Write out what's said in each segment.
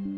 Hey,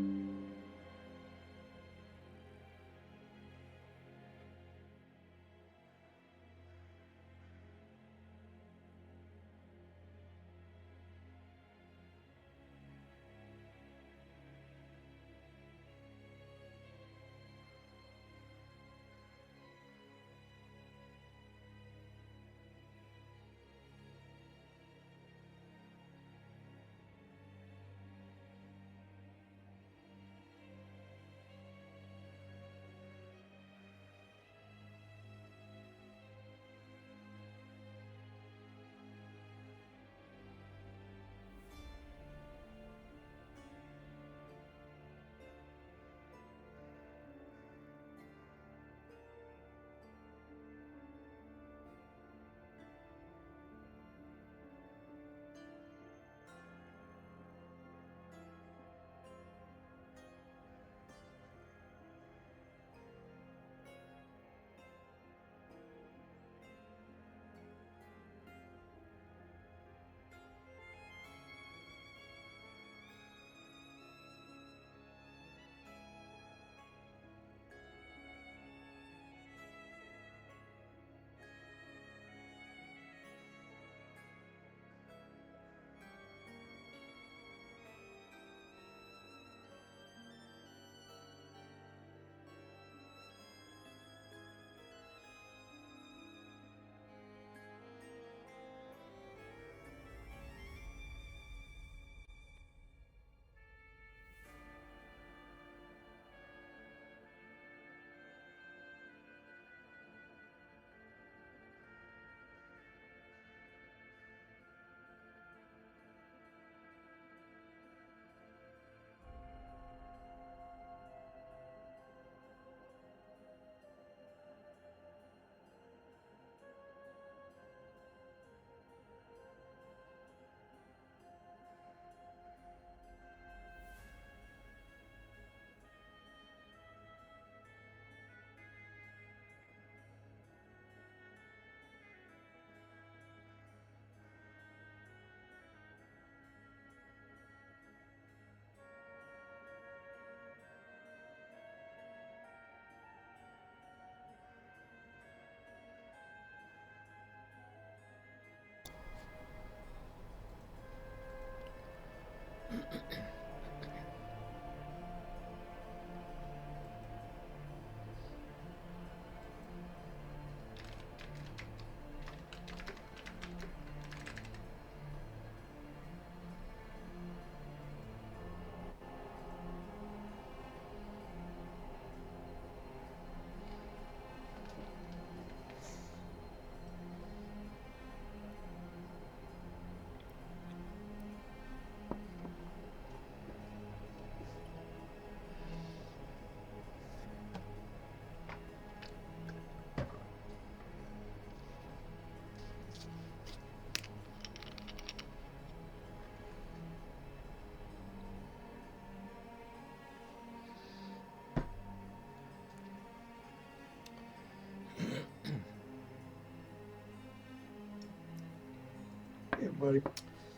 everybody.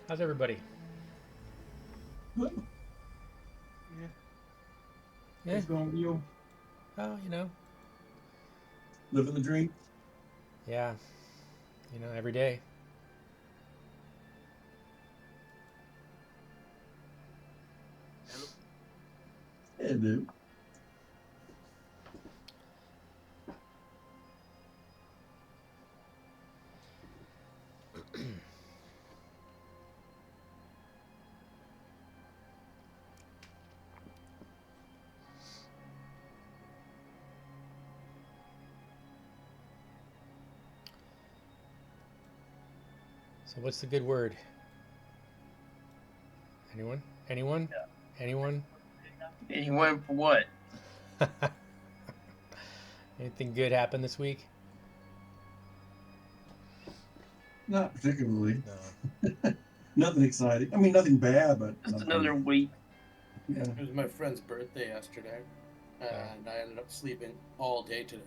How's everybody? Well, Yeah. what's going on with you? Oh, Living the dream? yeah. Every day. Yeah, dude. So what's the good word? Anyone? Anyone? Anyone? Anyone for what? Anything good happened this week? Not particularly. No. Nothing exciting. I mean, nothing bad, but Just nothing. another week. Yeah. It was my friend's birthday yesterday, and I ended up sleeping all day today.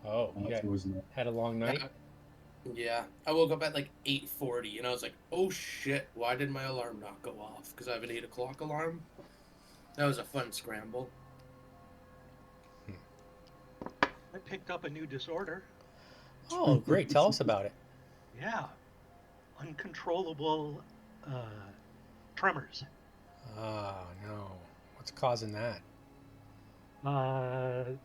Oh, That's yeah. always nice. Had a long night? Yeah, I woke up at like 8:40, and I was like, "Oh shit! Why did my alarm not go off? Because I have an 8 o'clock alarm." That was a fun scramble. I picked up a new disorder. Oh, great. Tell us about it. Yeah. Uncontrollable tremors. Oh, no. What's causing that?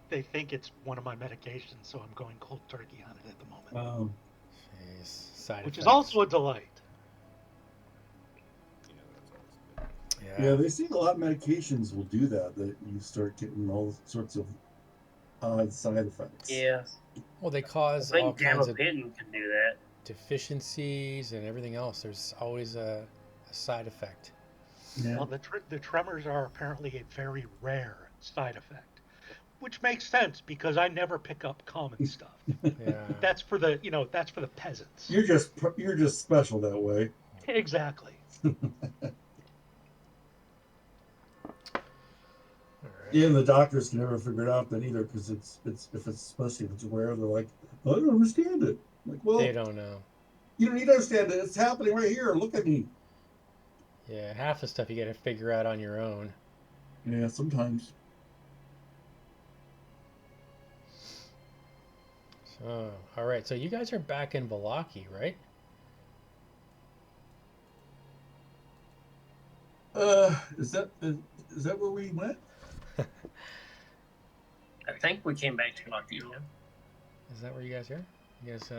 They think it's one of my medications, so I'm going cold turkey on it at the moment. Jeez. Side Which effects. is also a delight. Yeah, that's always good. Yeah. Yeah, they see a lot of medications will do that. That you start getting all sorts of odd side effects. Yeah. Well, they I cause all think kinds of gabapentin can do that. deficiencies and everything else. There's always a side effect. Yeah. Well, the tremors are apparently a very rare side effect, which makes sense because I never pick up common stuff. Yeah. That's for the that's for the peasants. You're just special that way. Exactly. All right. Yeah, and the doctors can never figure it out then either, because it's especially if it's rare, they're like, I don't understand it. Like, well, They don't know. you don't need to understand it. It's happening right here. Look at me. Yeah, half the stuff you got to figure out on your own. Yeah, sometimes. So, all right. So you guys are back in Valaki, right? Is that where we went? I think we came back to Latina. Is that where you guys are? You guys,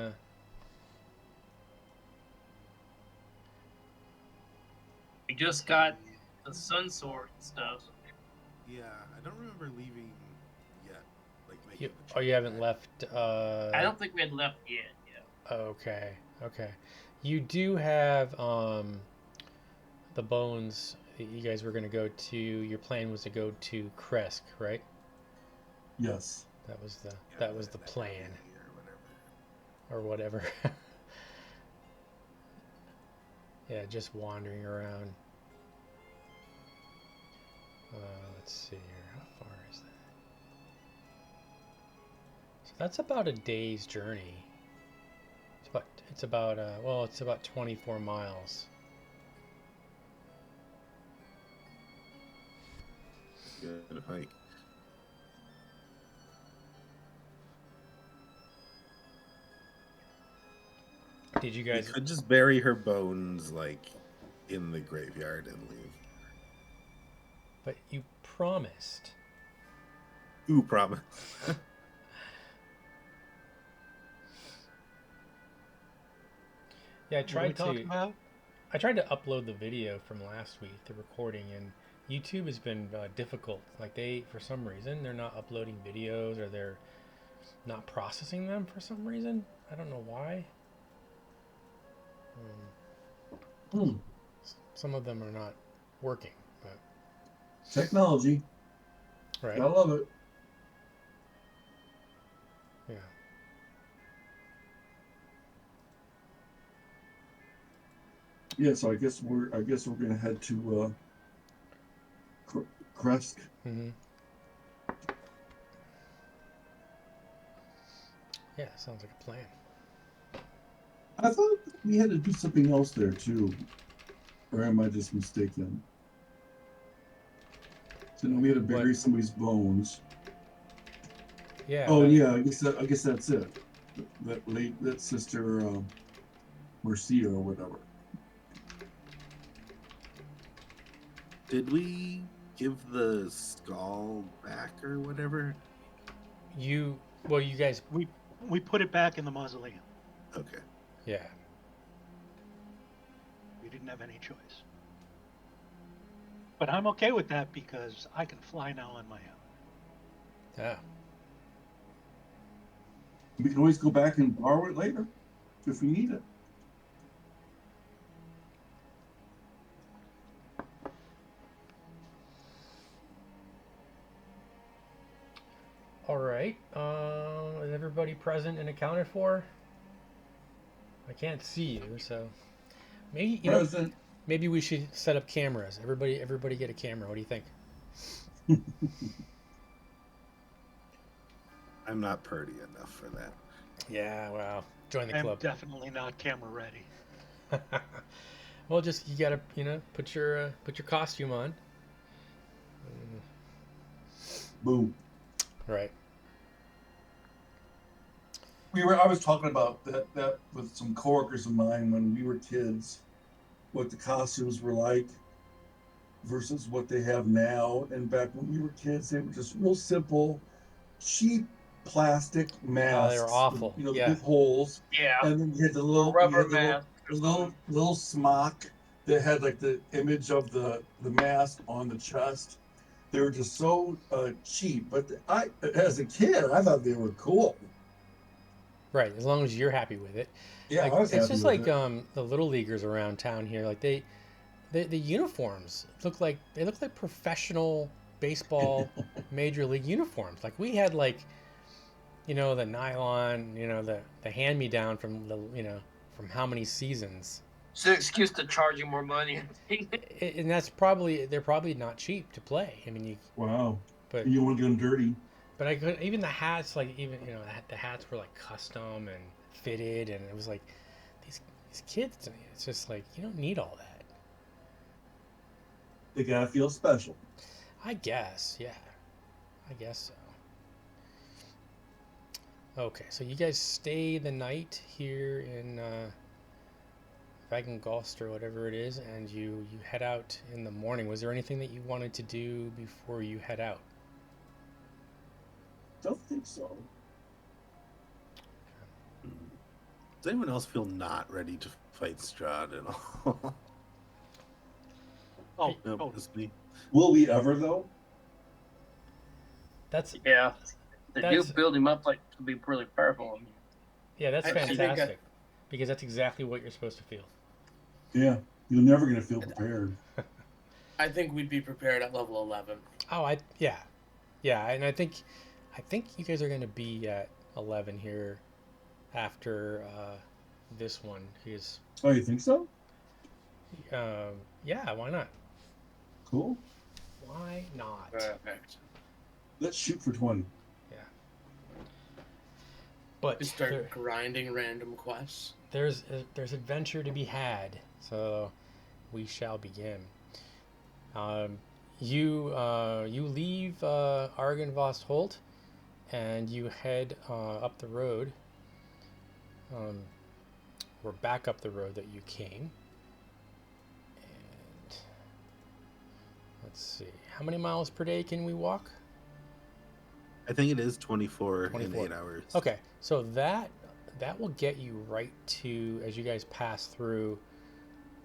We just got the sun sword stuff. Yeah, I don't remember leaving yet. Like making you, the trip you haven't back. left. I don't think we had left yet. Yeah. Okay. Okay. You do have the bones. You guys were going to go to. Your plan was to go to Kresk, right? Yes. That was the Yeah, that was the that plan, company or whatever. or whatever. Yeah, just wandering around. Let's see here. How far is that? So that's about a day's journey. It's about well, it's about 24 miles. Good hike. Did you We guys? could just bury her bones like in the graveyard and leave. But you promised. Ooh, promise. Yeah, I What are we tried talking about? I tried to upload the video from last week, the recording, and YouTube has been difficult. Like for some reason, they're not uploading videos, or they're not processing them for some reason. I don't know why. Hmm. Some of them are not working, but Technology. right. Gotta love it. Yeah. Yeah, so I guess we're gonna head to Kresk. Mm-hmm. Yeah, sounds like a plan. I thought we had to do something else there too. Or am I just mistaken? So we had to bury What? somebody's bones. Yeah. Oh yeah, I guess that's it. That sister Marcia or whatever. Did we give the skull back or whatever? You guys. We put it back in the mausoleum. Okay. Yeah. We didn't have any choice. But I'm okay with that because I can fly now on my own. Yeah. We can always go back and borrow it later if we need it. All right. Is everybody present and accounted for? I can't see you, so maybe Present. maybe we should set up cameras. Everybody get a camera. What do you think? I'm not purdy enough for that. Yeah. Wow. Join the I'm club. definitely not camera ready. Well, just you gotta put your costume on. Boom. Right. I was talking about that with some coworkers of mine when we were kids, what the costumes were like versus what they have now. And back when we were kids, they were just real simple, cheap plastic Oh, they were masks with, awful. the Yeah. big holes, Yeah, and then or you rubber had the mask or something. little smock that had like the image of the mask on the chest. They were just so cheap, but I, as a kid, I thought they were cool. Right. As long as you're happy with it. Yeah, Like I was it's happy just with like it. the little leaguers around town here. Like the uniforms look like professional baseball major league uniforms. Like we had like the nylon, the hand me down from from how many seasons. It's an excuse to charge you more money. And they're probably not cheap to play. I mean, Wow, but you want to get them dirty? but I could even the hats, like even the hats were like custom and fitted, and it was like these kids. It's just like you don't need all that. They gotta feel special. I guess, yeah, I guess so. Okay, so you guys stay the night here in Vagangost or whatever it is, and you head out in the morning. Was there anything that you wanted to do before you head out? Don't think so. Does anyone else feel not ready to fight Strahd at all? Oh, Nope, oh, just me. Will we ever though? That's Yeah, they do That's- build him up like to be really powerful. yeah, that's I think fantastic because that's exactly what you're supposed to feel. Yeah, you're never gonna feel prepared. I think we'd be prepared at level 11. Oh, yeah, and I think you guys are going to be at 11 here after this one. Because Oh, you think so? yeah, why not? Cool. Why not? Perfect. Let's shoot for 20. Yeah. But Just start grinding random quests. there's adventure to be had, so we shall begin. You leave Argenvost Holt, and you head up the road, or back up the road that you came. And let's see, how many miles per day can we walk? I think it is 24 in 24. 8 hours. Okay, so that will get you right to, as you guys pass through,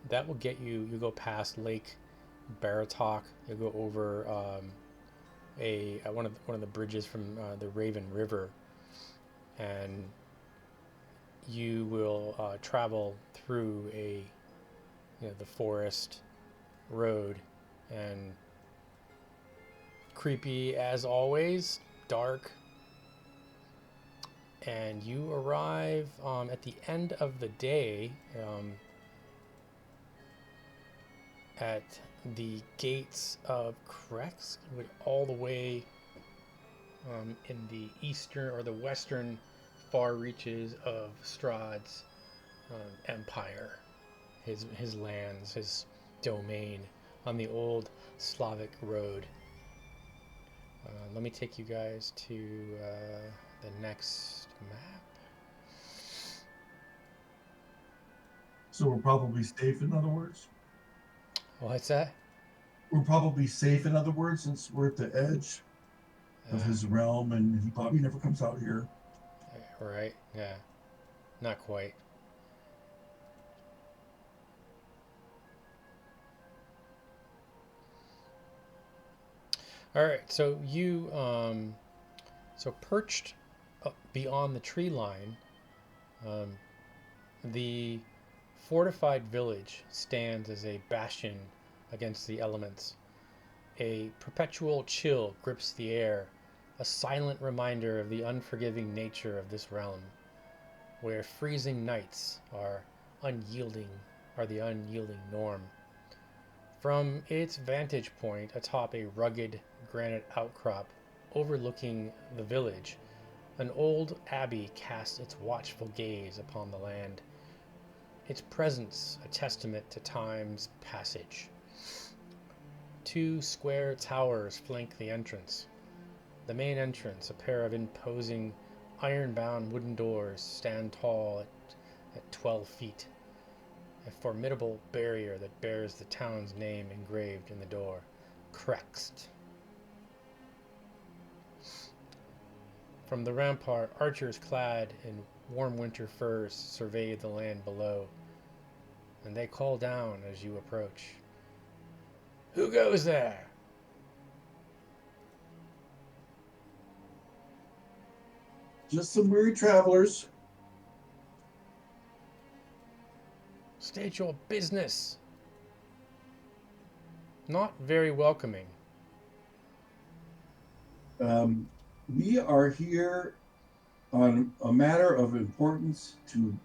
that will get you go past Lake Baratok. You'll go over one of the bridges from the Raven River, and you will travel through the forest road, and creepy as always, dark. And you arrive at the end of the day at the gates of Krex, all the way in the eastern or the western far reaches of Strahd's empire, his lands, his domain on the old Slavic road. Let me take you guys to the next map. So we're probably safe, in other words? What's that? We're probably safe, in other words, since we're at the edge of his realm and he probably never comes out here. Right, yeah. Not quite. All right, so you perched beyond the tree line, the fortified village stands as a bastion against the elements. A perpetual chill grips the air, a silent reminder of the unforgiving nature of this realm, where freezing nights are the unyielding norm. From its vantage point atop a rugged granite outcrop overlooking the village, an old abbey casts its watchful gaze upon the land, its presence a testament to time's passage. two square towers flank the entrance. The main entrance, a pair of imposing iron-bound wooden doors, stand tall at 12 feet. A formidable barrier that bears the town's name engraved in the door, Krext. From the rampart, archers clad in warm winter furs survey the land below, and they call down as you approach. Who goes there? Just some weary travelers. State your business. Not very welcoming. We are here on a matter of importance to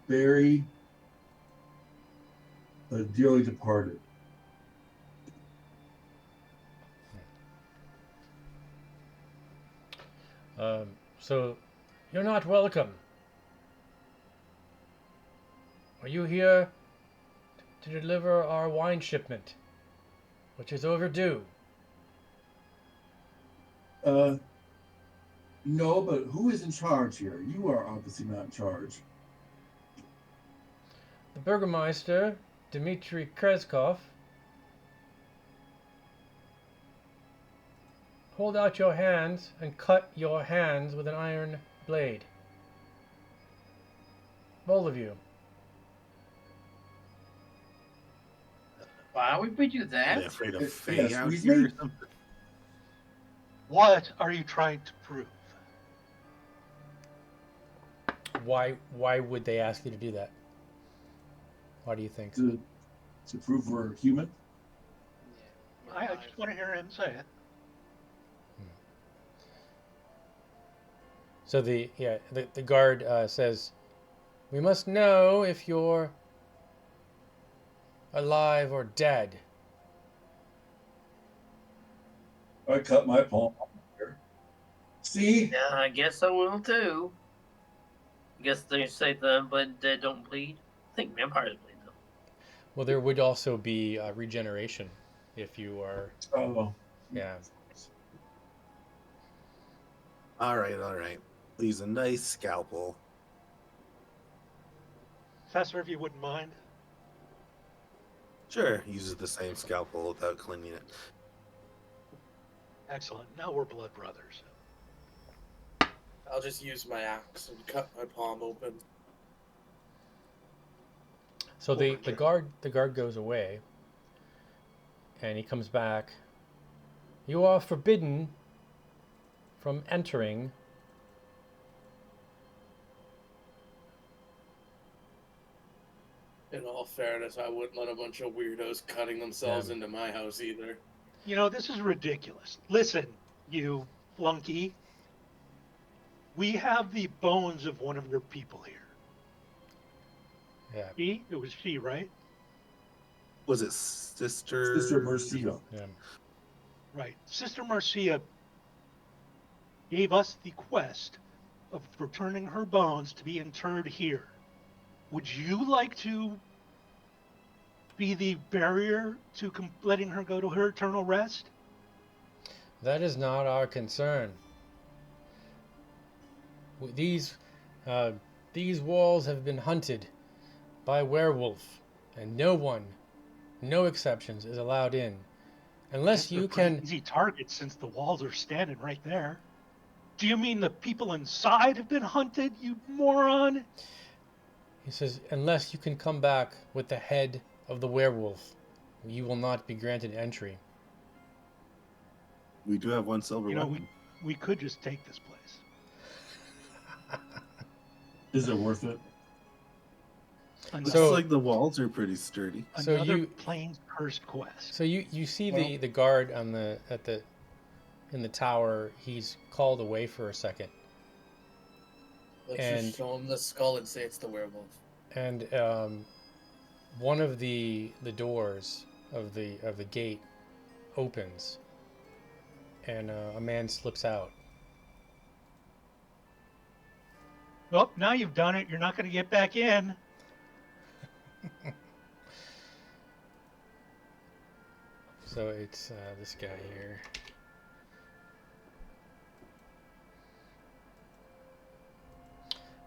bury the dearly departed. So, you're not welcome. Are you here to deliver our wine shipment, which is overdue? No, but who is in charge here? You are obviously not in charge. The Burgermeister, Dmitry Kreskov. Hold out your hands and cut your hands with an iron blade. Both of you. Why would we do Are they that? afraid of Yes, Faye out we here or think- something? What are you trying to prove? Why would they ask you to do that? Why do you think? To prove we're human. I just want to hear him say it. So the guard says, "We must know if you're alive or dead." I cut my palm here. See? Yeah, I guess I will too. Guess they say the but dead don't bleed. I think vampires bleed though. Well, there would also be regeneration if you are, Oh. yeah. All right. Use a nice scalpel. Professor, if you wouldn't mind. Sure, uses the same scalpel without cleaning it. Excellent. Now we're blood brothers. I'll just use my axe and cut my palm open. So the guard goes away, and he comes back. You are forbidden from entering. In all fairness, I wouldn't let a bunch of weirdos cutting themselves Yeah. into my house either. You know, this is ridiculous. Listen, you flunky. We have the bones of one of your people here. Yeah, She? It was she, right? Was it Sister? Sister Mercia. yeah. Right. Sister Marcia gave us the quest of returning her bones to be interred here. Would you like to be the barrier to letting her go to her eternal rest? That is not our concern. These walls have been hunted by werewolf, and no one, no exceptions, is allowed in, unless They're you pretty can. easy targets since the walls are standing right there. Do you mean the people inside have been hunted, you moron? He says, unless you can come back with the head of the werewolf, you will not be granted entry. We do have one silver You know, weapon. we could just take this place. Is it worth it? Looks So- like the walls are pretty sturdy. So Another you- plain cursed quest. So you see Well- the guard in the tower. He's called away for a second, Let's And- just show him the skull and say it's the werewolf. and one of the doors of the gate opens, and a man slips out. Well, now you've done it. You're not going to get back in. So it's this guy here.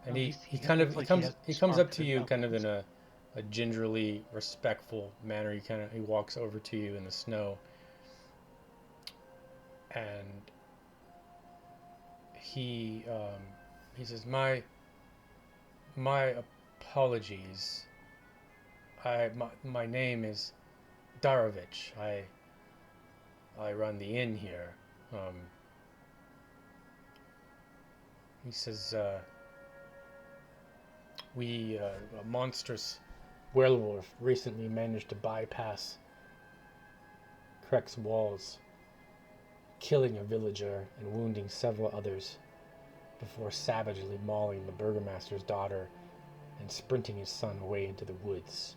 And At he, least he he kind of looks he like he comes has he comes up spark to to you the kind of in knuckles. a gingerly respectful manner. He walks over to you in the snow, and he says, my apologies. My name is Darovich. I run the inn here. Um, he says, a monstrous werewolf recently managed to bypass Kreck's walls, killing a villager and wounding several others before savagely mauling the burgomaster's daughter and sprinting his son away into the woods.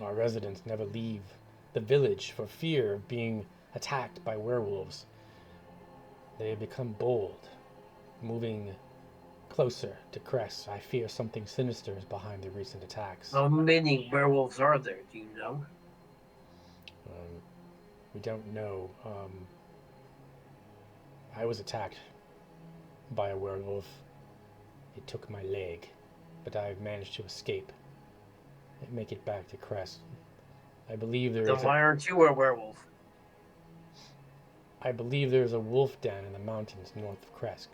Our residents never leave the village for fear of being attacked by werewolves. They have become bold, moving closer to Cress. I fear something sinister is behind the recent attacks. How many werewolves are there? Do you know? We don't know. I was attacked by a werewolf. It took my leg, but I've managed to escape and make it back to Crest. I believe there Then is why aren't you a werewolf? I believe there is a wolf den in the mountains north of Kresk.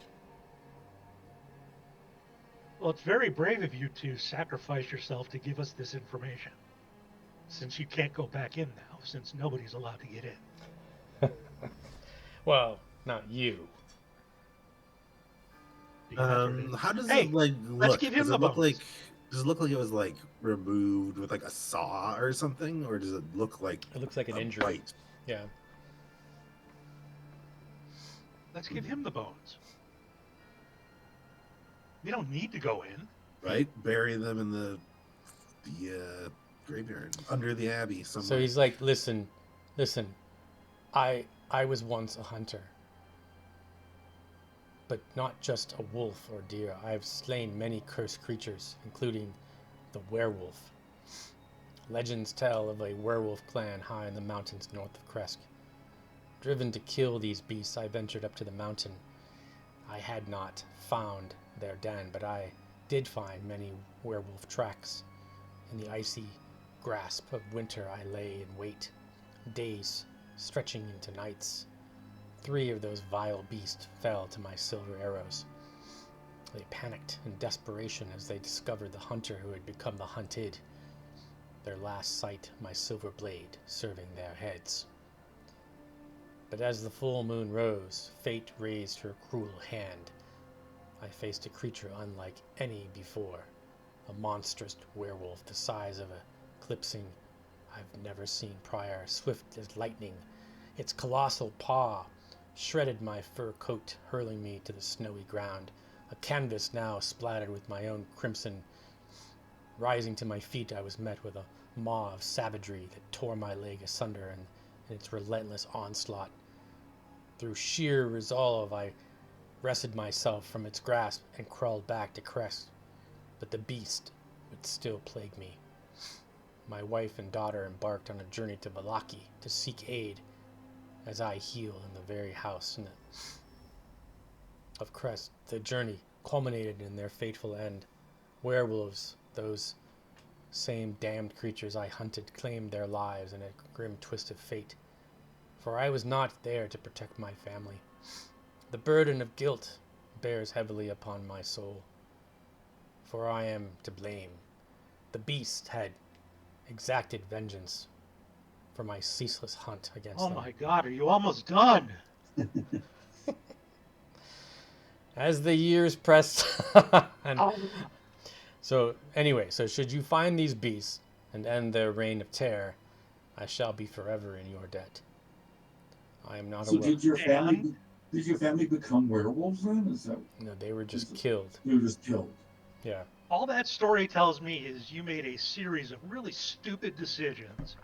Well, it's very brave of you to sacrifice yourself to give us this information, since you can't go back in now, since nobody's allowed to get in. Well, not you. You hazard it. How does Hey, it like let's look? give him Does the it look bones. like? Does it look like it was like removed with like a saw or something, or does it look like It looks like an a injury. bite? Yeah. Let's give him the bones. We don't need to go in. Right? Bury them in the graveyard under the abbey somewhere. So he's like, listen, I was once a hunter. But not just a wolf or deer. I have slain many cursed creatures, including the werewolf. Legends tell of a werewolf clan high in the mountains north of Kresk. Driven to kill these beasts, I ventured up to the mountain. I had not found their den, but I did find many werewolf tracks. In the icy grasp of winter, I lay in wait, days stretching into nights. 3 of those vile beasts fell to my silver arrows. They panicked in desperation as they discovered the hunter who had become the hunted. Their last sight, my silver blade serving their heads. But as the full moon rose, fate raised her cruel hand. I faced a creature unlike any before, a monstrous werewolf the size of a eclipsing I've never seen prior, swift as lightning. Its colossal paw shredded my fur coat, hurling me to the snowy ground, a canvas now splattered with my own crimson. Rising to my feet, I was met with a maw of savagery that tore my leg asunder in its relentless onslaught. Through sheer resolve, I wrested myself from its grasp and crawled back to Crest, but the beast would still plague me. My wife and daughter embarked on a journey to Valaki to seek aid, as I heal in the very house of Crest. The journey culminated in their fateful end. Werewolves, those same damned creatures I hunted, claimed their lives in a grim twist of fate. For I was not there to protect my family. The burden of guilt bears heavily upon my soul, for I am to blame. The beast had exacted vengeance for my ceaseless hunt against Oh them. my God, are you almost done? As the years pressed and so should you find these beasts and end their reign of terror, I shall be forever in your debt. I am not So a did your family become werewolves then? Is that No, they were just killed. they were just killed? Yeah. All that story tells me is you made a series of really stupid decisions,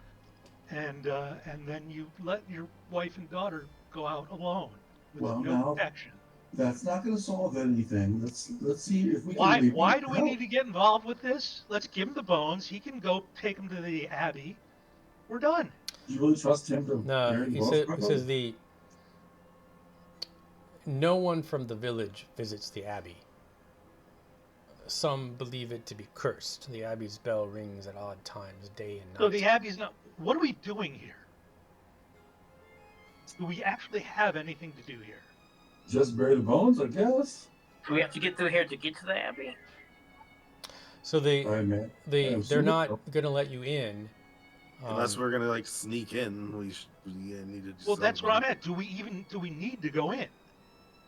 and then you let your wife and daughter go out alone with Well, no protection. That's not going to solve anything. Let's see if we can Why maybe do we need help. to get involved with this? Let's give him the bones. He can go take them to the Abbey. We're done. Do you really trust him to No, bury the he bones said. He properly? says no one from the village visits the abbey. Some believe it to be cursed. The abbey's bell rings at odd times, day and So night. the Abbey's not. What are we doing here? Do we actually have anything to do here? Just bury the bones, I guess. Do we have to get through here to get to the Abbey? So I mean, they're not gonna let you in. Unless we're gonna like sneak in, we need to do Well, that's what I something. meant. Do we need to go in?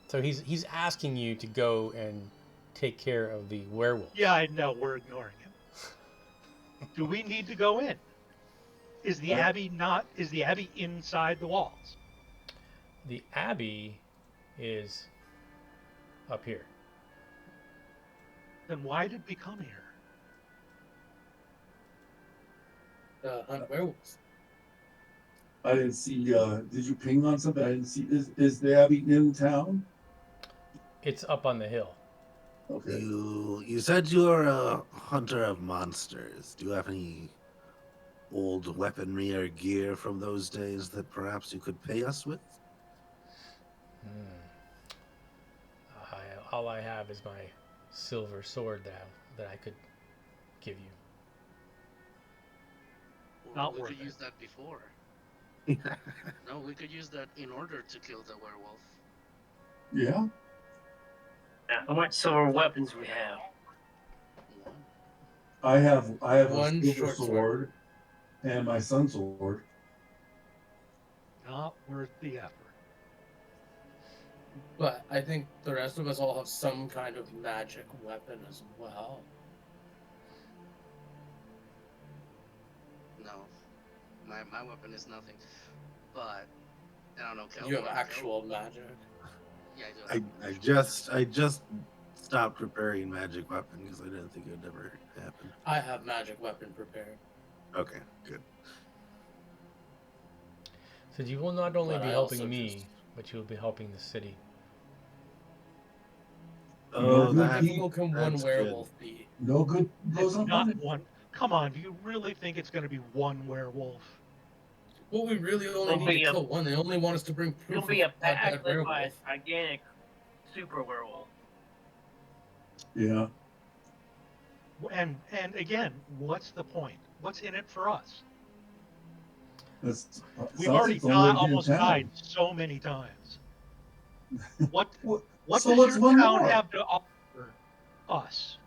So he's asking you to go and take care of the werewolf. Yeah, I know. We're ignoring him. Do we need to go in? Is the Abbey not? Is the Abbey inside the walls? The abbey is up here. Then why did we come here? Hunt werewolves. I didn't see. Did you ping on something? I didn't see. Is the Abbey in town? It's up on the hill. Okay. You said you're a hunter of monsters. Do you have any old weaponry or gear from those days that perhaps you could pay us with? All I have is my silver sword that I could give you. Not we worth could it. use that before. No, we could use that in order to kill the werewolf. Yeah. How much silver weapons we have? One. I have One a silver short sword. sword and my son's sword. Not worth the effort. But I think the rest of us all have some kind of magic weapon as well. No. My weapon is nothing. But I don't know. You have actual magic. Yeah, I do. I just stopped preparing magic weapon because I didn't think it would ever happen. I have magic weapon prepared. Okay, good. So you will not only But be I helping also me, just- but you will be helping the city. Oh, good How deed- difficult can one that's werewolf be? No good goes It's unpunished. not one. Come on, do you really think it's going to be one werewolf? Well, we really only It'll need be to a- kill one. They only want us to bring It'll proof be a of that pack led by a werewolf. gigantic super werewolf. Yeah. And again, what's the point? What's in it for us? That's. We've sounds already like the only way to get in almost town. died so many times. What What what so does what's your one town more? have to offer us?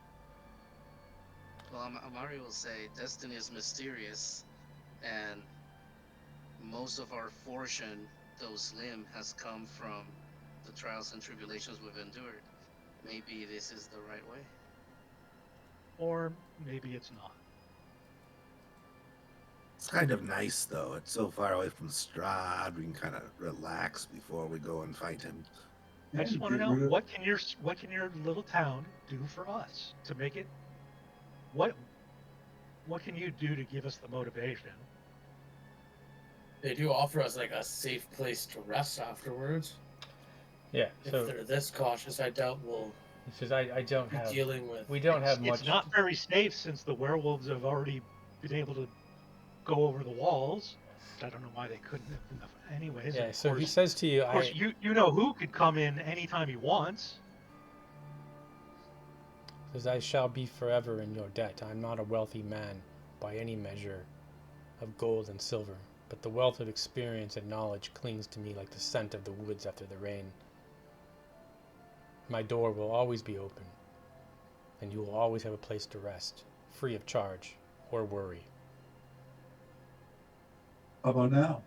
Well, Amari will say destiny is mysterious, and most of our fortune, though slim, has come from the trials and tribulations we've endured. Maybe this is the right way. Or maybe it's not. It's kind of nice though. It's so far away from Strahd. We can kind of relax before we go and fight him. I just Yeah, want to get know rid of- what can your little town do for us to make it? What can you do to give us the motivation? They do offer us like a safe place to rest afterwards. Yeah. If So they're this cautious, I doubt we'll it's just I don't be have. dealing with. We don't have much. It's not very safe since the werewolves have already been able to go over the walls. I don't know why they couldn't have enough anyways. Yeah. Of So he course, says to you, of course, you know who could come in anytime he wants. says, I shall be forever in your debt. I am not a wealthy man by any measure of gold and silver, but the wealth of experience and knowledge clings to me like the scent of the woods after the rain. My door will always be open, and you will always have a place to rest, free of charge or worry. How about now?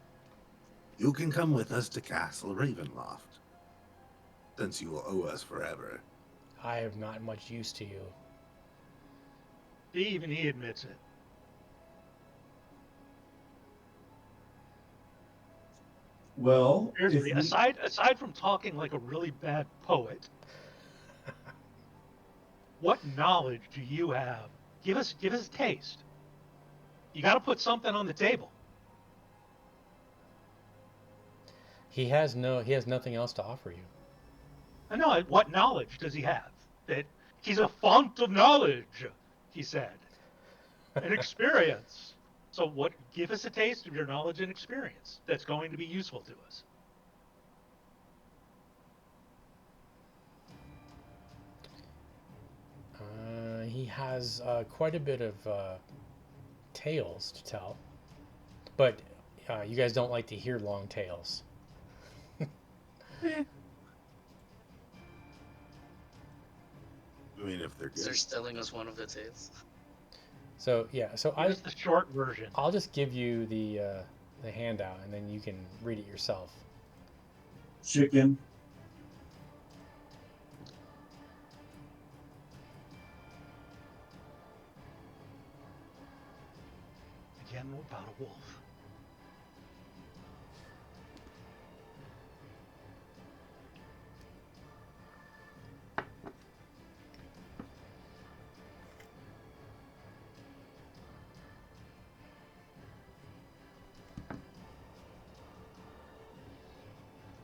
You can come with us to Castle Ravenloft, since you will owe us forever. I am not much use to you. Even he admits it. Well, if Seriously, we, aside from talking like a really bad poet, what knowledge do you have? Give us a taste. You got to put something on the table. He has nothing else to offer you. I know. What knowledge does he have? That he's a font of knowledge, he said, and experience. So what? Give us a taste of your knowledge and experience that's going to be useful to us. He has quite a bit of tales to tell, but you guys don't like to hear long tales. I mean, if they're good. Serge telling us one of the tales. So yeah, so Give us the short version. I'll just give you the handout, and then you can read it yourself. Chicken. Again, about a wolf.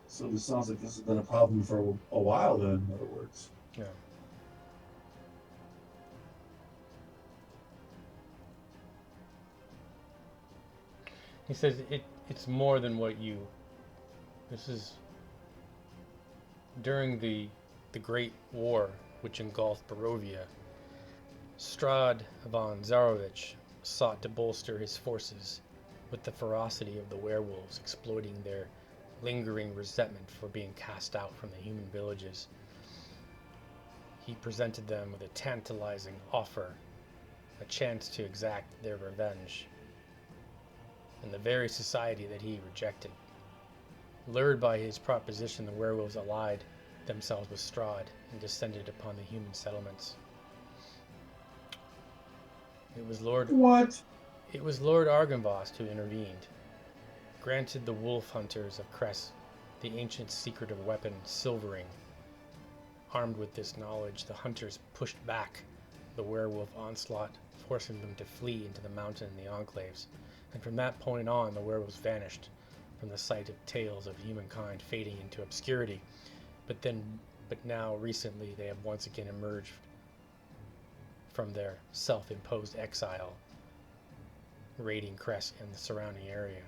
So it sounds like this has been a problem for a while then, in other words. Yeah. He says it's more than what you. This is during the Great War, which engulfed Barovia. Strahd von Zarovich sought to bolster his forces with the ferocity of the werewolves, exploiting their lingering resentment for being cast out from the human villages. He presented them with a tantalizing offer, a chance to exact their revenge, in the very society that he rejected. Lured by his proposition, the werewolves allied themselves with Strahd and descended upon the human settlements. It was Lord Argynvost who intervened, granted the wolf hunters of Cress the ancient secret of weapon silvering. Armed with this knowledge, the hunters pushed back the werewolf onslaught, forcing them to flee into the mountain and the enclaves. And from that point on, the werewolves vanished from the sight of tales of humankind fading into obscurity. But now recently they have once again emerged from their self-imposed exile, raiding Cress and the surrounding area.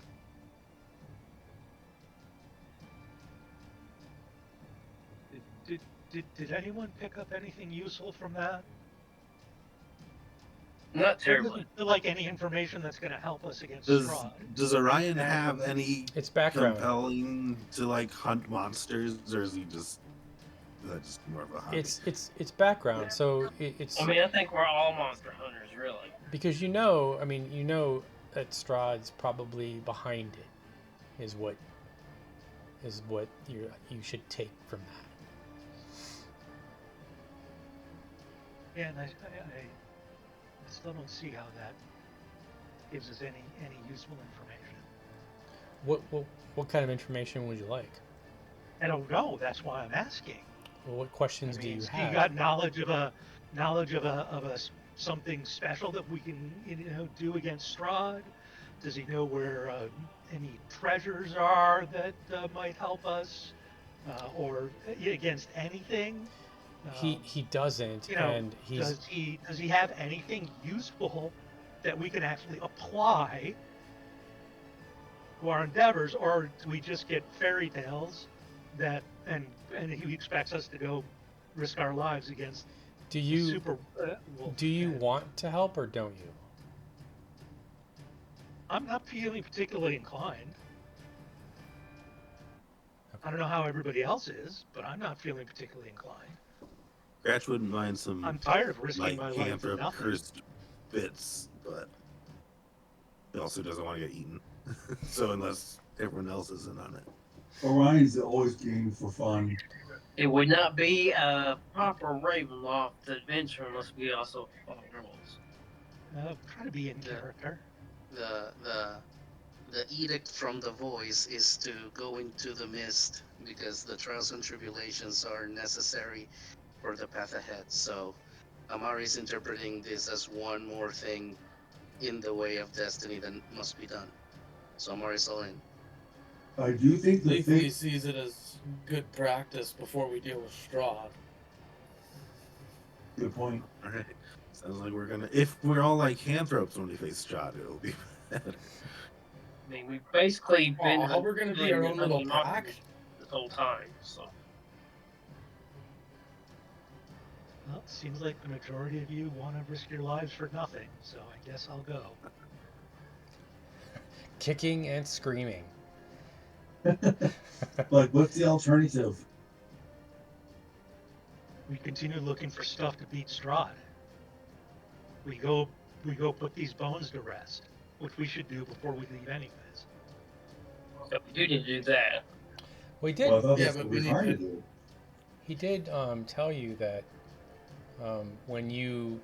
Did anyone pick up anything useful from that? Not It terribly. doesn't feel like any information that's going to help us against Does Strahd. does Orion have any It's background. compelling to like hunt monsters, or is he just just more of a hobby? It's background. So it's. I mean, I think we're all monster hunters, really. Because you know that Strahd's probably behind it, is what you should take from that. Yeah, and I still don't see how that gives us any useful information. What kind of information would you like? I don't know. That's why I'm asking. Well, what questions I do mean, you he have? got knowledge of a something special that we can do against Strahd? Does he know where any treasures are that might help us, or against anything? He doesn't, and he's does he have anything useful that we can actually apply to our endeavors, or do we just get fairy tales that and he expects us to go risk our lives against super wolf? Do you want to help or don't you? I'm not feeling particularly inclined. I don't know how everybody else is, but I'm not feeling particularly inclined. Scratch wouldn't mind some I'm tired of risking my life for lycanthrope nothing. cursed bits, but he also doesn't want to get eaten. So unless everyone else is in on it. Orion's always game for fun. It would not be a proper Ravenloft adventure unless we also fought werewolves. Try to be in character. The edict from the voice is to go into the mist because the trials and tribulations are necessary for the path ahead. So Amari's interpreting this as one more thing in the way of destiny that must be done. So Amari's all in. I do think the Leafly thing. sees it as good practice before we deal with Strahd. Good point. All right. Sounds like we're gonna. If we're all like Hanthropes when we face Strahd, it'll be better. I mean, we've basically been Oh, we're gonna be our own little hunting pack. monsters this whole time, so. Well, it seems like the majority of you want to risk your lives for nothing, so I guess I'll go. Kicking and screaming. Like, what's the alternative? We continue looking for stuff to beat Strahd. We go put these bones to rest, which we should do before we leave anyways. Yep, we do need to do that. We did. Well, I thought Yeah, that's but what we we're need trying to to- do. He did tell you that when you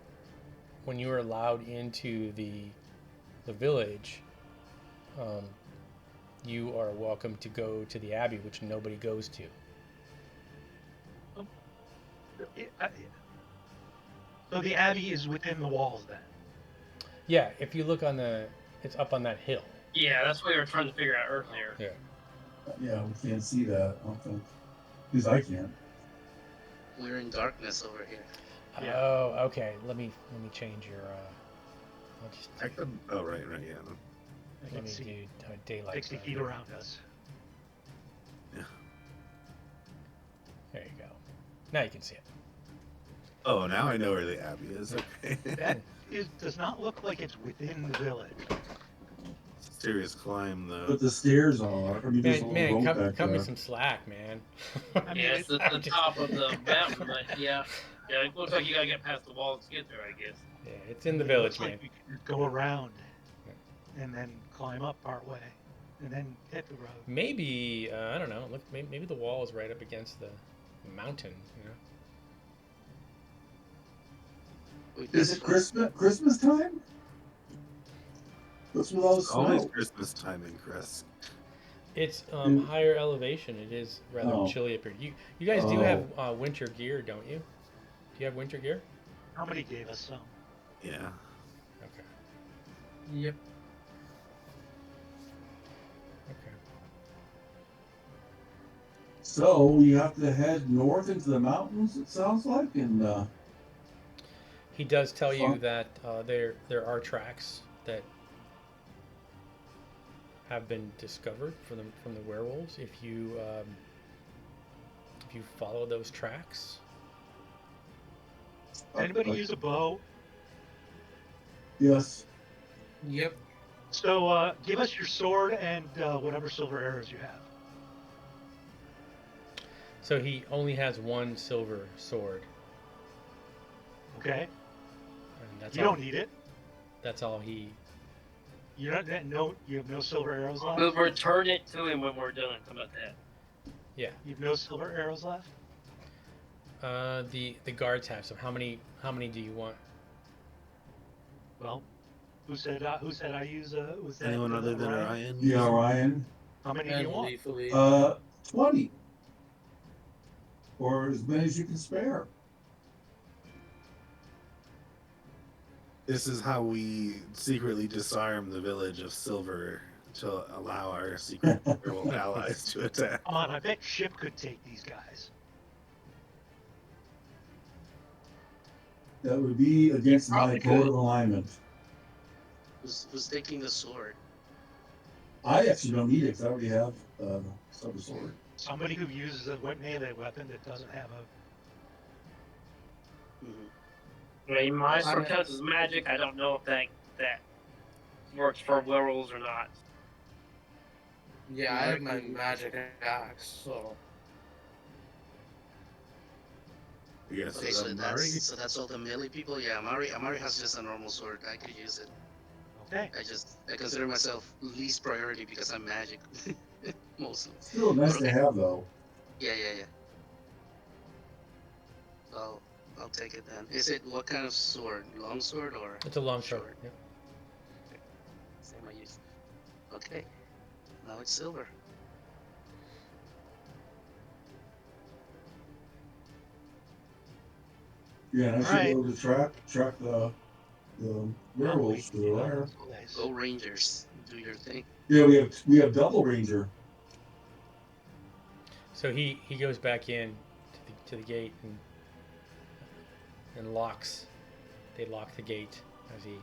were allowed into the village, you are welcome to go to the abbey, which nobody goes to. So the abbey is within the walls then. Yeah, if you look it's up on that hill. Yeah, that's what we were trying to figure out earlier. Yeah. Yeah, we can't see that. I don't think. Because I can't. We're in darkness over here. Yeah. Oh, okay. Let me change your. I'll just I could. Oh, right, yeah. I let can me see do daylight. 60 feet around us. There you go. Now you can see it. Oh, now I know where the abbey is. Okay. That does not look like it's within the village. Serious climb though. But the stairs are. I mean, there's a Man, little rope man, back cut me there. some slack, man. I mean, Yeah, it's at the top of the mountain, but yeah. Yeah, it looks like you gotta get past the walls to get there, I guess. Yeah, it's in the it village, looks man. like we could go around and then climb up part way and then hit the road. Maybe I don't know. Look, maybe the wall is right up against the mountain. You know. Wait, Is it Christmas time? What's with all the It's always snow? Christmas time in Crest. It's Mm. higher elevation. It is rather Oh. chilly up here. You guys do Oh. have winter gear, don't you? Do you have winter gear? Somebody gave us some. Yeah. Okay. Yep. Okay. So we have to head north into the mountains. It sounds like, and He does tell you Fun. that there are tracks that have been discovered from the werewolves. If you follow those tracks, Anybody use a bow? Yes. Yep. So give us your sword and whatever silver arrows you have. so he only has one silver sword, Okay? and that's You all. don't need it. That's all he. You have no silver arrows left. We'll return it to him when we're done. How about that? Yeah. You have no silver arrows left. The guards have some. How many do you want? Well, who said I use was that Anyone other than Ryan? Ryan? Yeah, Ryan. How many do And you want? Leafly. 20. Or as many as you can spare. This is how we secretly disarm the village of Silver to allow our secret werewolf allies to attack. Come on, I bet Ship could take these guys. That would be against my Probably code could. of alignment. Who's taking the sword? I actually don't need it because I already have silver sword. Somebody who uses a melee weapon that doesn't have a. Mm-hmm. I mean, my I'm- sword counts as magic. I don't know if that works for werewolves or not. Yeah, I have my magic axe, so. Yes, Okay, so Mari? that's all the melee people. Yeah, Amari has just a normal sword. I could use it. Okay. I consider myself least priority because I'm magic, mostly. Still nice Okay. to have, though. Yeah. So I'll take it then. Is it what kind of sword? Long sword or It's a long sword. short? Yeah. Same I use. Okay. Now it's silver. Yeah, and I should Alright. be able to track the werewolves to the lair. Go Rangers. Do your thing. Yeah, we have double ranger. So he goes back in to the gate and locks. They lock the gate as he.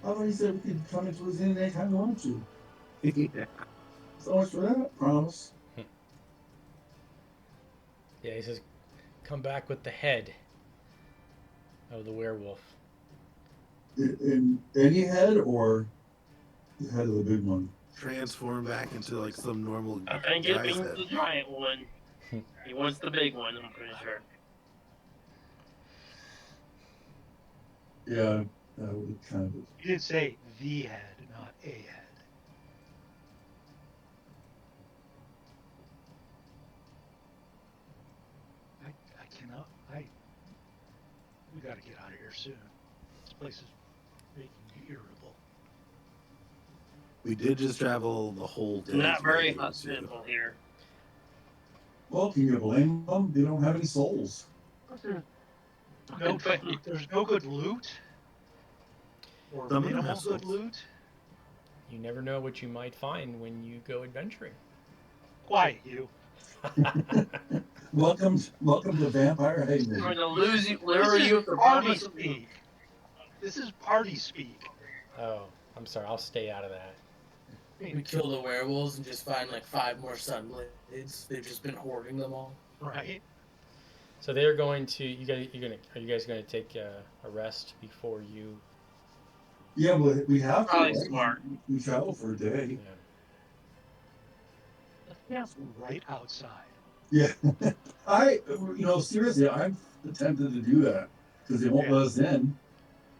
I thought he said we could come into his inn anytime we wanted to. Yeah. So much for that promise. Yeah, he says, "Come back with the head of the werewolf." In any head or the head of the big one? Transform back into like some normal I think it guy's means head. the giant one. He wants the big one, I'm pretty sure. Yeah, that would kind of. You didn't say the head, not a head. I cannot. We got to get out of here soon. This place is making me irritable. We did just travel the whole day. Not to very get here, too. hospitable here. Well, can you blame them? They don't have any souls. No, there's no good loot or Some of them minimal have good souls. loot. You never know what you might find when you go adventuring. Quiet, you. Welcome to Vampire We're Haven. going to lure This you is with the party promise of speak. This is party speak. Oh, I'm sorry. I'll stay out of that. We kill the werewolves and just find like 5 more sunblades. They've just been hoarding them all. Right. So they're going to. Are you guys going to take a rest before you? Yeah, but we have to. Probably Right? smart. We travel for a day. Yeah. Right outside. Yeah, seriously, I'm tempted to do that because they won't Yeah. let us in.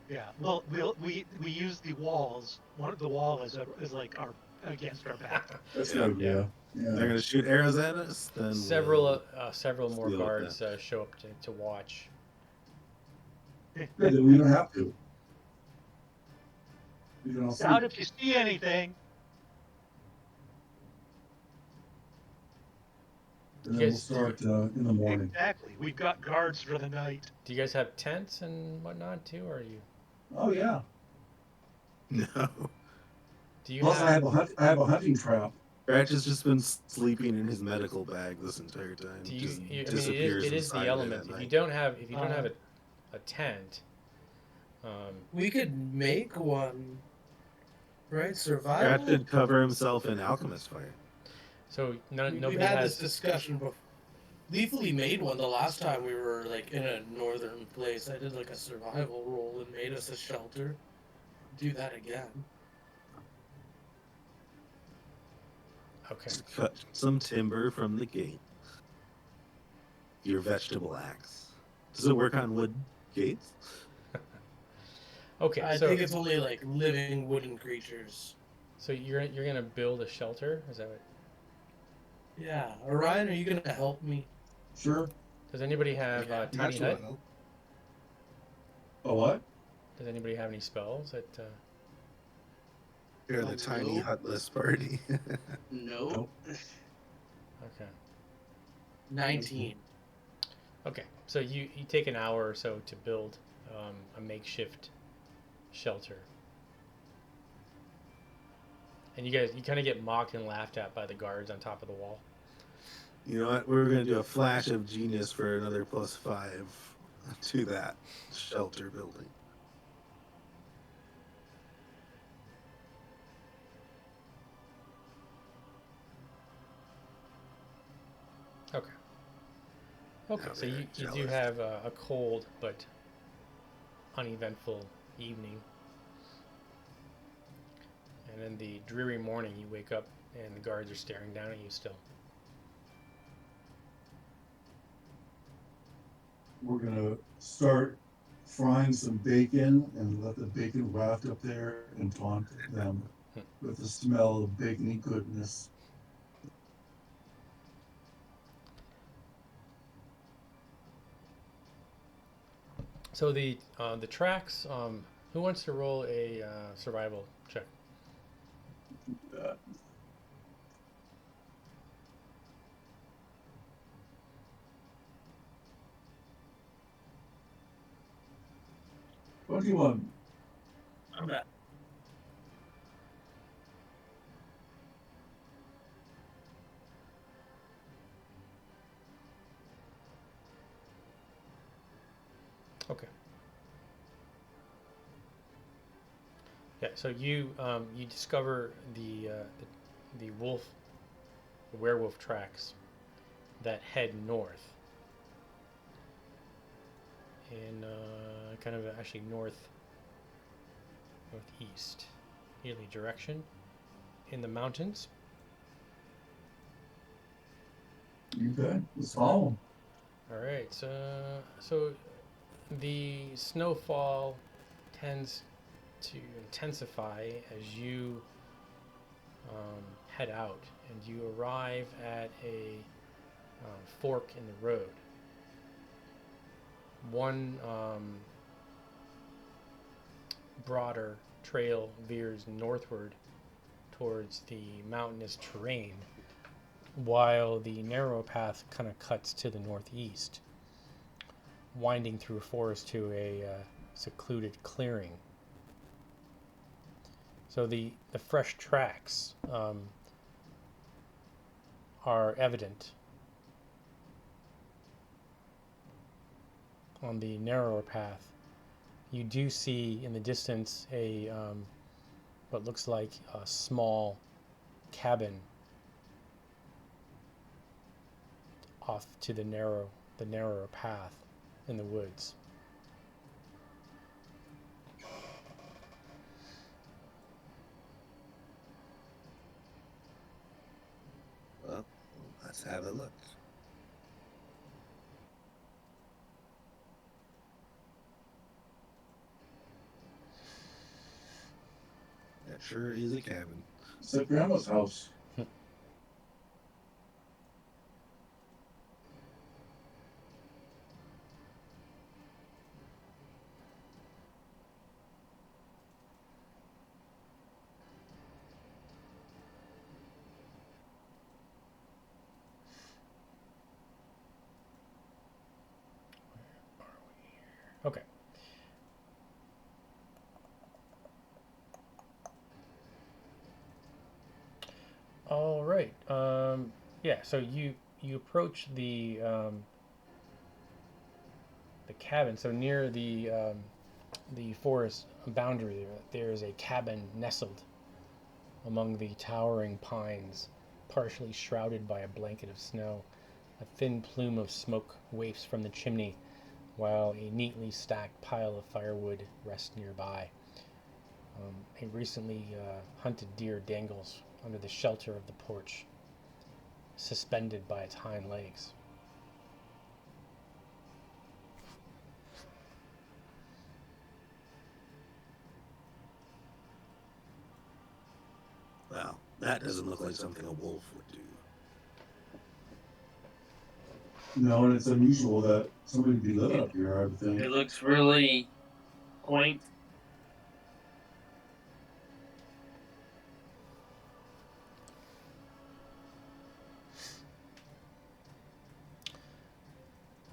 Yeah. Well, we use the walls. One of the wall is like our against our back. That's Yeah. good. Yeah, They're yeah. gonna shoot arrows at us. Then Several we'll more deal with guards show up to watch. Yeah, then we don't have to. We can all see. Shout if you see anything. And then we'll start in the morning. Exactly. We've got guards for the night. Do you guys have tents and whatnot too, or are you? Oh yeah. No. Do you Plus, have? I have a hunting trap. Ratch has just been sleeping in his medical bag this entire time. Do Just I mean, disappears it is inside the of it elements. at If you night. don't have a tent, We could make one, right? Ratch Survival. did cover himself in alchemist fire. so We've nobody had has. this discussion before. Lethally made one the last time we were like in a northern place. I did like a survival roll and made us a shelter. Do that again. Okay. Just cut some timber from the gate. Your vegetable axe. Does it work on wood gates? Okay. I So think it's only like living wooden creatures. so you're gonna build a shelter? Is that what? Yeah. Orion, are you gonna help me? Sure. Does anybody have tiny That's what I hut? know. A what? Does anybody have any spells that? You're the tiny hutless party. Nope. Okay. 19. Okay. So you take an hour or so to build a makeshift shelter. And you kind of get mocked and laughed at by the guards on top of the wall. You know what? We're gonna do a flash of genius for another +5 to that shelter building. Okay. Okay. Now So they're you do jealous. have a cold but uneventful evening. And then the dreary morning, you wake up and the guards are staring down at you still. We're gonna start frying some bacon and let the bacon waft up there and taunt them with the smell of bacony goodness. So the tracks. Who wants to roll a survival check? Uh, 21. I'm at Okay. Yeah. So you discover the werewolf tracks that head north in kind of actually northeast, nearly direction in the mountains. Okay, let's follow All right. So the snowfall tends to intensify as you head out, and you arrive at a fork in the road. One broader trail veers northward towards the mountainous terrain, while the narrow path kind of cuts to the northeast, winding through a forest to a secluded clearing. So the fresh tracks are evident on the narrower path. You do see in the distance a what looks like a small cabin off to the narrower path in the woods. Well, let's have a look. That sure is a cabin. It's at Grandma's house. Okay. All right. Yeah. So you approach the cabin. So near the forest boundary, there is a cabin nestled among the towering pines, partially shrouded by a blanket of snow. A thin plume of smoke wafts from the chimney, while a neatly stacked pile of firewood rests nearby. A recently hunted deer dangles under the shelter of the porch, suspended by its hind legs. Well, that doesn't look like something a wolf would do. No, and it's unusual that somebody would be living up here, I would think. It looks really quaint.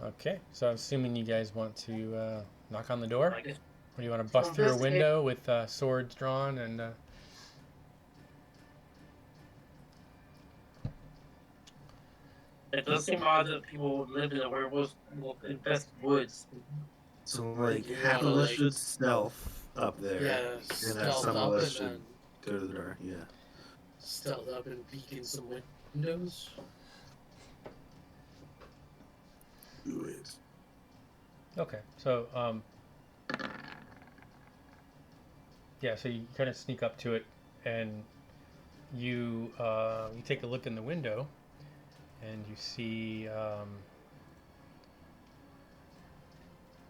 Okay, so I'm assuming you guys want to knock on the door? I guess Or do you want to bust through a investigate. window with swords drawn and... It does seem odd that people would live in a werewolf infested woods. So, like, You half of wanna, us like- should stealth up there. Yeah, And stealth then some up of us and should then go to the door. Yeah. stealth up and peek in some windows. Do it. Okay, so, yeah, so you kind of sneak up to it, and you take a look in the window, and you see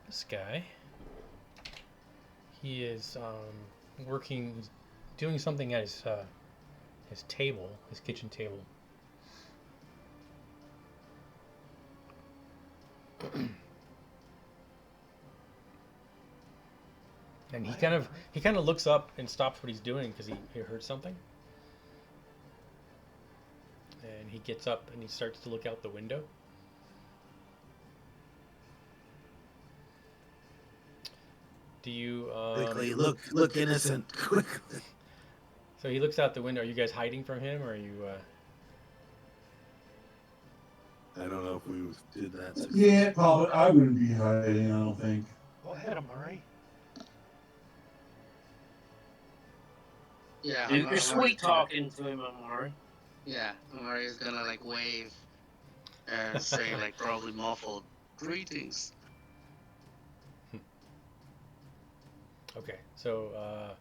this guy. He is working, doing something at his table, his kitchen table. And he kind of looks up and stops what he's doing because he heard something. And he gets up and he starts to look out the window. Do you Quickly, look innocent. Quickly. so he looks out the window. Are you guys hiding from him, or are you I don't know if we did that. Yeah, probably. I wouldn't be hiding, I don't think. ahead, Amari. Yeah, Do your Amari's sweet gonna. talking to him, Amari. Yeah, Amari's gonna like wave and say like probably muffled greetings. Okay, so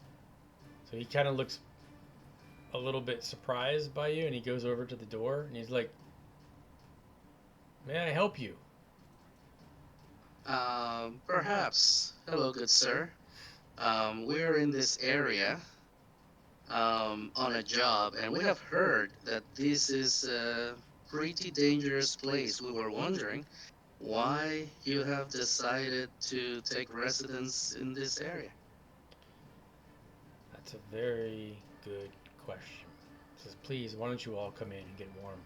he kind of looks a little bit surprised by you, and he goes over to the door, and he's like, "May I help you?" Perhaps. Hello, good sir. We're in this area on a job, and we have heard that this is a pretty dangerous place. We were wondering why you have decided to take residence in this area. That's a very good question. He says, "Please, why don't you all come in and get warm?"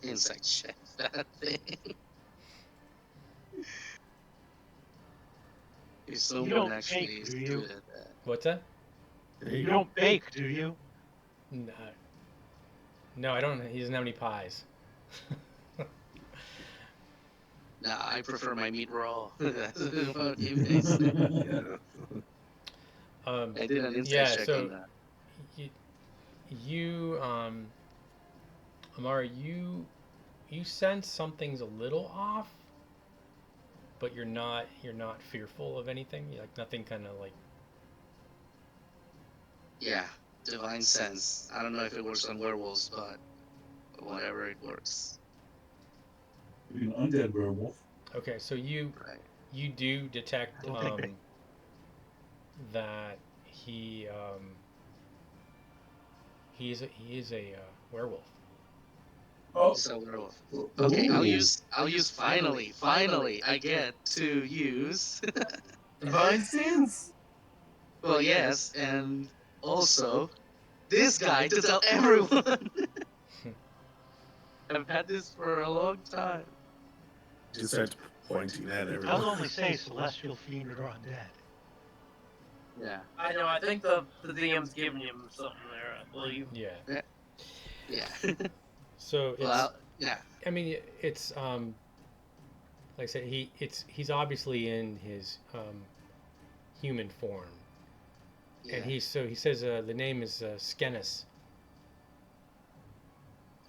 Insight check that thing. If You someone don't actually bake, is do you? good at that. What's that? You don't bake, do you? No, no, I don't. He doesn't have any pies. Nah, I prefer my meat raw. That's what you guys say. Yeah. I did an insight Yeah. check on So that. you, you, Amara, you sense something's a little off, but you're not fearful of anything. Like nothing kind of like. Yeah, divine sense. I don't know if it works on werewolves, but whatever it works. Be an undead werewolf. Okay, so you Right. you do detect I don't think they. that he is a werewolf. Oh, It's a werewolf. Okay, I'll use finally I get to use Divine sense. well yes, and also this guy to tell everyone. I've had this for a long time. Just starts pointing at It does everyone. only say celestial fiend or undead. Yeah. I know. I think the DM's giving him something there. I believe. Yeah. Yeah. So it's. Well, yeah. I mean, it's like I said, he's obviously in his human form, Yeah. and he says the name is Skenis.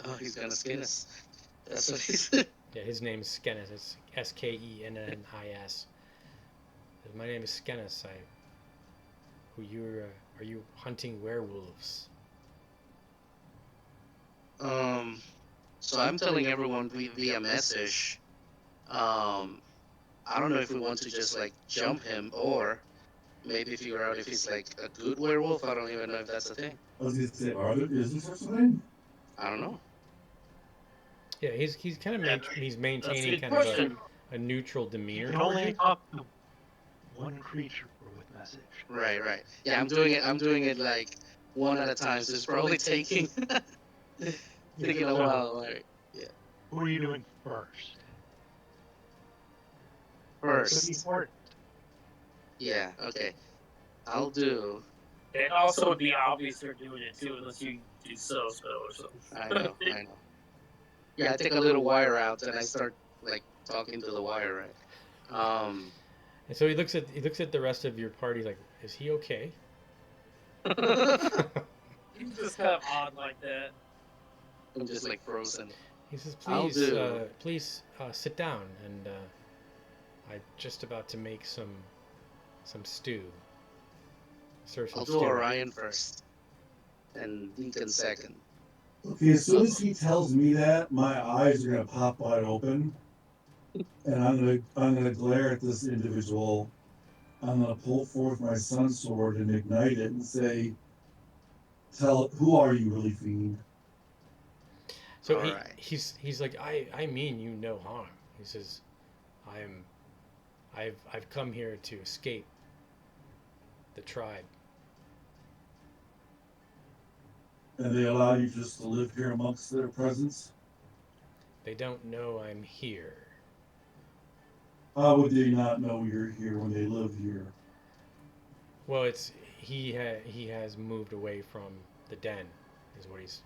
Oh, he's gonna skin us. That's what he's. Yeah, his name is Skenis. It's Skennis. My name is Skenis. Are you hunting werewolves? So I'm telling everyone via message. I don't know if we want to just like jump him or maybe figure out if he's like a good werewolf. I don't even know if that's a thing. I was gonna say, is there such a thing? I don't know. Yeah, he's kind of he's That's a maintaining good kind of question. a neutral You demeanor. can only talk to one creature with message. Right. Yeah, I'm doing it like one at a time. So it's probably taking taking a So, while. Like, yeah. who are you doing first? Pretty First, important. yeah. Okay, I'll do. It also would be obvious they're doing it too, unless you do so or something. I know. Yeah, I take a little wire out and I start like talking to the wire, right? And so he looks at the rest of your party like, is he okay? He's just kind of odd like that. I'm just like frozen. He says, I'll do. please sit down, and I'm just about to make some stew. Serve some I'll do stew. Orion first, and Deacon second. Okay, as soon as he tells me that, my eyes are gonna pop wide open, and I'm gonna glare at this individual. I'm gonna pull forth my sun sword and ignite it and say, "Tell who are you, really, fiend?" So All right. he's like, I mean you no harm. He says, I've come here to escape the tribe. And they allow you just to live here amongst their presence. They don't know I'm here. How would they not know you're here when they live here? Well, it's he has moved away from the den, is what he's.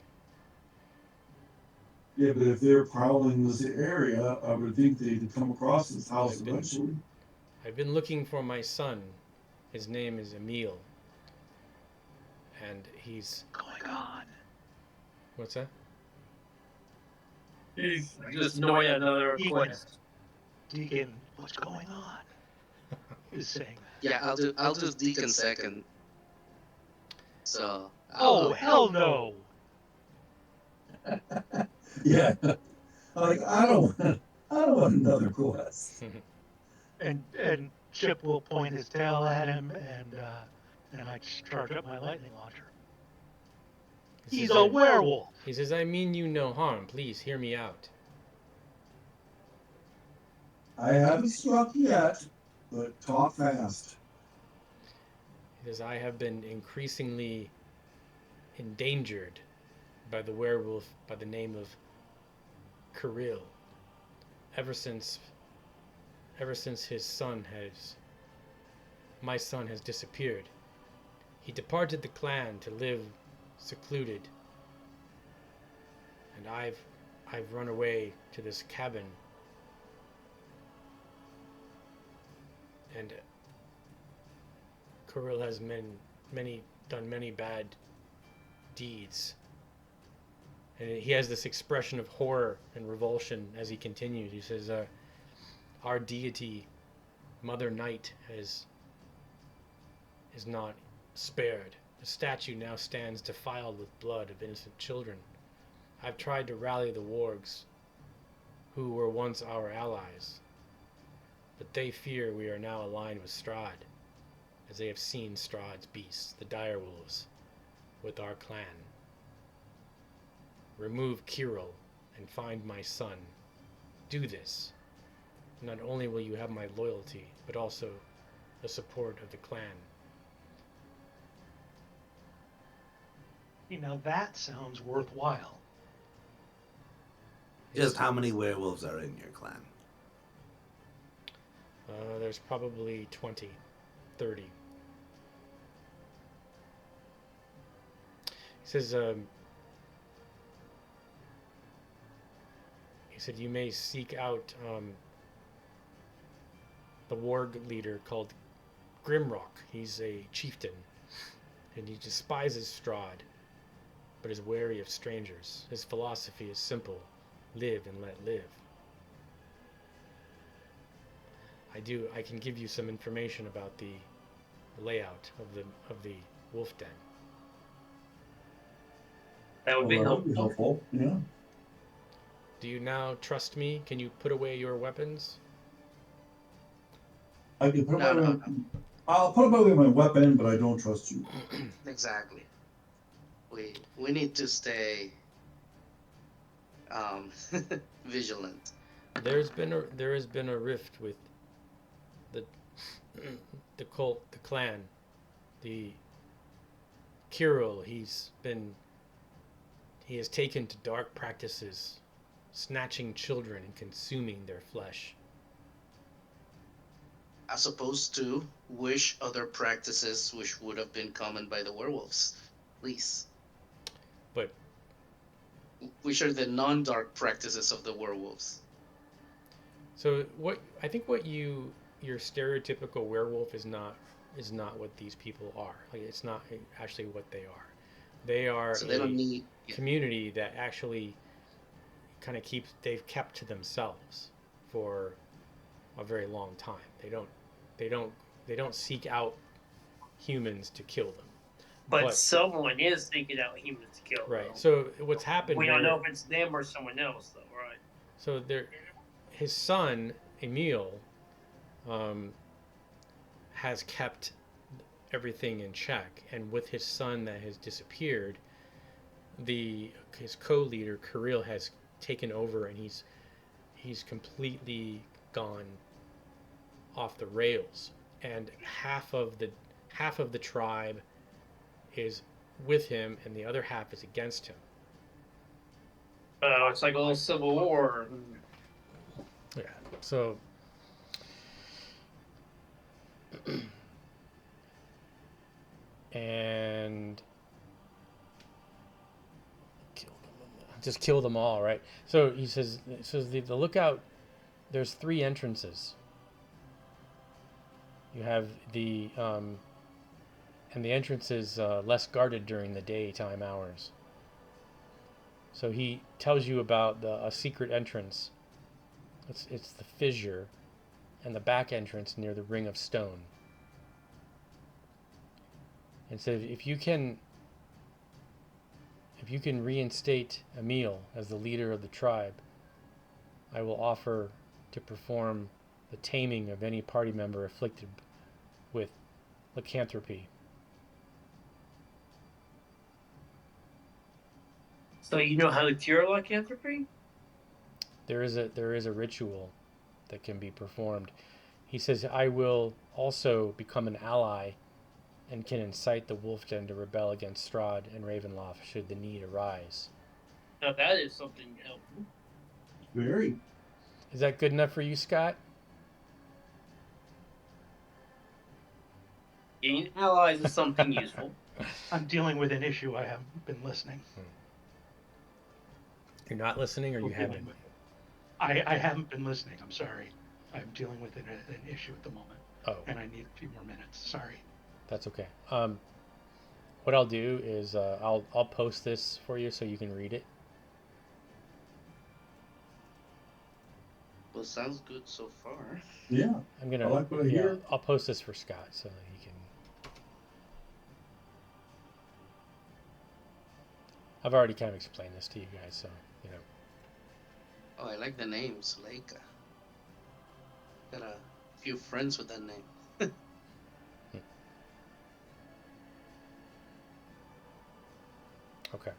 Yeah, but if they're prowling this area, I would think they'd come across this house I've been- eventually. I've been looking for my son. His name is Emil. And he's... What's going on? What's that? He's just knowing another Deacon. quest. Deacon, what's going on? He's saying that. Yeah, I'll do Deacon second. So. Oh, hell no! Yeah. Like I don't want another quest. And Chip will point his tail at him, and I just charge up my lightning launcher. He's a werewolf. He says, I mean you no harm. Please hear me out. I haven't struck yet, but talk fast. He says, I have been increasingly endangered by the werewolf by the name of Kirill. Ever since my son has disappeared. He departed the clan to live secluded. And I've run away to this cabin. And Kirill has done many bad deeds. And he has this expression of horror and revulsion as he continues. He says, our deity, Mother Night, is not spared. The statue now stands defiled with blood of innocent children. I've tried to rally the wargs, who were once our allies, but they fear we are now aligned with Strahd, as they have seen Strahd's beasts, the direwolves, with our clan. Remove Kirill and find my son. Do this. Not only will you have my loyalty, but also the support of the clan. Now that sounds worthwhile. Just how many werewolves are in your clan? There's probably 20, 30. He says, he said, you may seek out the warg leader called Grimrock. He's a chieftain, and he despises Strahd, but is wary of strangers. His philosophy is simple: live and let live. I can give you some information about the layout of the wolf den. That would be Well, helpful. helpful. Yeah. Do you now trust me? Can you put away your weapons? I can put No, away no, I'll put away my weapon, but I don't trust you. Exactly. We need to stay vigilant. There has been a rift with the cult, the clan, the Kirill. He has taken to dark practices, snatching children and consuming their flesh. As opposed to wish other practices which would have been common by the werewolves. Please. But Which are the non-dark practices of the werewolves. so what I think your stereotypical werewolf is not what these people are. Like, it's not actually what they are. They are So they don't need community that actually kind of they've kept to themselves for a very long time. They don't seek out humans to kill them. But someone is seeking out humans to kill. Right. Though. So what's happened? We don't know if it's them or someone else, though, right? So his son Emil has kept everything in check, and with his son that has disappeared, his co-leader Kirill has taken over, and he's completely gone off the rails, and half of the tribe is with him and the other half is against him. It's like a little civil war. Yeah. So and kill them all, right? So he says the lookout, there's 3 entrances. You have and the entrance is less guarded during the daytime hours. So he tells you about a secret entrance. It's the fissure, and the back entrance near the ring of stone. And so if you can reinstate Emil as the leader of the tribe, I will offer to perform the taming of any party member afflicted with lycanthropy. So you know how to cure lycanthropy? There is a ritual that can be performed. He says, I will also become an ally and can incite the Wolfden to rebel against Strahd and Ravenloft should the need arise. Now that is something helpful. Very. Is that good enough for you, Scott? Gain allies is something useful. I'm dealing with an issue. I haven't been listening. You're not listening, or you have been? I haven't been listening. I'm sorry. I'm dealing with an issue at the moment. Oh. And I need a few more minutes. Sorry. That's okay. What I'll do is I'll post this for you so you can read it. Well, sounds good so far. Yeah. I'm gonna. I like what I hear. I'll post this for Scott so he can. I've already kind of explained this to you guys, so you know. Oh, I like the name, Suleika. Got a few friends with that name. Okay.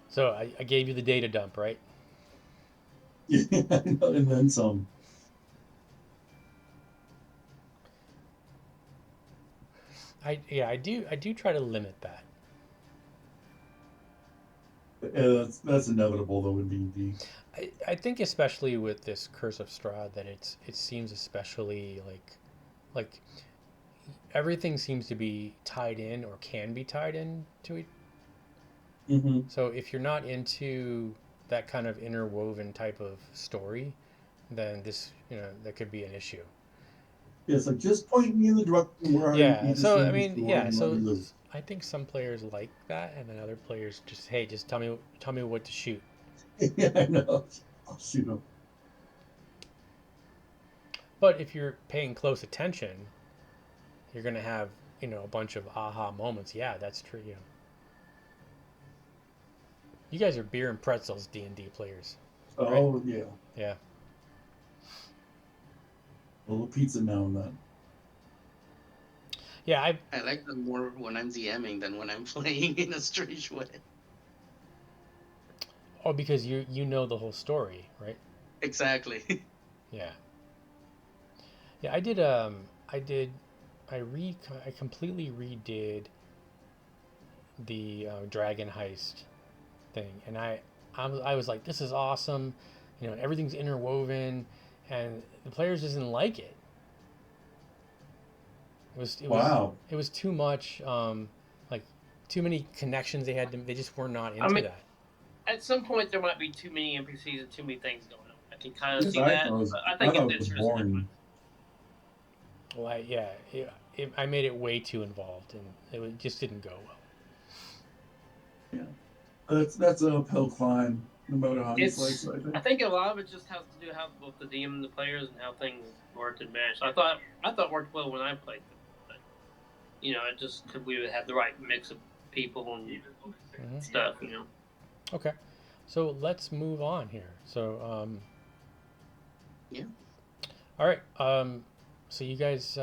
So I gave you the data dump, right? Yeah, and then some. I do try to limit that. That's inevitable though in D&D. I think especially with this Curse of Strahd that it seems especially like everything seems to be tied in or can be tied in to it. Mm-hmm. So if you're not into that kind of interwoven type of story, then this that could be an issue. Yeah, it's like just point me in the direction where Yeah. So I the mean, story yeah. and So let me go. I think some players like that, and then other players just just tell me what to shoot. Yeah, I know. I'll shoot him. But if you're paying close attention, you're gonna have a bunch of aha moments. Yeah, that's true. You guys are beer and pretzels D&D players. Oh right? yeah. Yeah. A little pizza now and then. Yeah, I like that more when I'm DMing than when I'm playing in a strange way. Oh, because you know the whole story, right? Exactly. Yeah. Yeah, I completely redid the dragon heist thing, and I was like, this is awesome, everything's interwoven, and the players just didn't like it. Wow. It was too much, like too many connections they just were not into that. At some point, there might be too many NPCs and too many things going on. I can kind of Yes, see that. But I think thought it's it was interesting. boring. Well, I made it way too involved, and it just didn't go well. Yeah, that's an uphill climb, no matter how you slice it. I think a lot of it just has to do how both the DM and the players and how things worked and meshed. I thought it worked well when I played them, but it just could we would have the right mix of people and stuff. Okay, so let's move on here. So Yeah. All right. So you guys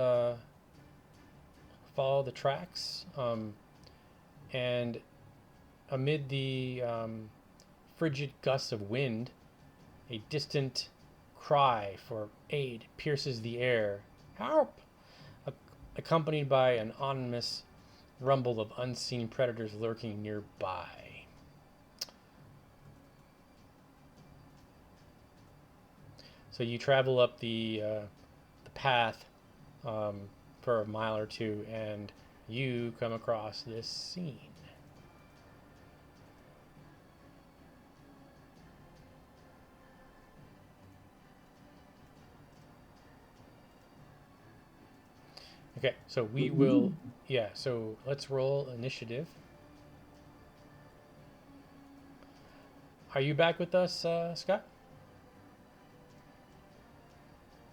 follow the tracks, and amid the frigid gusts of wind, a distant cry for aid pierces the air. Help! Accompanied by an ominous rumble of unseen predators lurking nearby. So you travel up the path for a mile or two, and you come across this scene. Okay, so we will. Yeah, so let's roll initiative. Are you back with us, Scott?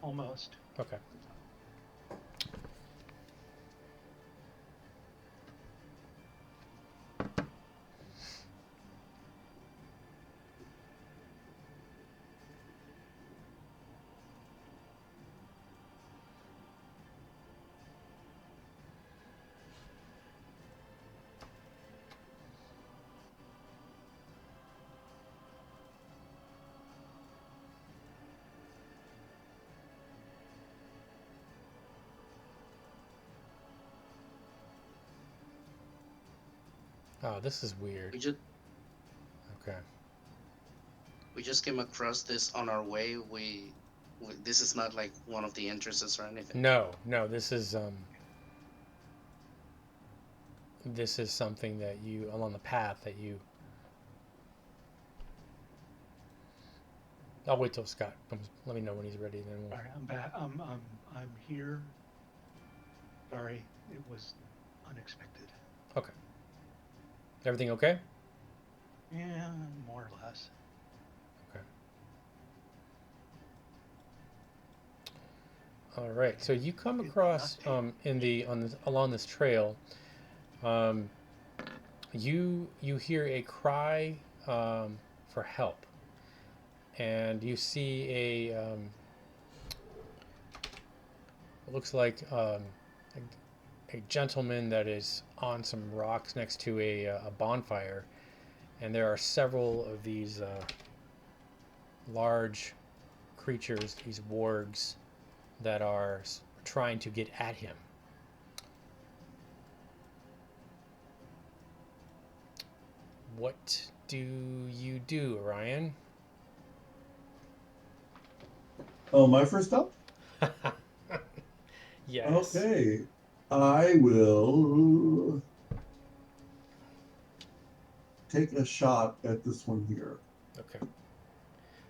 Almost. Okay. Oh, this is weird. We just Okay. we just came across this on our way. We this is not like one of the entrances or anything. No, no, this is something that you along the path that you. I'll wait till Scott comes. Let me know when he's ready. Then we'll. All right, I'm back. I'm here. Sorry, it was unexpected. Okay. Everything okay? Yeah, more or less. Okay. All right. So you come across in the on this along this trail. Um, you hear a cry for help, and you see it looks like a gentleman that is on some rocks next to a bonfire, and there are several of these large creatures, these wargs, that are trying to get at him. What do you do, Orion? Oh, my first up? Yes. Okay. I will take a shot at this one here. Okay.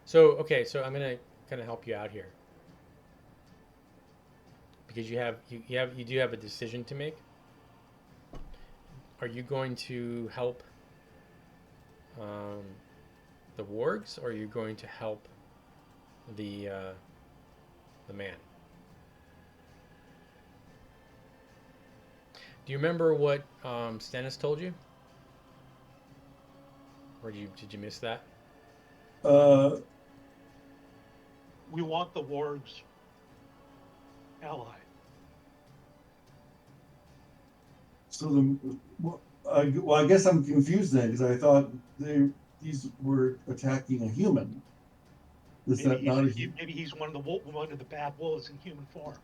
So I'm gonna kind of help you out here because you do have a decision to make. Are you going to help um, the wargs, or are you going to help the man? Do you remember what Stannis told you? Or did you miss that? Uh, We want the wargs ally. so I guess I'm confused then because I thought these were attacking a human. Is that not a human? Maybe he's one of the bad wolves in human form.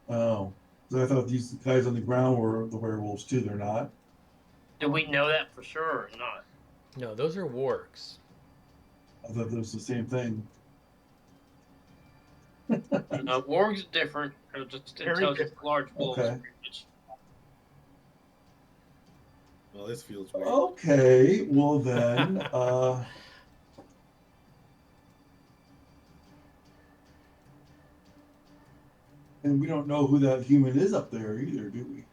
Oh, so I thought these guys on the ground were the werewolves too. They're not. Do we know that for sure or not? No, those are wargs. I thought it was the same thing. Wargs are different. They're just Very intelligent, different. large wolves. Okay. Well, this feels weird. Okay, well then, and we don't know who that human is up there either, do we?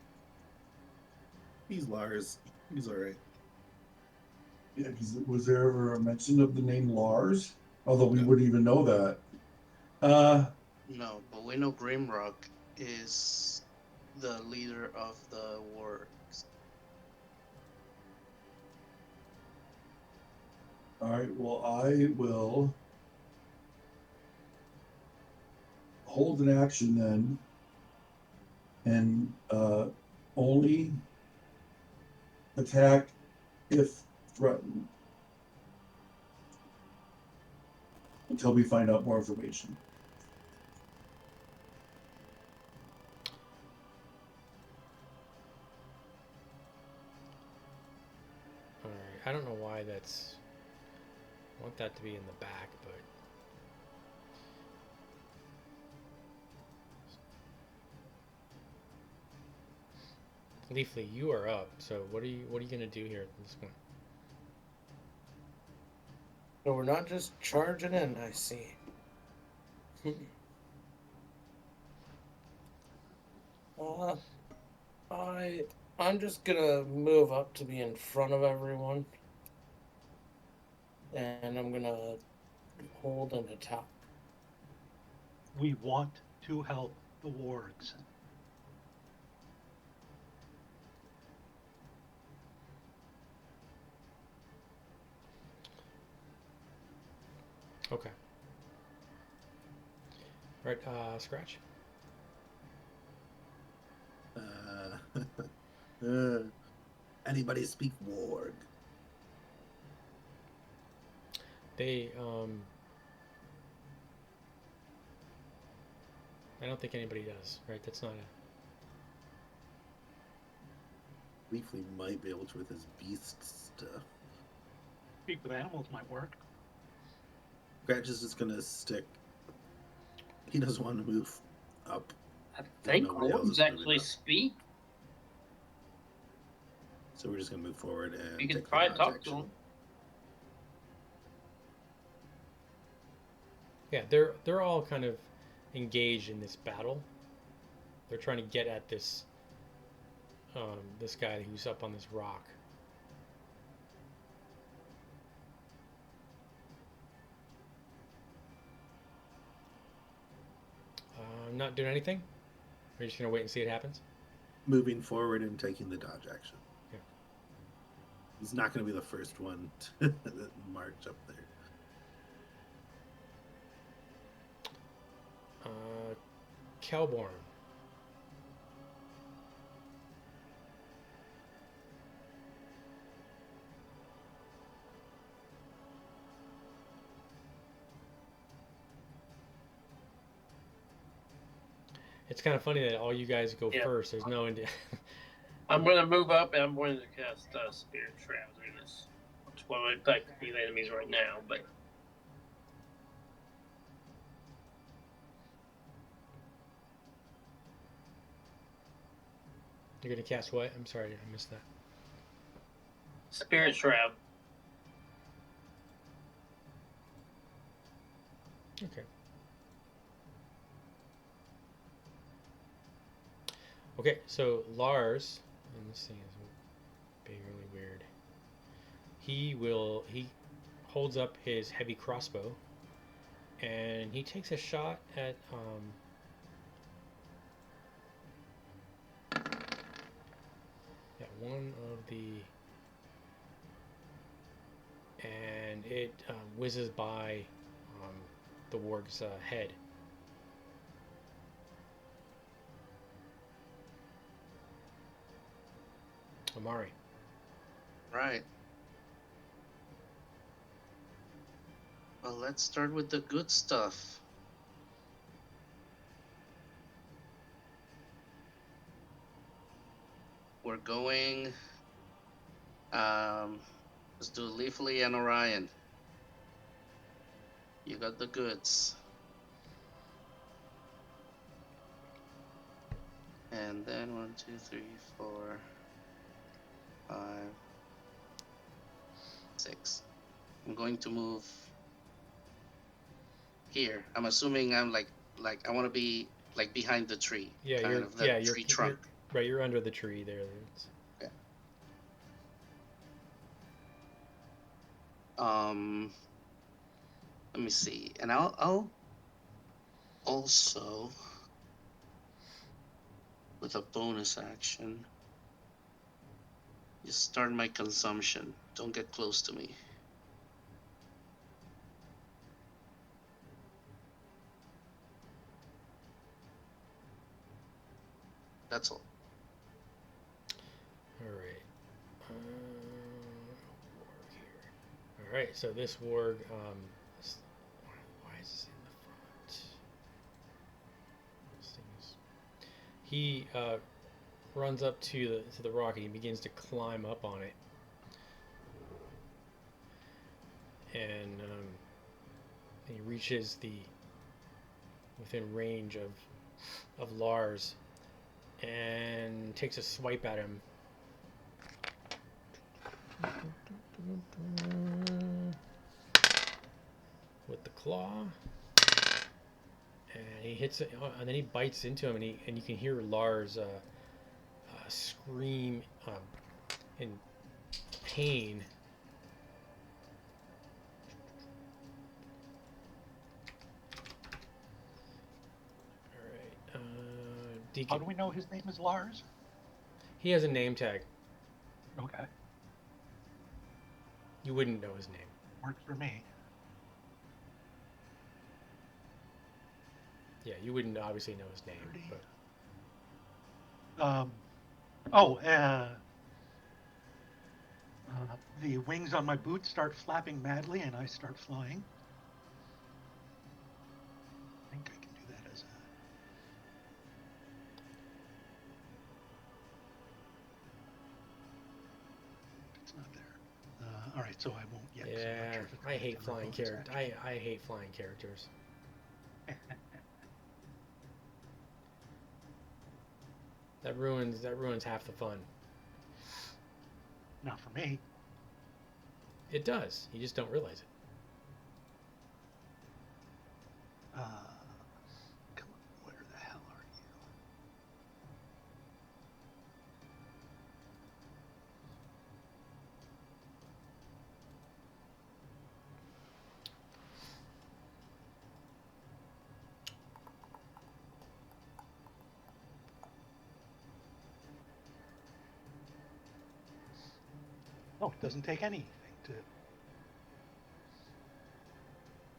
He's Lars. He's all right. Yeah, 'cause was there ever a mention of the name Lars? Although we No. wouldn't even know that. Uh, No, but we know Grimrock is the leader of the wargs. all right, well, I will hold an action then and only attack if threatened until we find out more information. All right. I don't know why that's. I want that to be in the back, but. Leafly, you are up. So what are you gonna do here at this point? So we're not just charging in, I see. I'm just gonna move up to be in front of everyone, and I'm gonna hold an attack. We want to help the wargs. Okay. All right, Scratch. Anybody speak warg? They, I don't think anybody does, right? That's not a. Leafly might be able to with his beast stuff. Speak with animals might work. Scratch is just gonna stick. He doesn't want to move up. I think nobody else is wargs moving actually up. speak. So we're just gonna move forward and You can take the try to dodge talk to action. them. Yeah, they're all kind of engaged in this battle. They're trying to get at this guy who's up on this rock. Not doing anything. We're just gonna wait and see what happens. Moving forward and taking the dodge action. Yeah. He's not gonna be the first one to march up there. Kelborn. It's kind of funny that all you guys go Yeah. first. There's no India. I'm going to move up and I'm going to cast Spirit Shroud. I guess it's what would affect these enemies right now, but You're gonna cast what? I'm sorry, I missed that. Spirit Shroud. Okay. Okay, so Lars, and this thing is being really weird. He holds up his heavy crossbow, and he takes a shot at one of the, and it whizzes by the warg's head. Amari. Right. Well, let's start with the good stuff. We're going. Let's do Leafly and Orion. You got the goods. And then 1, 2, 3, 4, 5, 6. I'm going to move here. I'm assuming I'm like I want to be like behind the tree. Yeah, kind you're of the tree trunk. Right, you're under the tree there. Yeah. Let me see, and I'll also, with a bonus action, just start my consumption. Don't get close to me. That's all. All right. Warg here. All right. So this warg, why is this in the front? This thing is. He runs up to the rock and he begins to climb up on it, and he reaches within range of Lars, and takes a swipe at him. With the claw. and he hits it, and then he bites into him, and you can hear Lars scream in pain. All right, How Deacon. do we know his name is Lars? He has a name tag. Okay, You wouldn't know his name. works for me. Yeah, you wouldn't obviously know his name, 30. but Oh, the wings on my boots start flapping madly, and I start flying. I think I can do that as a. It's not there. All right, so I won't yet. 'Cause I'm not yeah, sure if it's I hate on my flying bonus characters. action. I hate flying characters. That ruins half the fun. Not for me. It does. You just don't realize it. Come on, where the hell are you? Oh, it doesn't take anything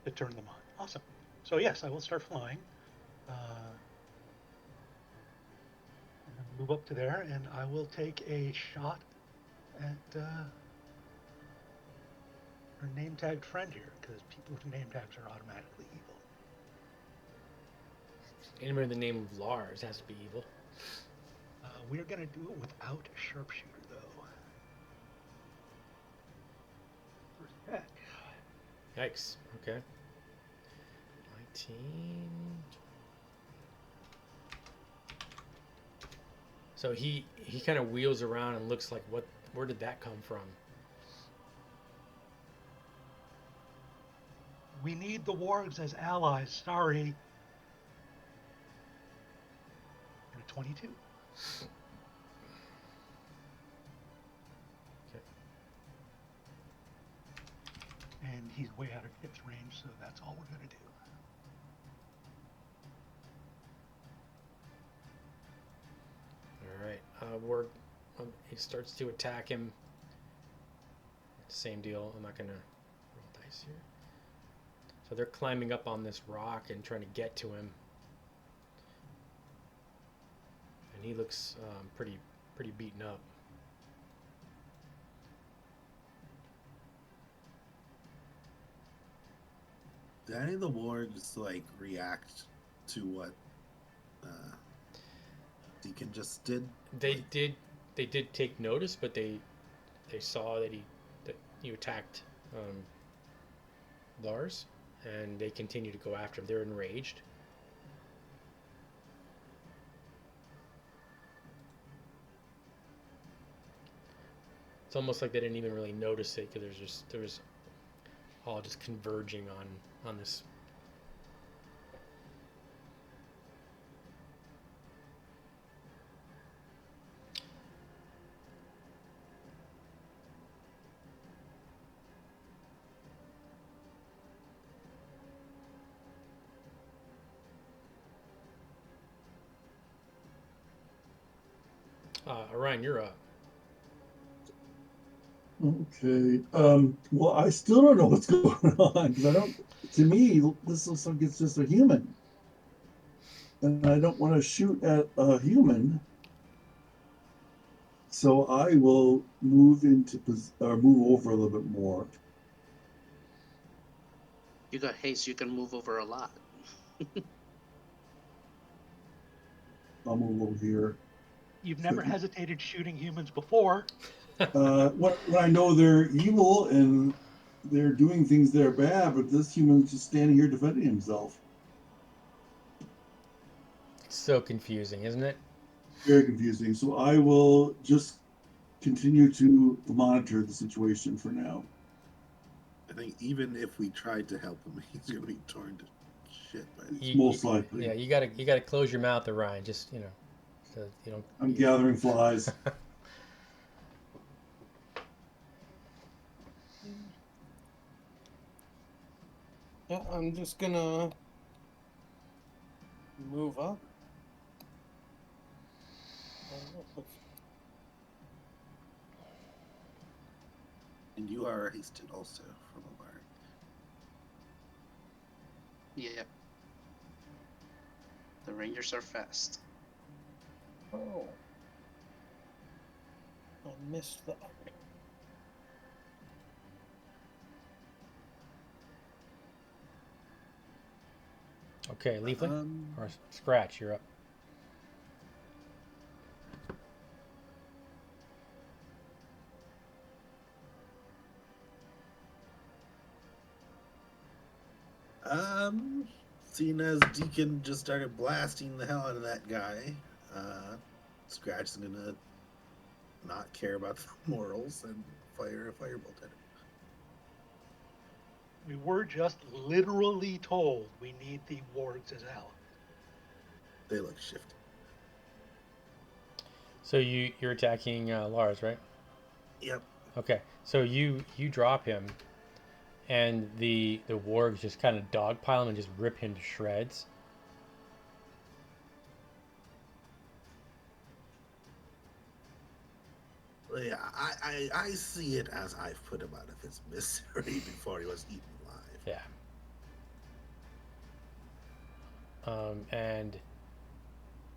to turn them on. Awesome. So yes, I will start flying. And move up to there, and I will take a shot at our name tagged friend here, because people with name tags are automatically evil. Anybody with the name of Lars has to be evil. We're gonna do it without a sharpshooter, though. First attack. Yikes. Okay. 19. So he kind of wheels around and looks like, what? Where did that come from? We need the wargs as allies. Sorry. And a 22. Okay. And he's way out of hits range, so that's all we're gonna do. All right. He starts to attack him. Same deal. I'm not gonna roll dice here. So they're climbing up on this rock and trying to get to him. And he looks pretty beaten up. Did any of the wargs like react to what Deacon just did? They did take notice, but they saw that you attacked Lars, and they continue to go after him. They're enraged. It's almost like they didn't even really notice it, because there was all just converging on this. Orion, you're up. Okay. Well, I still don't know what's going on, because I don't. To me, this looks like it's just a human, and I don't want to shoot at a human. So I will move move over a little bit more. You got haste, you can move over a lot. I'll move over here. You've never hesitated shooting humans before. When I know they're evil and they're doing things that are bad, but this human's just standing here defending himself. It's so confusing, isn't it? Very confusing. So I will just continue to monitor the situation for now. I think even if we tried to help him, he's going to be torn to shit, but You, Most likely. yeah, you gotta close your mouth, Orion. Just so you don't. I'm gathering flies. Yeah, I'm just gonna move up. and you are hasted also from Omar. Yep. The Rangers are fast. Oh. I missed that. Okay, Leafly Um, or Scratch, you're up. Seeing as Deacon just started blasting the hell out of that guy, Scratch is gonna not care about the morals and fire a firebolt at him. We were just literally told we need the wargs as allies. They look shifty. So you're attacking Lars, right? Yep. Okay, so you drop him, and the wargs just kind of dogpile him and just rip him to shreds. Yeah, I see it as I've put him out of his misery before he was eaten alive. Yeah. And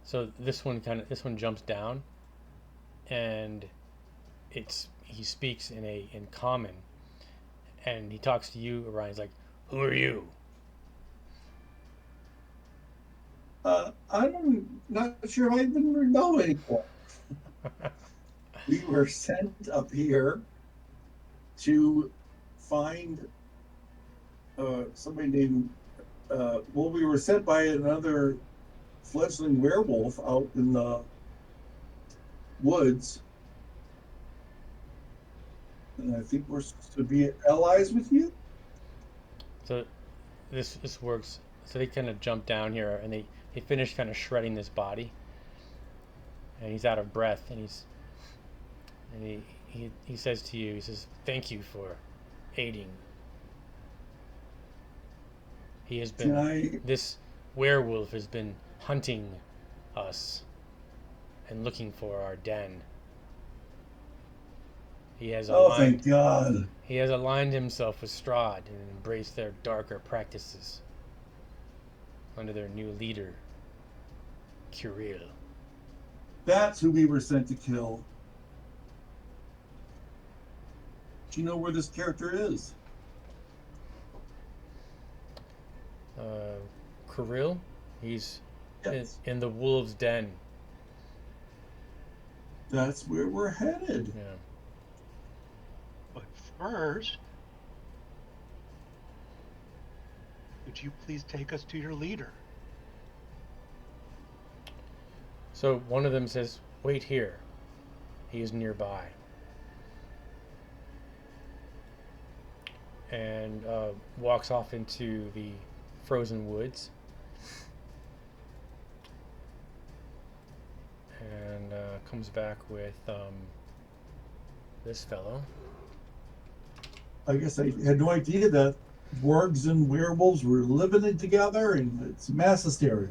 so this one jumps down, and he speaks in common, and he talks to you, Orion. He's like, "Who are you?" I'm not sure if I even know anymore. We were sent up here to find somebody named. Well, we were sent by another fledgling werewolf out in the woods, and I think we're supposed to be allies with you. So this works. So they kind of jump down here, and they finish kind of shredding this body, and he's out of breath, and he says to you, he says, "Thank you for aiding." He has Can been I? This werewolf has been hunting us and looking for our den. He has Oh, aligned thank God. he has aligned himself with Strahd and embraced their darker practices under their new leader, Kirill. That's who we were sent to kill. Do you know where this character is? Kirill, he's Yes. in the wolves' den. That's where we're headed. Yeah. But first, would you please take us to your leader? So one of them says, "Wait here." He is nearby. And walks off into the frozen woods. And comes back with this fellow. I guess I had no idea that wargs and werewolves were living together, and it's mass hysteria.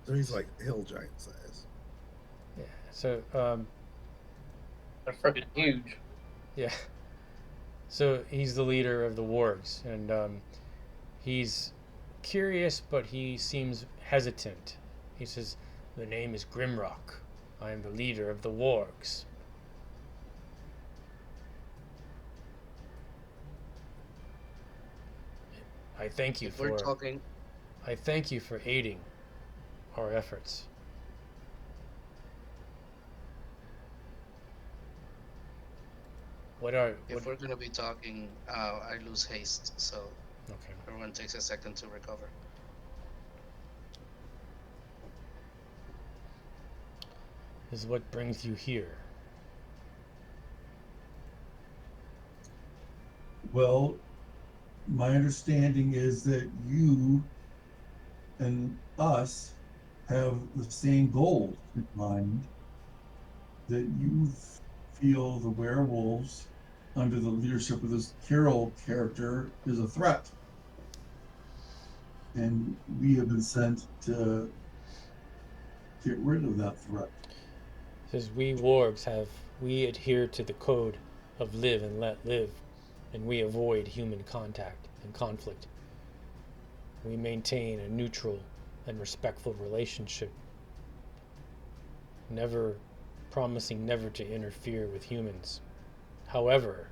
So he's like hill giant size. Yeah. So They're freaking huge. yeah. So he's the leader of the wargs, and he's curious, but he seems hesitant. He says, "The name is Grimrock. I am the leader of the wargs." I thank you If we're for talking, I thank you for aiding our efforts. if we're gonna be talking, I lose haste, so Okay. everyone takes a second to recover. This is what brings you here. Well, My understanding is that you and us have the same goal in mind, that you feel the werewolves under the leadership of this Carol character is a threat. And we have been sent to get rid of that threat. It says we adhere to the code of live and let live, and we avoid human contact and conflict. We maintain a neutral and respectful relationship, never promising never to interfere with humans. However,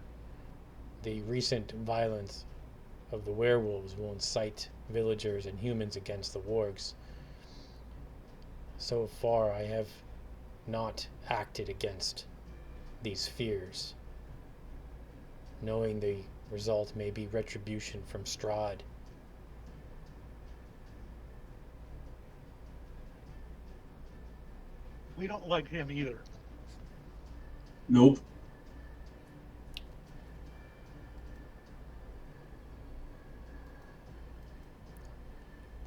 the recent violence of the werewolves will incite villagers and humans against the wargs. So far, I have not acted against these fears, knowing the result may be retribution from Strahd. We don't like him either. Nope.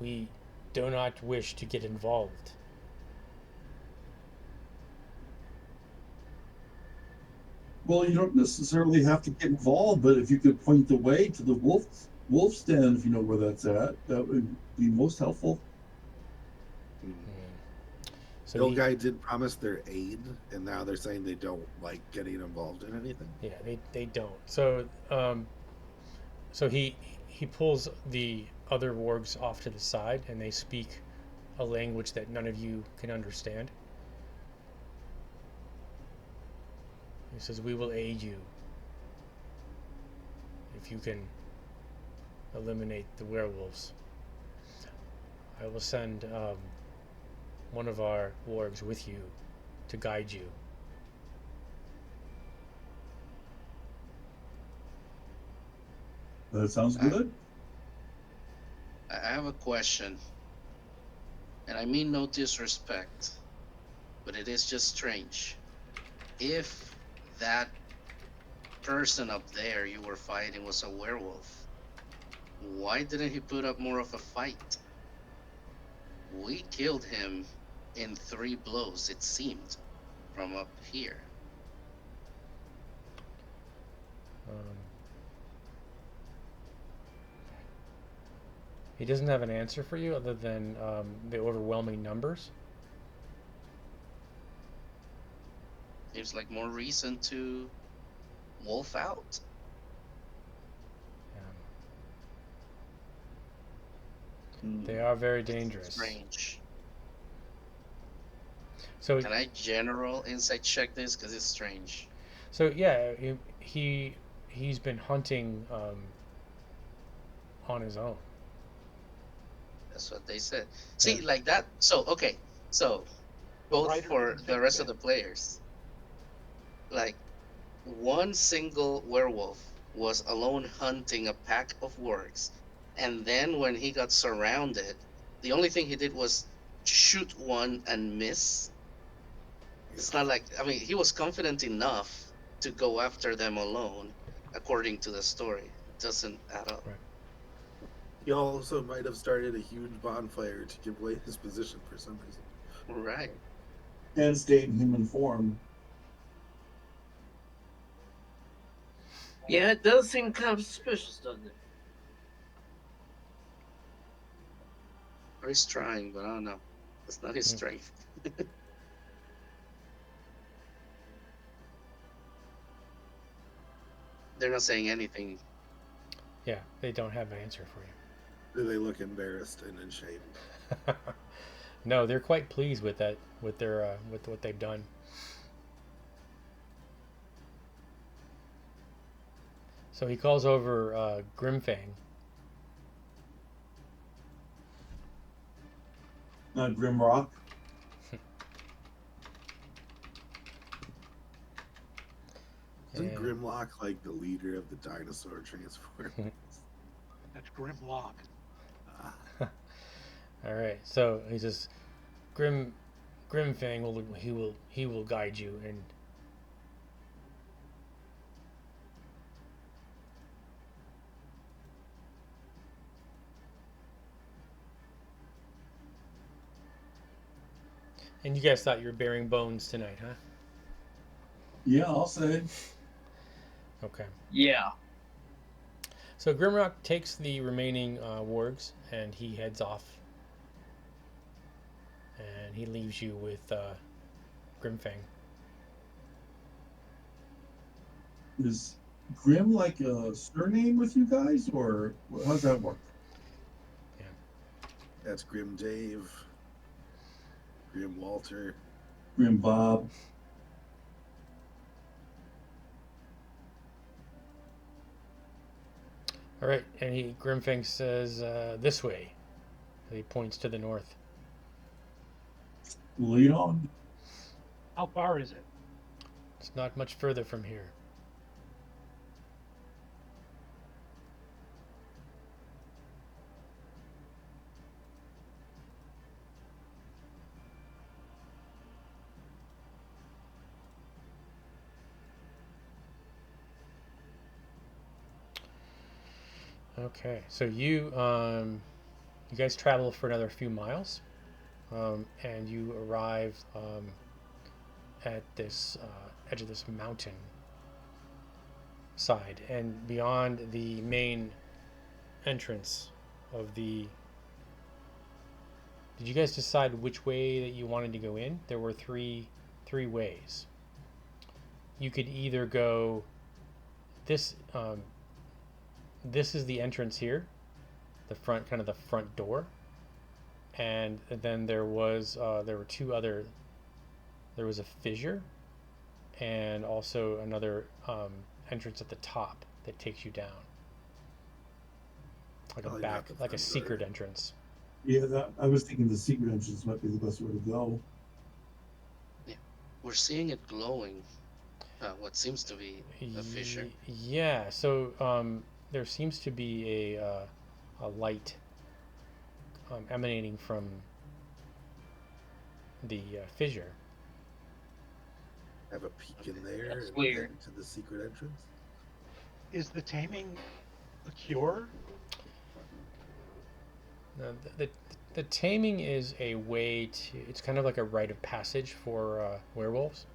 We do not wish to get involved. Well, you don't necessarily have to get involved, but if you could point the way to the wolf's den, if you know where that's at, that would be most helpful. So The old guy did promise their aid, and now they're saying they don't like getting involved in anything. Yeah, they don't. So so he pulls the other wargs off to the side, and they speak a language that none of you can understand. He says, "We will aid you if you can eliminate the werewolves. I will send one of our wargs with you to guide you." That sounds good. I have a question, and I mean no disrespect, but it is just strange. If that person up there you were fighting was a werewolf, why didn't he put up more of a fight? We killed him in 3 blows, it seemed, from up here. He doesn't have an answer for you other than the overwhelming numbers. Seems like more reason to wolf out. They are very dangerous. Strange. So Can I general insight check this? Because it's strange. So yeah, he's been hunting on his own. That's what they said. See, like that. So, okay. So, both Writer for didn't the think rest that. of the players, like, one single werewolf was alone hunting a pack of wargs. And then when he got surrounded, the only thing he did was shoot one and miss. It's not like, I mean, he was confident enough to go after them alone, according to the story. It doesn't add up. Right. He also might have started a huge bonfire to give away his position for some reason. Right. And stay in human form. Yeah, it does seem kind of suspicious, doesn't it? Or he's trying, but I don't know. That's not his strength. They're not saying anything. Yeah, they don't have an answer for you. Do they look embarrassed and in shame? No, they're quite pleased with that, with their with what they've done. So he calls over Grimfang. Not Grimrock. Isn't And- Grimlock like the leader of the dinosaur transform? That's Grimlock. All right, so he says, Grimfang will guide you, and And you guys thought you were bearing bones tonight, huh? Yeah, I'll say. Okay. Yeah. So Grimrock takes the remaining wargs and he heads off. And he leaves you with Grimfang. Is Grim like a surname with you guys, or how's that work? That's Grim Dave, Grim Walter. Grim Bob. All right, and Grimfang says, this way. He points to the north. Lead on. How far is it? It's not much further from here. Okay, so you guys travel for another few miles, and you arrive at this edge of this mountain side, and beyond the main entrance of the. Did you guys decide which way that you wanted to go in? There were three ways. You could either go this. This is the entrance here, the front, kind of the front door, and then there were two other. There was a fissure, and also another entrance at the top that takes you down, like Probably a not back, the like a front secret door. entrance. Yeah, I was thinking the secret entrance might be the best way to go. We're seeing it glowing. What seems to be a fissure. Yeah, so there seems to be a light emanating from the fissure. Have a peek in there That's and weird. head to the secret entrance. Is the taming a cure? No, the taming is a way to. It's kind of like a rite of passage for werewolves.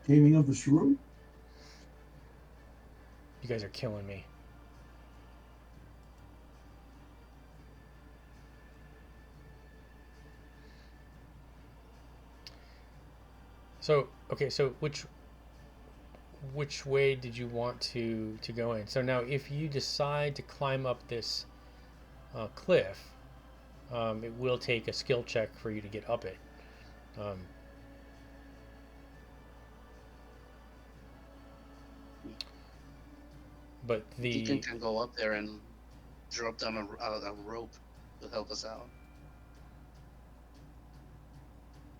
Taming of the shrew? You guys are killing me. So okay, so which way did you want to go in? So now, if you decide to climb up this cliff, it will take a skill check for you to get up it. But Deacon can go up there and drop down a rope to help us out.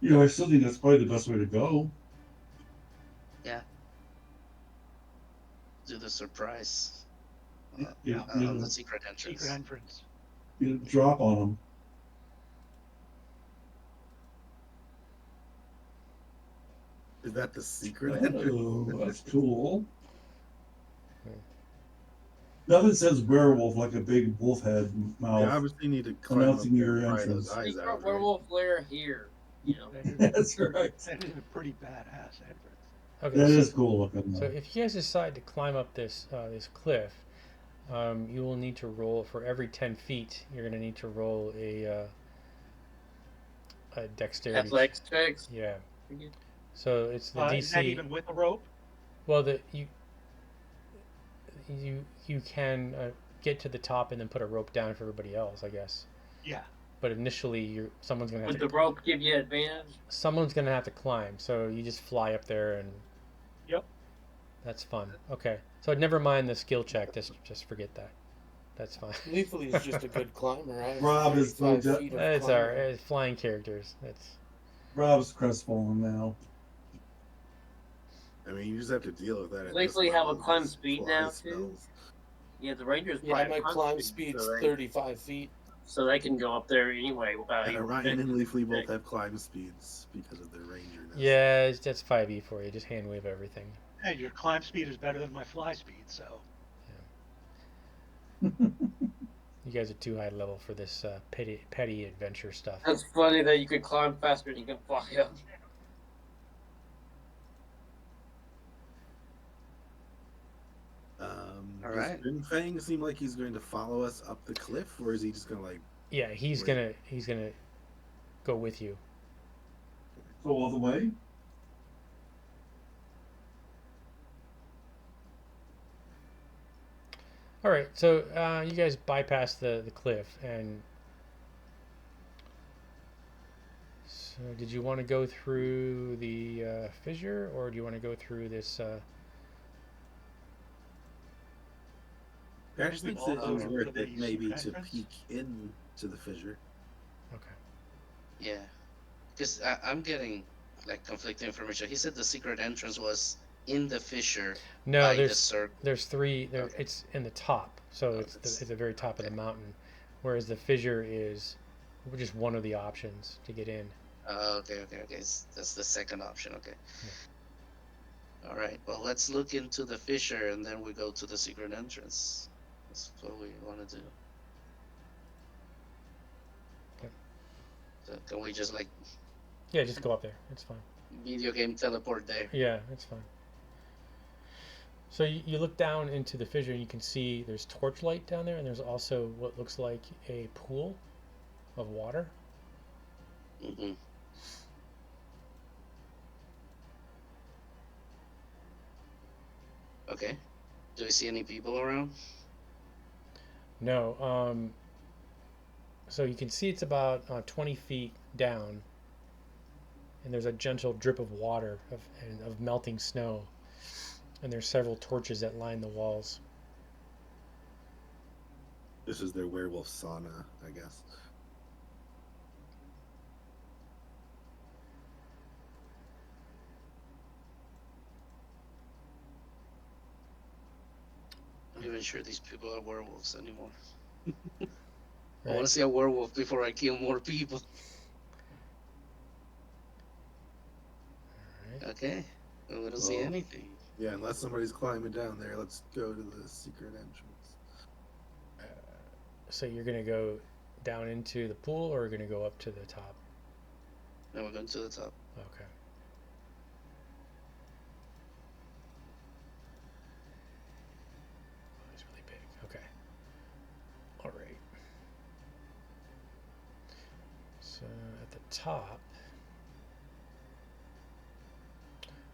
I still think that's probably the best way to go. Do the surprise Yeah, on the secret entrance. Secret entrance. Drop on them. Is that the secret entrance? Oh, that's cool. Nothing says werewolf like a big wolf head mouth. You obviously need to climb up Announcing there your and pry entrance. those eyes Secret out. Right? werewolf lair here. That's right. That is a pretty badass entrance. okay, That so, is cool looking. so if you guys decide to climb up this cliff, you will need to roll for every 10 feet. You're going to need to roll a dexterity. Athletics checks. Yeah. So it's the Is that DC. even with the rope? Well, you can get to the top and then put a rope down for everybody else, I guess. Yeah. But initially, someone's gonna have Would to. the rope give you advantage? Someone's gonna have to climb, so you just fly up there and. Yep. That's fun. Okay, so never mind the skill check. Just forget that. That's fine. Leafly is just a good climber. I have Rob is 35 the- feet of It's climbing. our flying characters. It's. Rob's crestfallen now. I mean, you just have to deal with that. At Leafly this have a level, climb those speed fly now, too? spells. Yeah, the Rangers Yeah, probably my have climb speed's so 35 feet. so they can go up there anyway without And even. Ryan and Leafly both have climb speeds because of their rangerness. Yeah, that's 5e for you. Just hand wave everything. Hey, your climb speed is better than my fly speed, so. You guys are too high level for this petty adventure stuff. That's funny that you could climb faster than you can fly up. All Does right. Grinfang seem like he's going to follow us up the cliff, or is he just gonna like? Yeah, he's Wait. gonna go with you. Go all the way. All right, so you guys bypass the cliff, and so did you want to go through the fissure, or do you want to go through this? I just We've think all that it was gone worth to the it maybe secret to entrance. peek into the fissure. Okay. Yeah, because I'm getting like conflicting information. He said the secret entrance was in the fissure No, by the circle. there's three. There, Okay. it's in the top, so Oh, it's that's at the very top of the okay. mountain, whereas the fissure is just one of the options to get in. Okay. That's the second option. Okay. All right. Well, let's look into the fissure and then we go to the secret entrance. That's what we want to do. Okay. So can we just like Yeah, just go up there. It's fine. video game teleport there? Yeah, it's fine. So you look down into the fissure and you can see there's torchlight down there, and there's also what looks like a pool of water. Mm-hmm. Okay. Do we see any people around? No. So you can see it's about 20 feet down, and there's a gentle drip of water of melting snow, and there's several torches that line the walls. This is their werewolf sauna, I guess. I'm not even sure these people are werewolves anymore. I Right? want to see a werewolf before I kill more people. Right. Okay. Well, we don't see Well, anything. Yeah, unless somebody's climbing down there, let's go to the secret entrance. So you're gonna go down into the pool, or you're gonna go up to the top? Now we're going to the top. Okay. Oh, it's really big. Okay. All right. So at the top,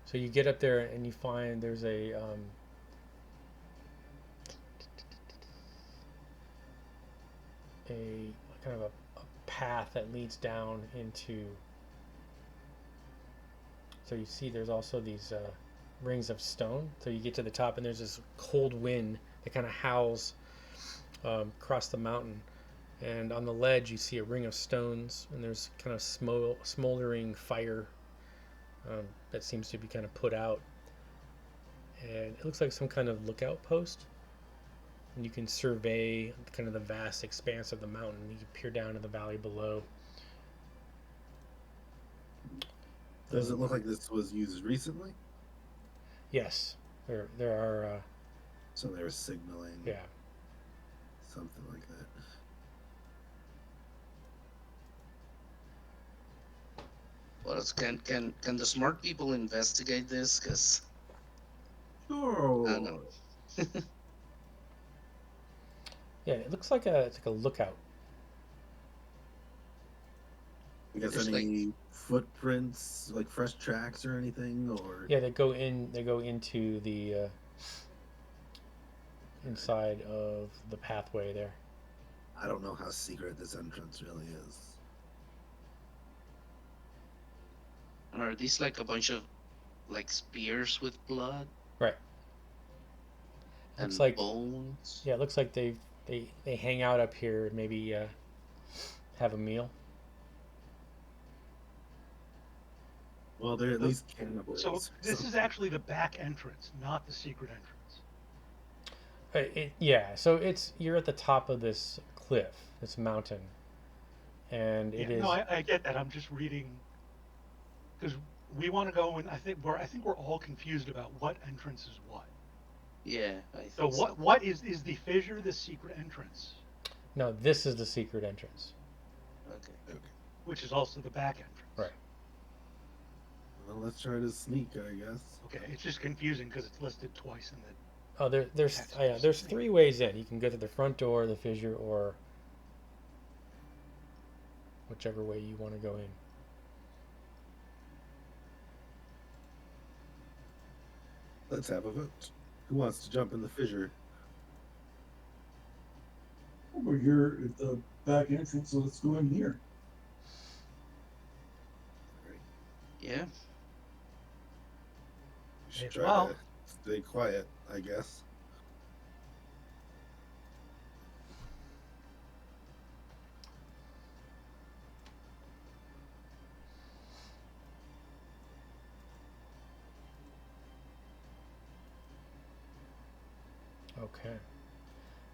so you get up there and you find there's a kind of a path that leads down into. So you see there's also these rings of stone. So you get to the top and there's this cold wind that kind of howls across the mountain. And on the ledge you see a ring of stones, and there's kind of smoldering fire that seems to be kind of put out. And it looks like some kind of lookout post. And you can survey kind of the vast expanse of the mountain. You can peer down to the valley below. Does it look like this was used recently? Yes, there are. So they were signaling Yeah. something like that. What else? Can the smart people investigate this? Because I don't know. Sure. Yeah, it looks like it's like a lookout. You guys There's any footprints, like fresh tracks or anything, or Yeah, they go in. They go into the inside of the pathway there. I don't know how secret this entrance really is. Are these like a bunch of like spears with blood Right. and Looks like bones? yeah, it looks like they hang out up here. Maybe have a meal. Well, they're at least cannibals. So this is actually the back entrance, not the secret entrance. Yeah, so you're at the top of this cliff, this mountain, and it is. No, I get that. I'm just reading because we want to go, and I think we're all confused about what entrance is what. Yeah, I So think so. what is the fissure the secret entrance? No, this is the secret entrance. Okay. which is also the back entrance. Right. Well, let's try to sneak, I guess. Okay, it's just confusing because it's listed twice in the. Oh, there's 3 ways in. You can go through the front door, the fissure, or whichever way you want to go in. Let's have a vote. Who wants to jump in the fissure? We're here at the back entrance, so let's go in here. Yeah. We should As try well. to stay quiet, I guess. Okay.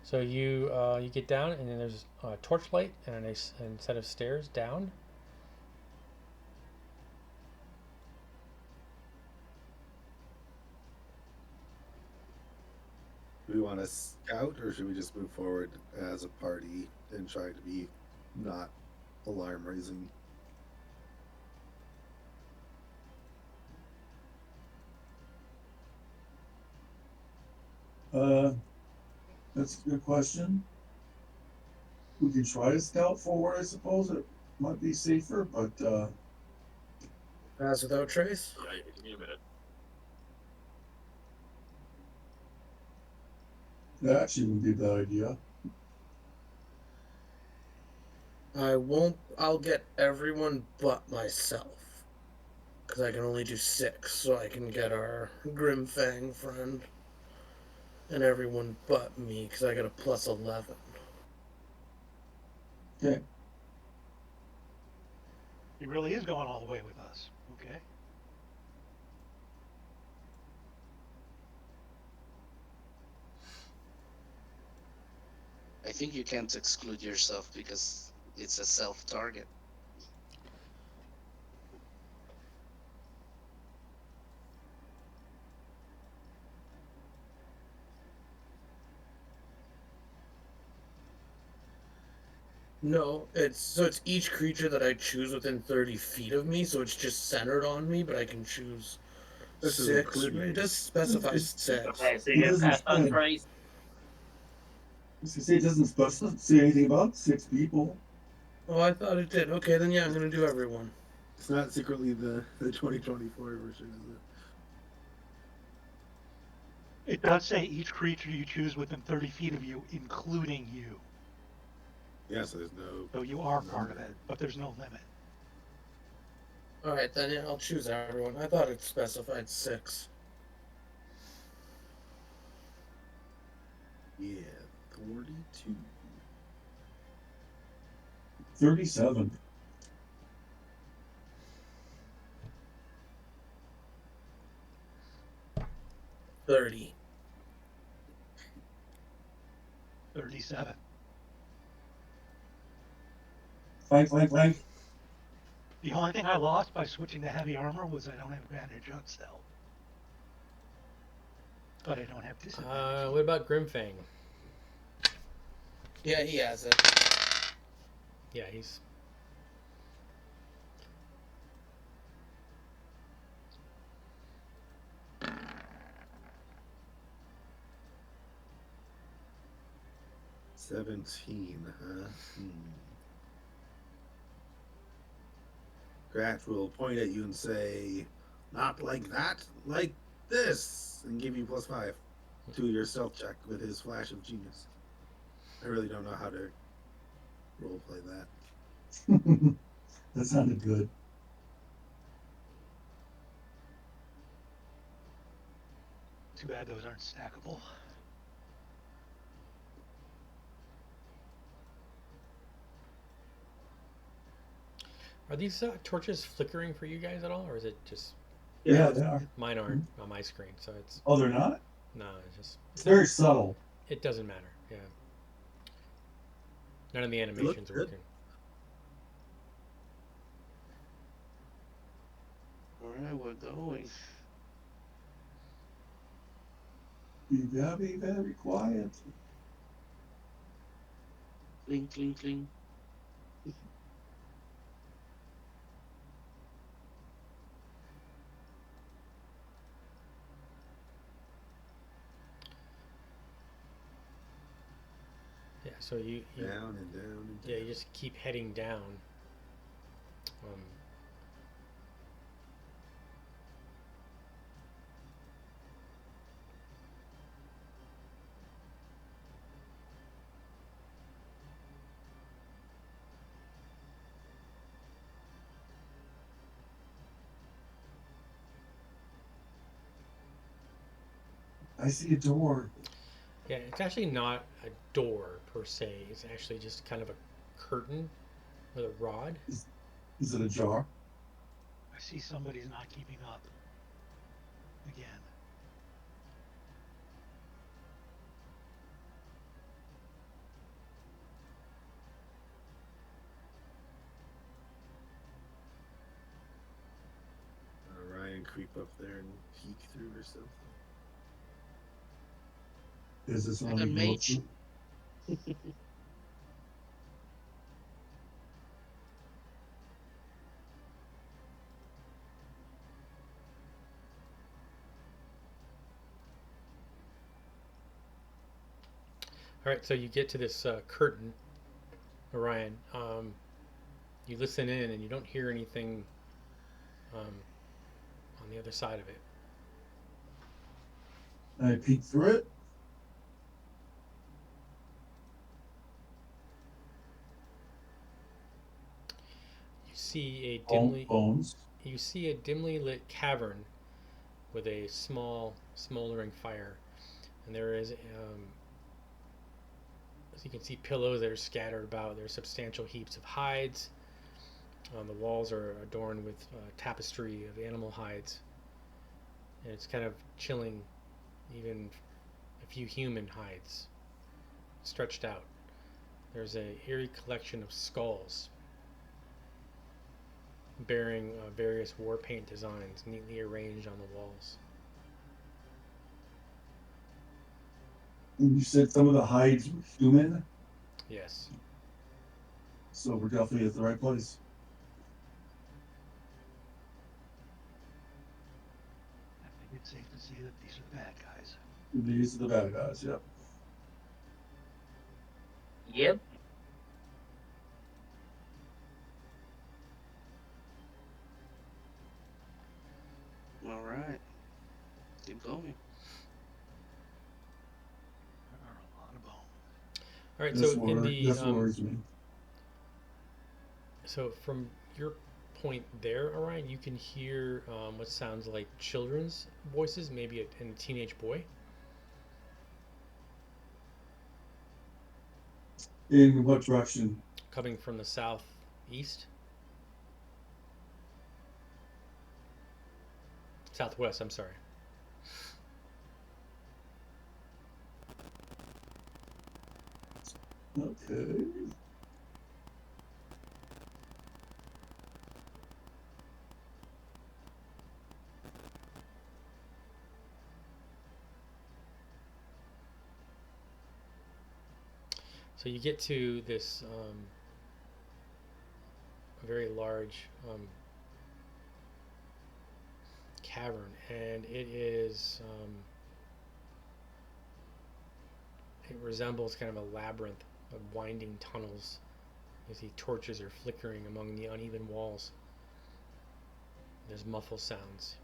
So you get down, and then there's a torchlight and a set of stairs down. Do we want to scout, or should we just move forward as a party and try to be not alarm raising? That's a good question. We can try to scout forward, I suppose. It might be safer, but Pass without trace? Yeah, give me a minute. that actually wouldn't be a bad idea. I'll get everyone but myself. Because I can only do 6, so I can get our Grimfang friend. And everyone but me, because I got a plus 11. Okay. He really is going all the way with us. Okay. I think you can't exclude yourself because it's a self-target. No, it's each creature that I choose within 30 feet of me, so it's just centered on me, but I can choose This is 6. including- It does specify It's- 6. Okay, so It you get doesn't past say. untrace. I was gonna say it doesn't say anything about 6 people. Oh, I thought it did. Okay, then yeah, I'm gonna do everyone. It's not secretly the 2024 version, is it? It does say each creature you choose within 30 feet of you, including you. Yeah, so there's no. So you are part of it, but there's no limit. Alright, then yeah, I'll choose everyone. I thought it specified 6. Yeah, 42. 37. $30. 37. Clank, clank, clank. The only thing I lost by switching to heavy armor was I don't have advantage on stealth. But I don't have disadvantage. What about Grimfang? Yeah, he has it. Yeah, he's 17, huh? Grat will point at you and say, "Not like that, like this," and give you +5 to your stealth check with his flash of genius. I really don't know how to roleplay that. That sounded good. Too bad those aren't stackable. Are these torches flickering for you guys at all, or is it just Yeah, they are. mine aren't on my screen? So it's Oh, they're not? no, it's just It's very subtle. it doesn't matter. Yeah, none of the animations are good. working. Alright, we're going. Be very, very quiet. Cling, cling, cling. Yeah, so you Down and down and down. yeah, you just keep heading down. Um, I see a door. yeah, it's actually not a door per se. It's actually just kind of a curtain with a rod. Is it ajar? I see somebody's not keeping up again. Ryan creep up there and peek through or something. Is this Like one a you go mage. through? All right, so you get to this curtain, Orion. You listen in, and you don't hear anything um, on the other side of it. I peek through it. You see a Bones. dimly lit cavern with a small smoldering fire, and there is as you can see pillows that are scattered about. There are substantial heaps of hides. The walls are adorned with tapestry of animal hides, and it's kind of chilling. Even a few human hides stretched out. There's a eerie collection of skulls bearing various war paint designs neatly arranged on the walls. And you said some of the hides were human, Yes. so we're definitely at the right place. I think it's safe to say that these are the bad guys. These are the bad guys. Yep. Yep. All right. Keep going. There are a lot of bones. All right. This worries me. So from your point there, Orion, you can hear what sounds like children's voices, maybe a teenage boy. In what direction? Coming from the southeast, southwest. I'm sorry. Okay. So you get to this very large cavern, and it resembles kind of a labyrinth of winding tunnels. You see torches are flickering among the uneven walls. There's muffled sounds.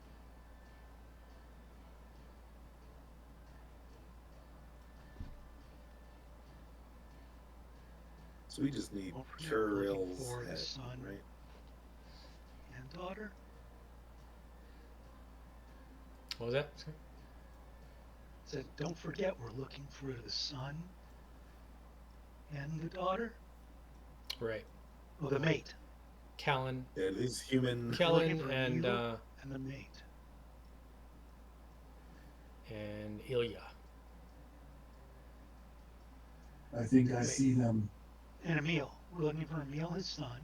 So we just need Don't forget, we're looking Kurill's for the head, son right? and daughter. What was that? Sorry? Said, don't forget, we're looking for the son and the daughter. Right. Oh, the mate. Callan, Yeah, these human. We're looking Kellen for and Mila and the mate. Ilya. I think I see them. And Emil. We're looking for Emil, his son.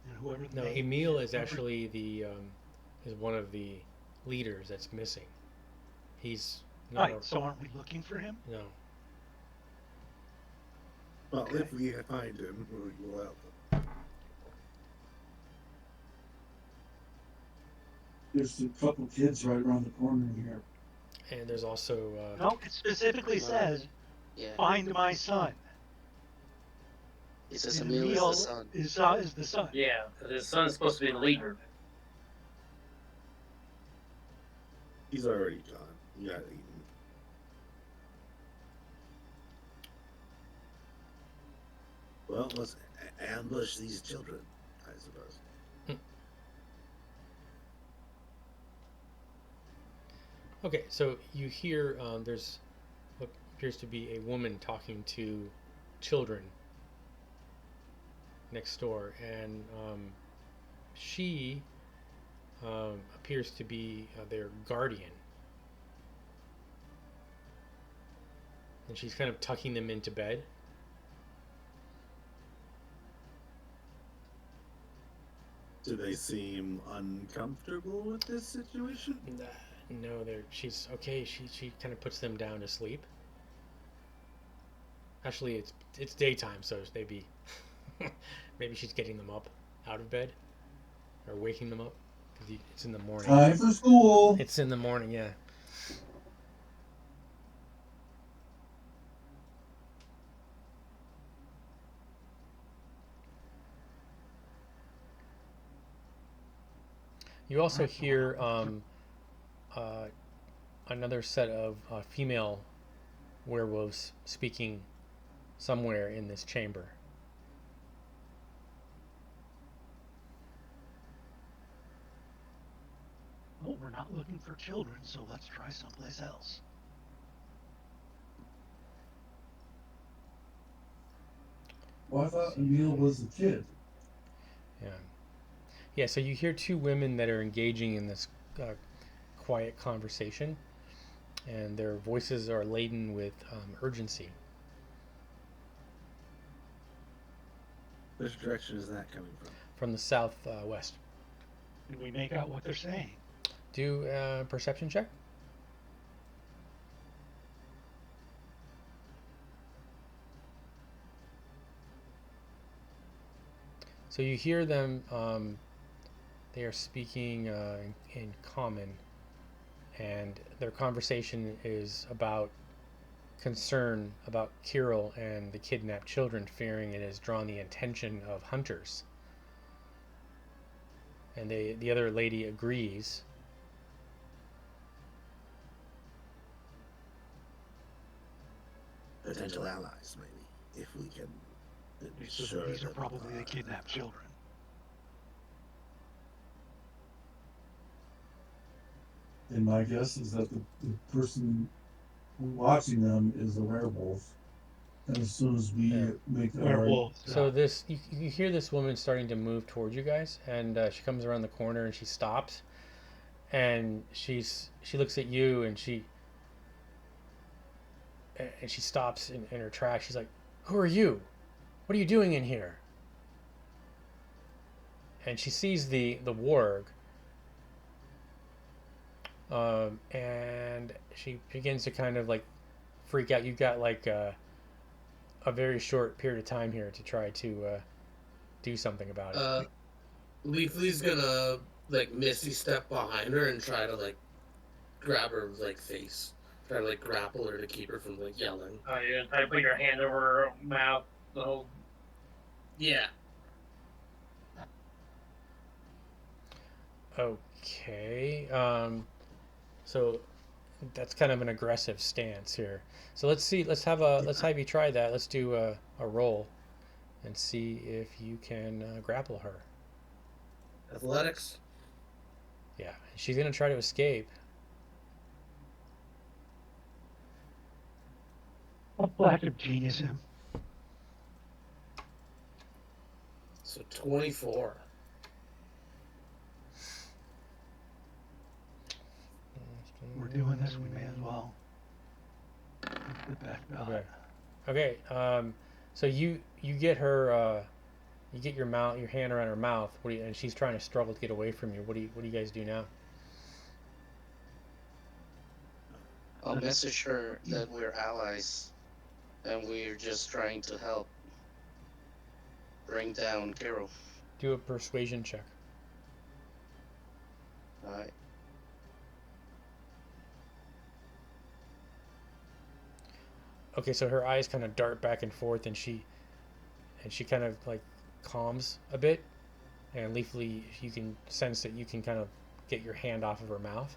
And whoever the No, mate. Emil is actually the is one of the leaders that's missing. He's No, Right, so aren't we looking for him? no. Well, Okay. if we find him, we will help him. There's a couple kids right around the corner here. And there's also No, it specifically says, Yeah, find my son. it says And Emil is the Emil son. is the son. Yeah, because his son's supposed to be the leader. He's already gone. He got eaten. Well, let's ambush these children, I suppose. okay. So you hear there's what appears to be a woman talking to children next door, and she appears to be their guardian, and she's kind of tucking them into bed. Do they seem uncomfortable with this situation? No, she's okay. She kind of puts them down to sleep. Actually, it's daytime, so maybe maybe she's getting them up out of bed or waking them up because it's in the morning. Time for school. It's in the morning, yeah. You also hear another set of female werewolves speaking somewhere in this chamber. Well, we're not looking for children, so let's try someplace else. Well, I thought Emil was a kid. Yeah. Yeah, so you hear two women that are engaging in this quiet conversation, and their voices are laden with urgency. Which direction is that coming from? From the south west. Can we make out what they're saying? Do a perception check. So you hear them, they are speaking in common, and their conversation is about concern about Kirill and the kidnapped children, fearing it has drawn the attention of hunters. And the other lady agrees. Potential allies, maybe, if we can ensure These are that, probably the kidnapped children. And my guess is that the person watching them is a werewolf. And as soon as we Yeah. make our Werewolves. So this, you hear this woman starting to move towards you guys, and she comes around the corner and she stops, and she looks at you, and she stops in her tracks. She's like, "Who are you? What are you doing in here?" And she sees the warg, and she begins to kind of like freak out. You've got like a very short period of time here to try to do something about it. Leafly's gonna like Misty step behind her and try to like grab her like face, try to like grapple her to keep her from like yelling. Oh, you're gonna try to put your hand over her mouth, the whole. Yeah. Okay. So that's kind of an aggressive stance here. So let's see. Let's have you try that. Let's do a roll, and see if you can grapple her. Athletics. Yeah, she's gonna try to escape. A flash of genius him. So 24. We're doing this, we may as well. Get back up. Okay. Okay. So you get her. You get your hand around her mouth. And she's trying to struggle to get away from you. What do you guys do now? I'll message her that we're allies and we're just trying to help bring down Carol. Do a persuasion check. Alright. Okay, so her eyes kind of dart back and forth, and she kind of like calms a bit, and Leafly, you can sense that you can kind of get your hand off of her mouth,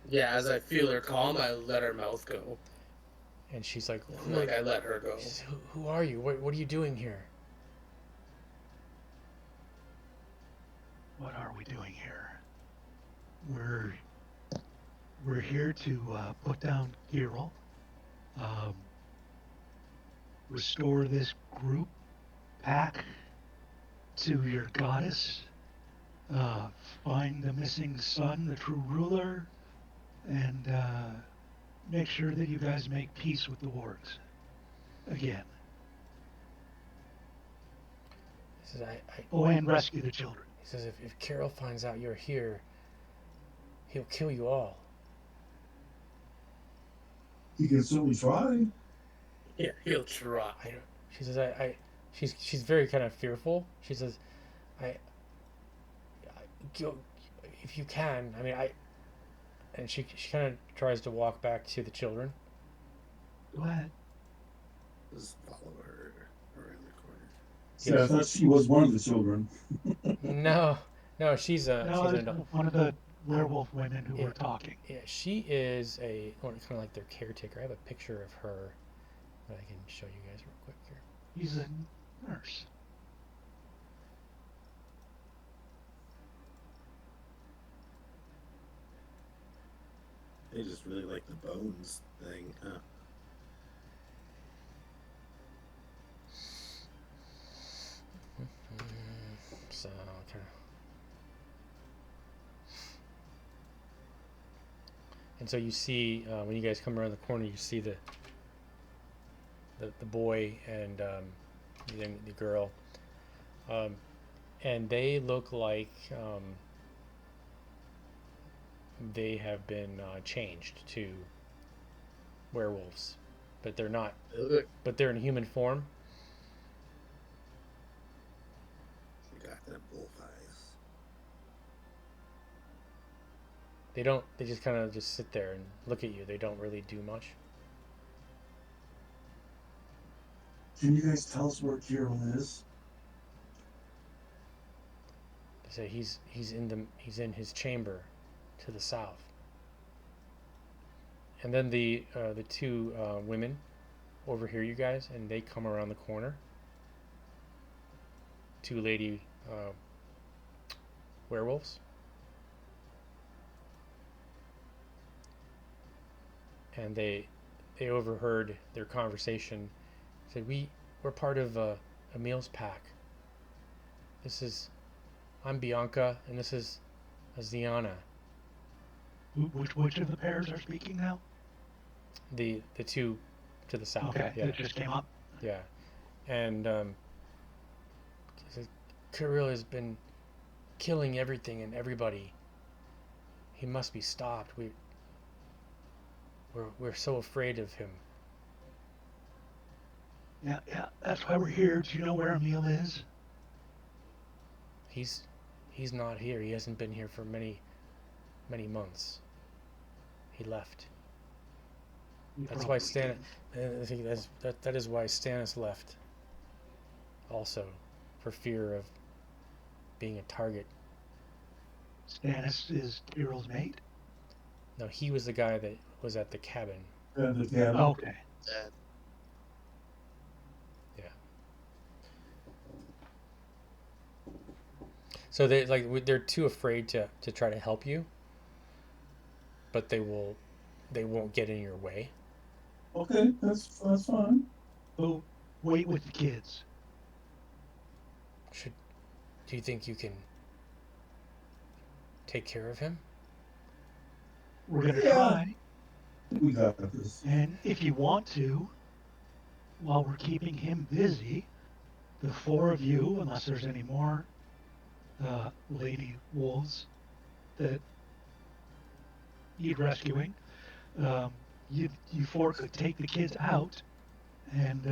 Yeah, as I feel her calm, I let her mouth go. and she's like, Like I let her go. She says, who are you? What are you doing here? What are we doing here? We're here to put down Girl, restore this group back to your goddess, find the missing son, the true ruler, and make sure that you guys make peace with the wargs again. He says, Oh, and rescue the children. He says, if Carol finds out you're here, he'll kill you all. He can certainly try. Yeah, he'll try. She says, she's very kind of fearful. She says, if you can, I mean, and she kind of tries to walk back to the children. Go ahead. Just follow her around the corner. Yeah, I thought she was one of the children. No, she's a No, she's it's an adult. one of the werewolf women who were talking. Yeah, she is kind of like their caretaker. I have a picture of her that I can show you guys real quick here. He's a nurse. They just really like the bones thing, huh? So kind of. And so you see when you guys come around the corner, you see the boy and the girl, and they look like they have been changed to werewolves, but they're not. But they're in human form. You got them wolf eyes. They don't. They just kind of just sit there and look at you. They don't really do much. Can you guys tell us where Kirill is? They say he's in his chamber to the south. And then the two women overhear you guys, and they come around the corner. Two lady werewolves. And they overheard their conversation. Said, we're part of Emil's pack. I'm Bianca, and this is Ziana. Which of the pairs are speaking now? The two to the south. Okay, Yeah. that just came up. Yeah, and Kirill has been killing everything and everybody. He must be stopped. We're so afraid of him. Yeah, that's why we're here. Do you know where Emil is? He's not here. He hasn't been here for many months. He left. That's why I think that is why Stannis left. Also, for fear of being a target. Stannis is Kirill's mate? No, he was the guy that was at the cabin. The cabin. Okay. Yeah. So they're too afraid to try to help you, but they won't get in your way. Okay, that's fine. Oh, wait with the kids. Do you think you can take care of him? We're gonna try. We got this. And if you want to, while we're keeping him busy, the four of you, unless there's any more lady wolves that need rescuing, you four could take the kids out and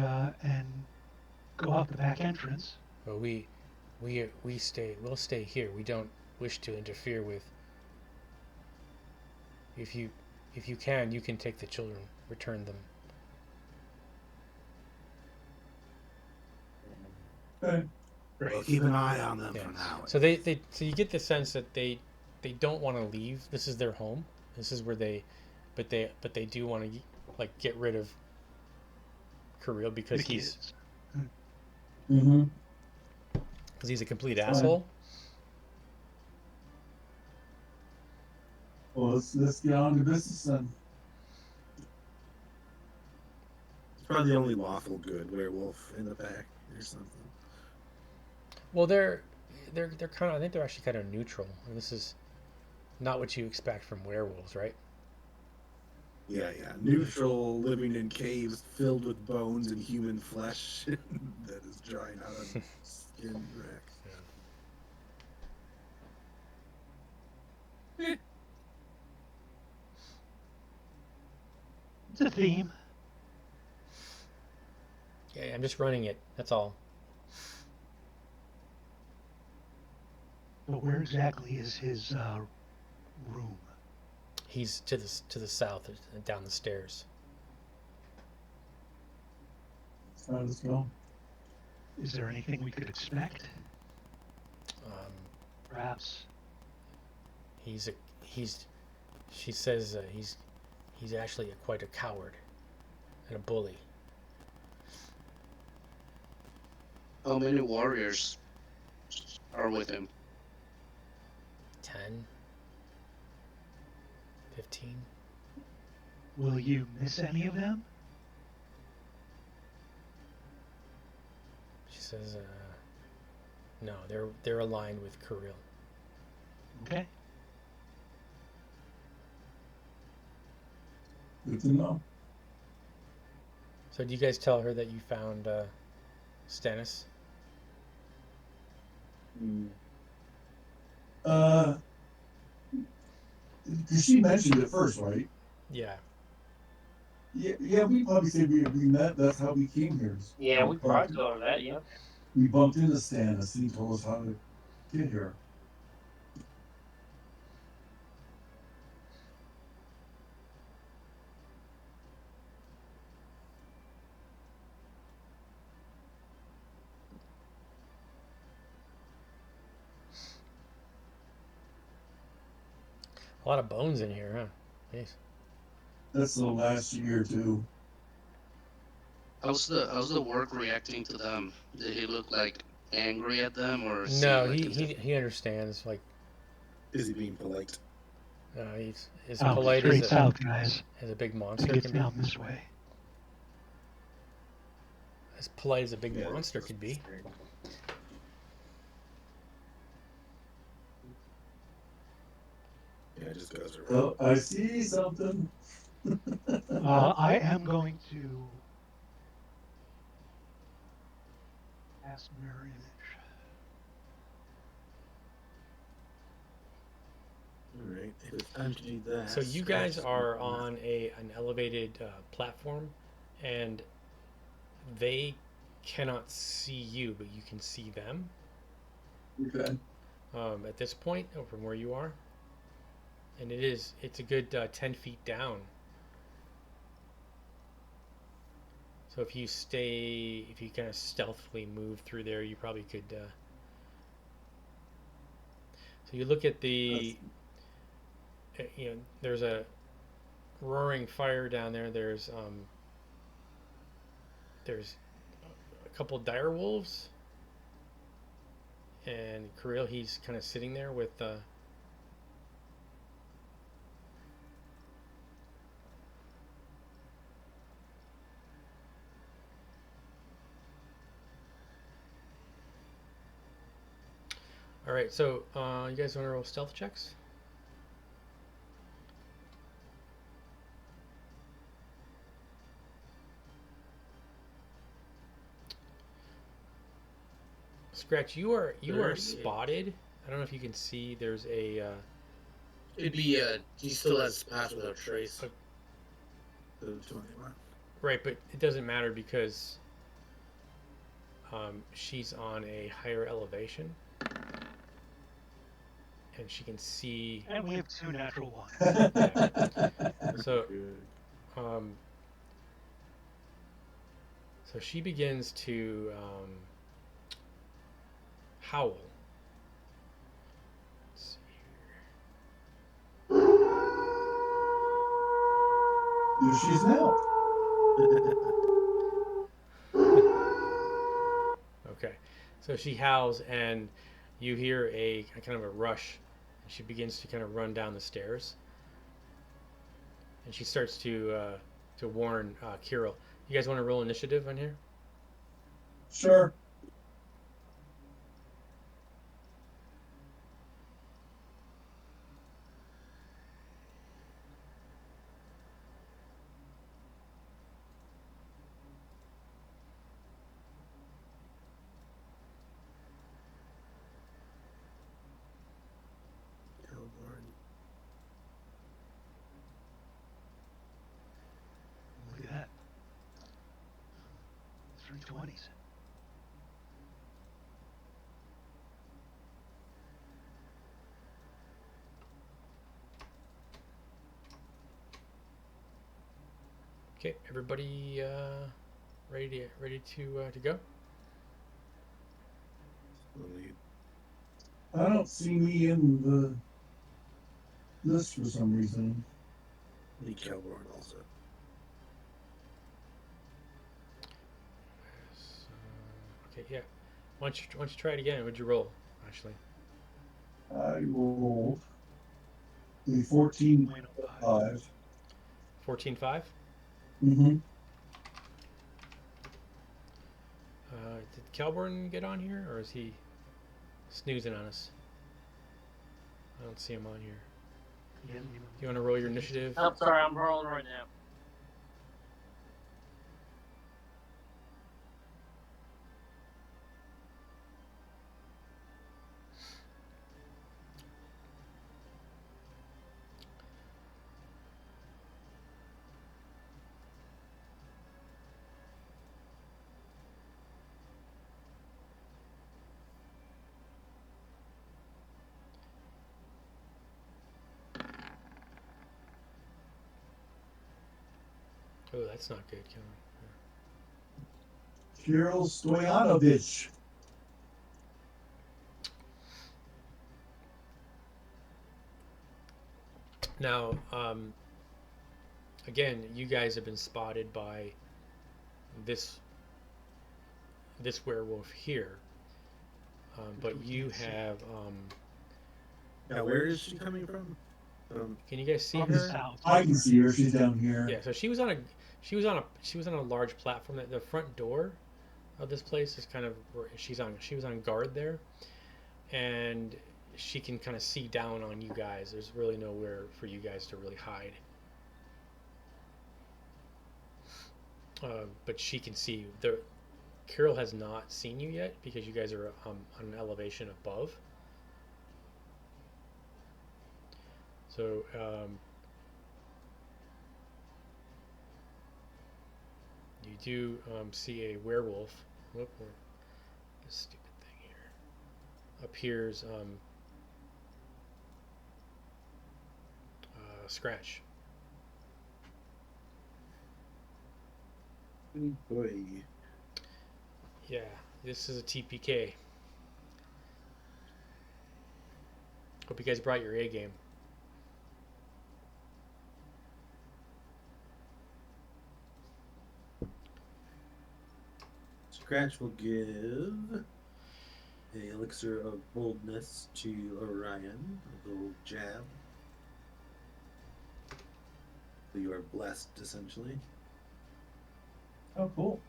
go out the back entrance. But we'll stay here. We don't wish to interfere with. If you can, you can take the children, return them. Okay. We'll keep an eye on them Yeah. for now. So so you get the sense that they don't want to leave. This is their home. This is where but they do want to like get rid of Kirill because The he's kids. Mm-hmm. a complete Fine. asshole. Well, let's get on to business then. It's probably the only lawful good werewolf in the pack or something. Well, they're kind of. I think they're actually kind of neutral. And this is not what you expect from werewolves, right? Yeah. Neutral, living in caves filled with bones and human flesh that is drying out of skin wrecks. It's a theme. Yeah, I'm just running it. That's all. But where exactly is his room? He's to the south, down the stairs. All right, let's go. Is there anything we could expect? Perhaps. She says he's actually quite a coward and a bully. How many warriors are with him? 10, 15. Will you miss any of them? She says, no, they're aligned with Kirill. Okay. Good to know. So do you guys tell her that you found Stannis? Because she mentioned it first, right? Yeah. Yeah. We probably say we met. That's how we came here. Yeah, we probably told her that. Yeah. We bumped into Stannis and he told us how to get here. A lot of bones in here, huh? Jeez. That's the last year too. How's the work reacting to them? Did he look like angry at them or No, like he understands. Like, Is he being polite? he's as Out, polite straight as south, guys. a big I monster think it's can be. down this way. As polite as a big Yeah, monster could be. Yeah, it just goes around. Oh, I see something. I am going to cast mirror image. Alright, if it's time to do that. So you guys are on an elevated platform, and they cannot see you, but you can see them. Okay. At this point, from where you are, and it's a good 10 feet down. So if you kind of stealthily move through there, you probably could. So you look at there's a roaring fire down there. There's a couple dire wolves, and Kirill, he's kind of sitting there with. All right, so you guys want to roll stealth checks? Scratch, you are spotted. I don't know if you can see. There's a. It'd be he still has pass without trace. The 21. Right, but it doesn't matter because she's on a higher elevation, and she can see. And we have 2 natural ones. So, Good. um, so she begins to howl. Let's see There she is now. Okay, so she howls, and you hear a kind of a rush, and she begins to kind of run down the stairs, and she starts to warn Kirill. You guys want to roll initiative on here? Sure. Hellborn. Look at that. 3 20s. Okay, everybody ready to go? Only I don't see me in the list for some reason. Lee Hellborn also. Okay, yeah. Why don't you try it again? What'd you roll, Ashley? I rolled a 14.5. 14.5. Mm-hmm. Did Calburn get on here, or is he snoozing on us? I don't see him on here. Yeah, Do you want to roll your initiative? Oh, sorry, I'm rolling right now. Oh, that's not good, Kevin. Kirill Stoyanovich. Now, again, you guys have been spotted by this werewolf here, but you have. Yeah, where is she coming from? Can you guys see From the her? south. I can see her. She's down here. Yeah. So she was on a large platform. That the front door of this place is kind of where she was on guard there, and she can kind of see down on you guys. There's really nowhere for you guys to really hide. But she can see you. Carol has not seen you yet because you guys are on an elevation above. So you do see a werewolf. Whoop, this stupid thing here. Appears Scratch. Boy. Yeah, this is a TPK. Hope you guys brought your A game. Scratch will give a elixir of boldness to Orion, a little jab. So you are blessed, essentially. Oh, cool.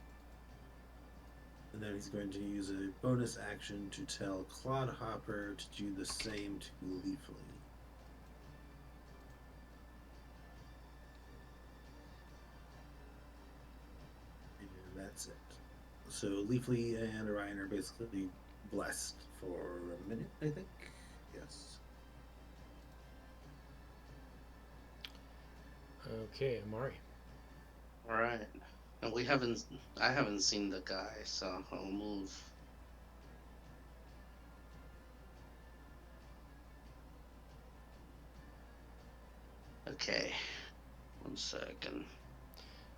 And then he's going to use a bonus action to tell Clodhopper to do the same to Leafly. And that's it. So Leafly and Orion are basically blessed for a minute, I think. Yes. Okay, Amari. All right. And we haven't. I haven't seen the guy, so I'll move. Okay. 1 second.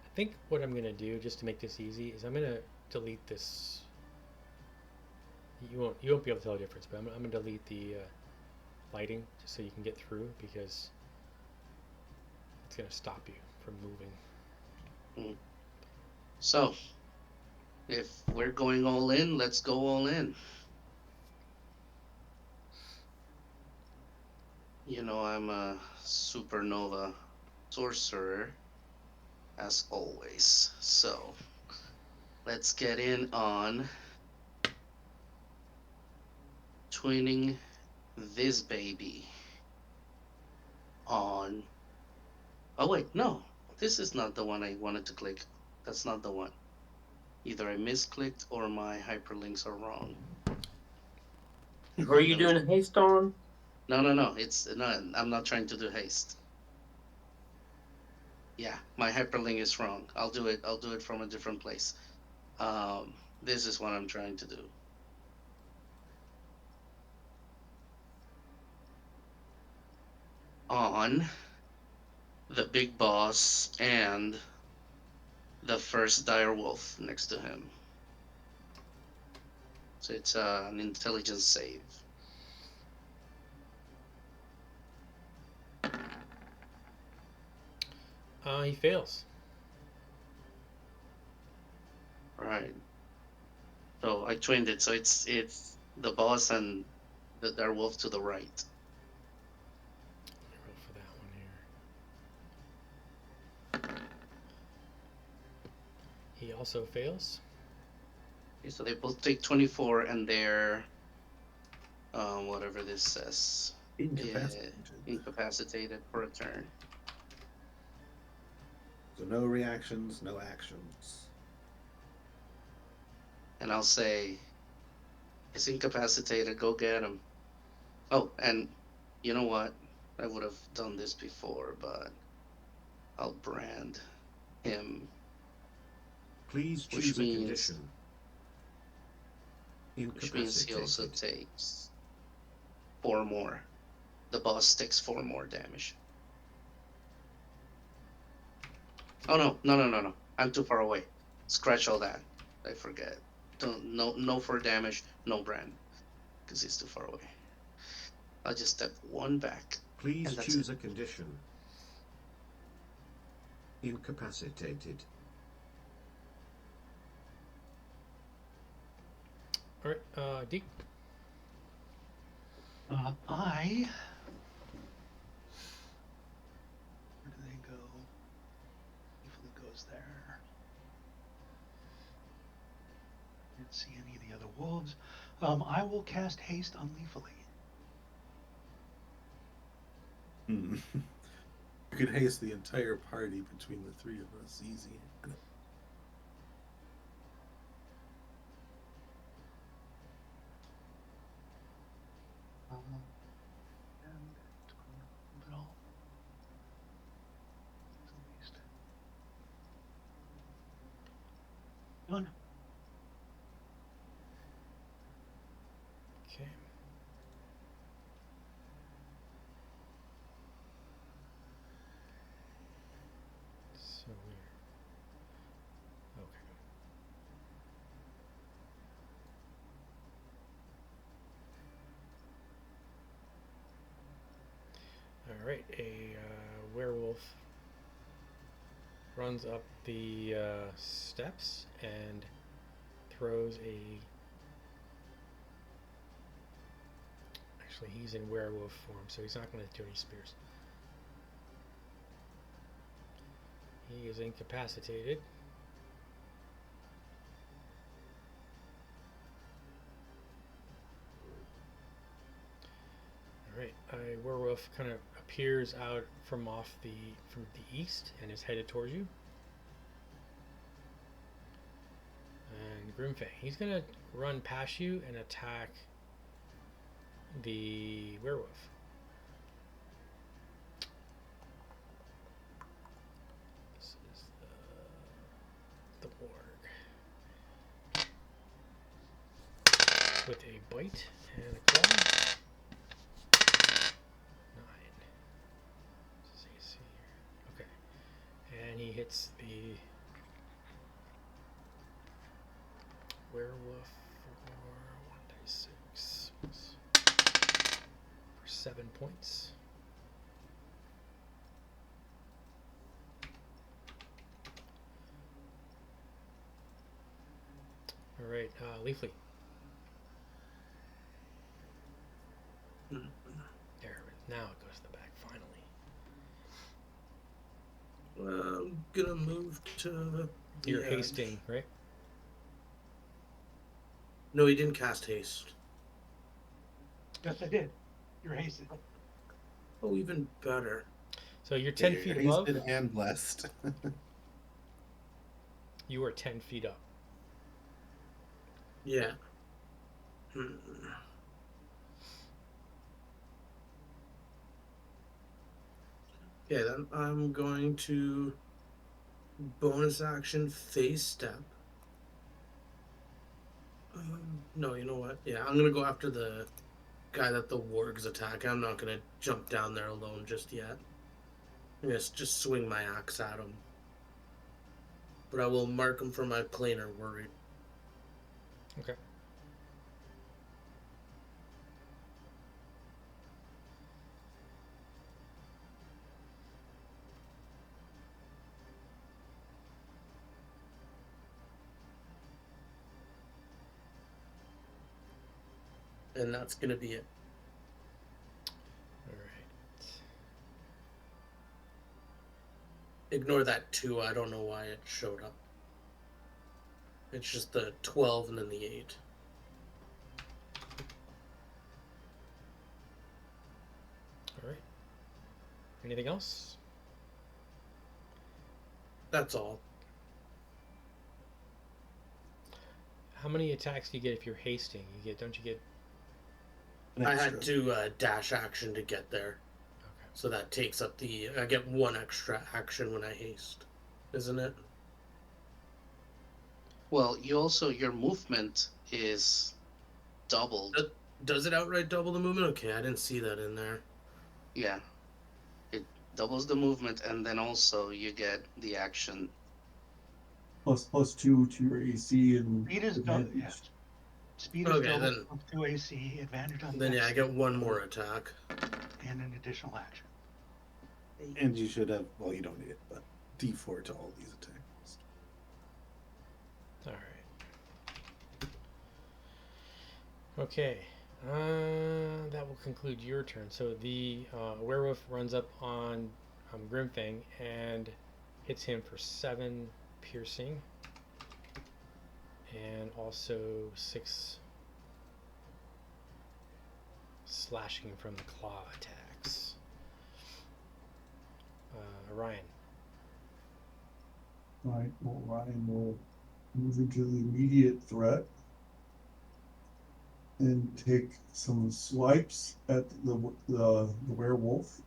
I think what I'm gonna do, just to make this easy, is I'm gonna delete this. You won't be able to tell the difference, but I'm gonna delete the lighting just so you can get through, because it's gonna stop you from moving. So, if we're going all in, let's go all in. You know, I'm a supernova sorcerer, as always. So, let's get in on twinning this baby on. Oh, wait, no. This is not the one I wanted to click. That's not the one. Either I misclicked or my hyperlinks are wrong. Who are you doing haste on? No. It's no. I'm not trying to do haste. Yeah, my hyperlink is wrong. I'll do it. I'll do it from a different place. This is what I'm trying to do. On the big boss and the first dire wolf next to him. So it's an intelligence save. He fails. Right. So I twinned it. So it's the boss and the dire wolf to the right. Roll for that one here. He also fails. Okay, so they both take 24, and they're whatever this says, incapacitated for a turn. So no reactions, no actions. And I'll say, he's incapacitated. Go get him. Oh, and you know what? I would have done this before, but I'll brand him. Please choose a condition. Which means he also takes 4 more. The boss takes 4 more damage. Oh no. I'm too far away. Scratch all that. I forget. No for damage, no brand. Because he's too far away. I'll just step 1 back. Please choose a condition. Incapacitated. Alright, Deke. I. Where do they go? Usually goes there. Didn't see any of the other wolves. I will cast haste on Leafly. You could haste the entire party between the 3 of us, easy. Done. Okay. So weird. Okay. Alright, a werewolf runs up the steps and throws a... Actually, he's in werewolf form, so he's not going to do any spears. He is incapacitated. Alright, a werewolf kind of appears out from the east and is headed towards you. And Grimfang, he's gonna run past you and attack the werewolf. This is bite and a claw. 9. This is AC here. Okay. And he hits the werewolf for 1d6 for 7 points. All right, Leafly. There, now it goes to the back finally. I'm gonna move to. You're hasting, right? No, he didn't cast haste. Yes, I did. You're hasted. Oh, even better. So you're 10 You're feet above. hasted and blessed. You are 10 feet up. Yeah. Yeah, then I'm going to bonus action phase step. No, you know what? Yeah, I'm gonna go after the guy that the wargs attack. I'm not gonna jump down there alone just yet. I'm gonna just swing my axe at him. But I will mark him for my planar worry. Okay. And that's gonna be it. All right. Ignore that 2. I don't know why it showed up. It's just the 12 and then the 8. All right. Anything else? That's all. How many attacks do you get if you're hasting? Don't you get? I had to dash action to get there. Okay. So that takes up I get 1 extra action when I haste. Isn't it? Well, your movement is doubled. Does it outright double the movement? Okay, I didn't see that in there. Yeah. It doubles the movement, and then also you get the action. +2 to your AC and Speed is advantage. double. Yeah. Speed is Okay, double then- with 2 AC, advantage on Then yeah, I dex, get 1 more attack. and an additional action. And you should have, well, you don't need it, but D4 to all these attacks. All right. Okay. That will conclude your turn. So the werewolf runs up on Grimfang and hits him for 7 piercing and also 6 slashing from the claw attacks. Ryan. Right. Well, Ryan will move into the immediate threat and take some swipes at the werewolf.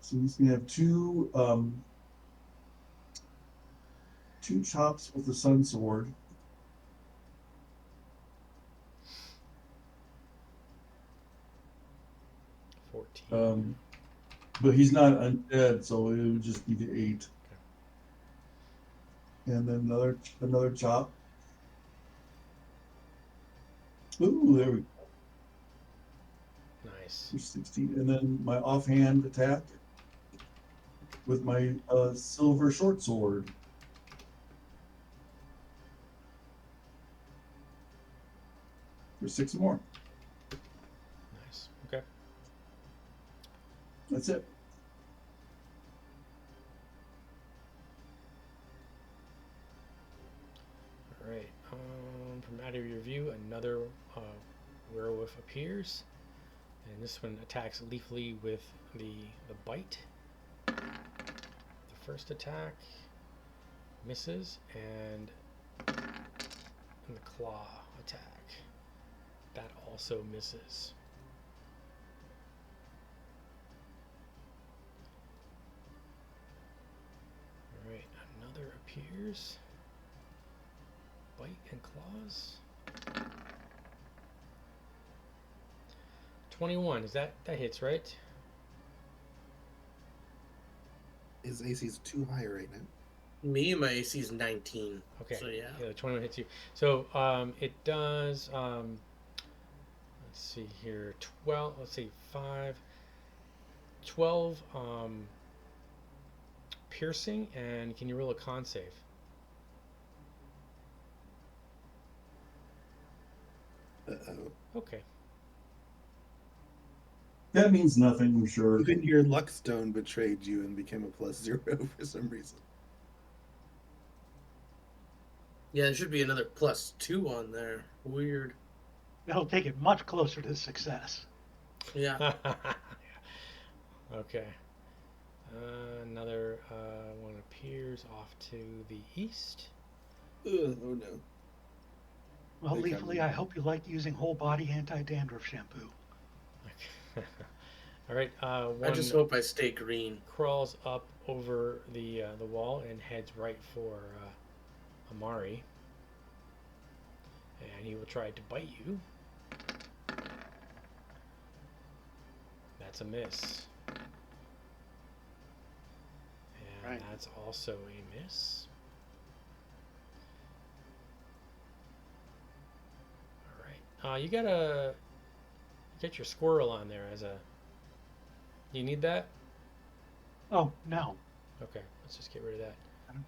So he's gonna have two chops with the sun sword. But he's not undead, so it would just be the 8. Okay. And then another chop. Ooh, there we go. Nice. For 16. And then my offhand attack with my silver short sword. For 6 more. Nice. Okay. That's it. All right. From out of your view, another werewolf appears, and this one attacks Leafly with the bite. The first attack misses, and the claw attack that also misses. All right, another appears. Bite and claws. 21. Is that hits, right? His AC is too high right now. My AC is 19. Okay. So yeah. Yeah, the 21 hits you. So it does. Let's see here. 12. Let's see. 5. 12 piercing, and can you roll a con save? Uh-oh. Okay. That means nothing, I'm sure. Even your luck stone betrayed you and became a +0 for some reason. Yeah, there should be another +2 on there. Weird. That'll take it much closer to success. Yeah. Okay. Another one appears off to the east. Oh no. Well, They Leafly, come- I hope you like using whole body anti-dandruff shampoo. All right. I One just hope I stay green. crawls up over the wall and heads right for Amari, and he will try to bite you. That's a miss. And Right. that's also a miss. All right. You gotta get your squirrel on there as a. You need that? Oh, no. Okay, let's just get rid of that.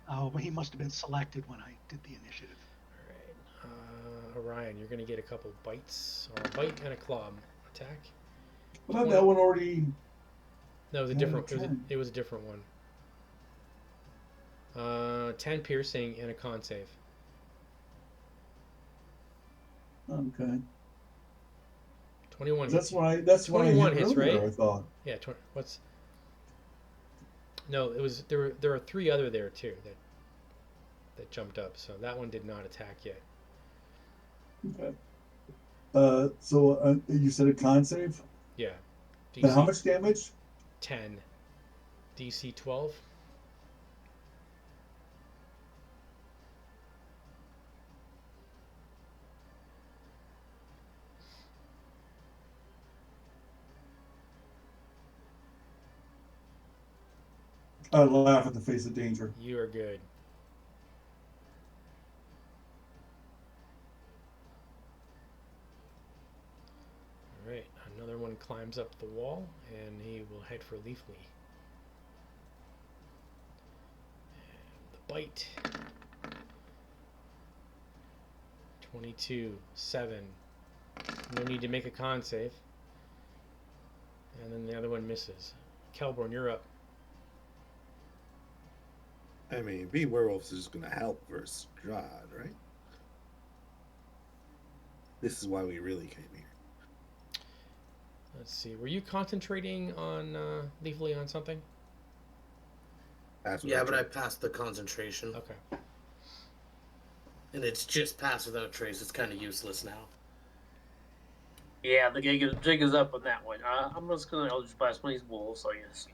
Oh, he must have been selected when I did the initiative. All right. Orion, you're gonna get a couple bites, or a bite and a claw attack. I thought that one already. No, it was a Yeah, different. turn. It was a different one. 10 piercing and a con save. Okay. 21 That's hits. why. That's why I 21 hit hits, earlier, right? I thought. Yeah. What's? No, it was there are 3 other there too that jumped up. So that one did not attack yet. Okay. So you said a con save. Yeah. And how DC much damage? 10. DC 12. I laugh at the face of danger. You are good. All right, another one climbs up the wall, and he will head for Leafly. And the bite. 22, 7. No need to make a con save. And then the other one misses. Kelborn, you're up. I mean, being werewolves is just gonna help versus Strahd, right? This is why we really came here. Let's see. Were you concentrating on Leafly on something? That's what Yeah, I'm but I trying- passed the concentration. Okay. And it's just pass without trace. It's kind of useless now. Yeah, the jig is up on that one. I'm just gonna Eldritch Blast one of these wolves, I guess.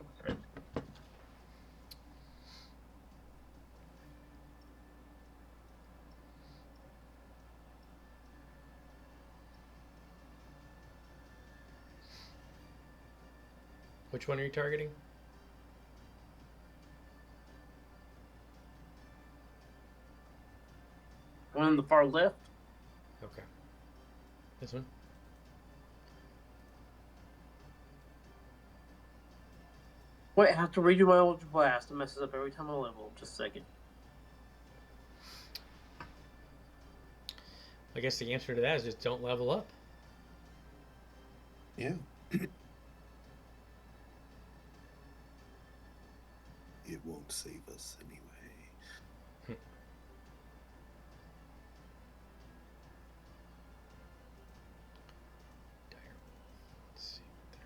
Which one are you targeting? One on the far left. Okay. This one? Wait, I have to redo my Eldritch Blast. It messes up every time I level. Just a second. I guess the answer to that is just don't level up. Yeah. It won't save us anyway. Let's see what there.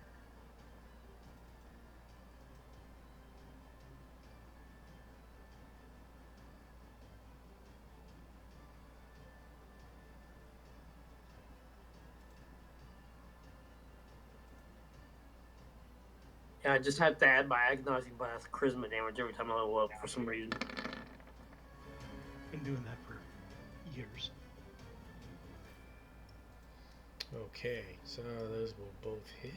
Yeah, I just have to add my Agonizing Blast Charisma damage every time I level up for some reason. Been doing that for years. Okay, so those will both hit.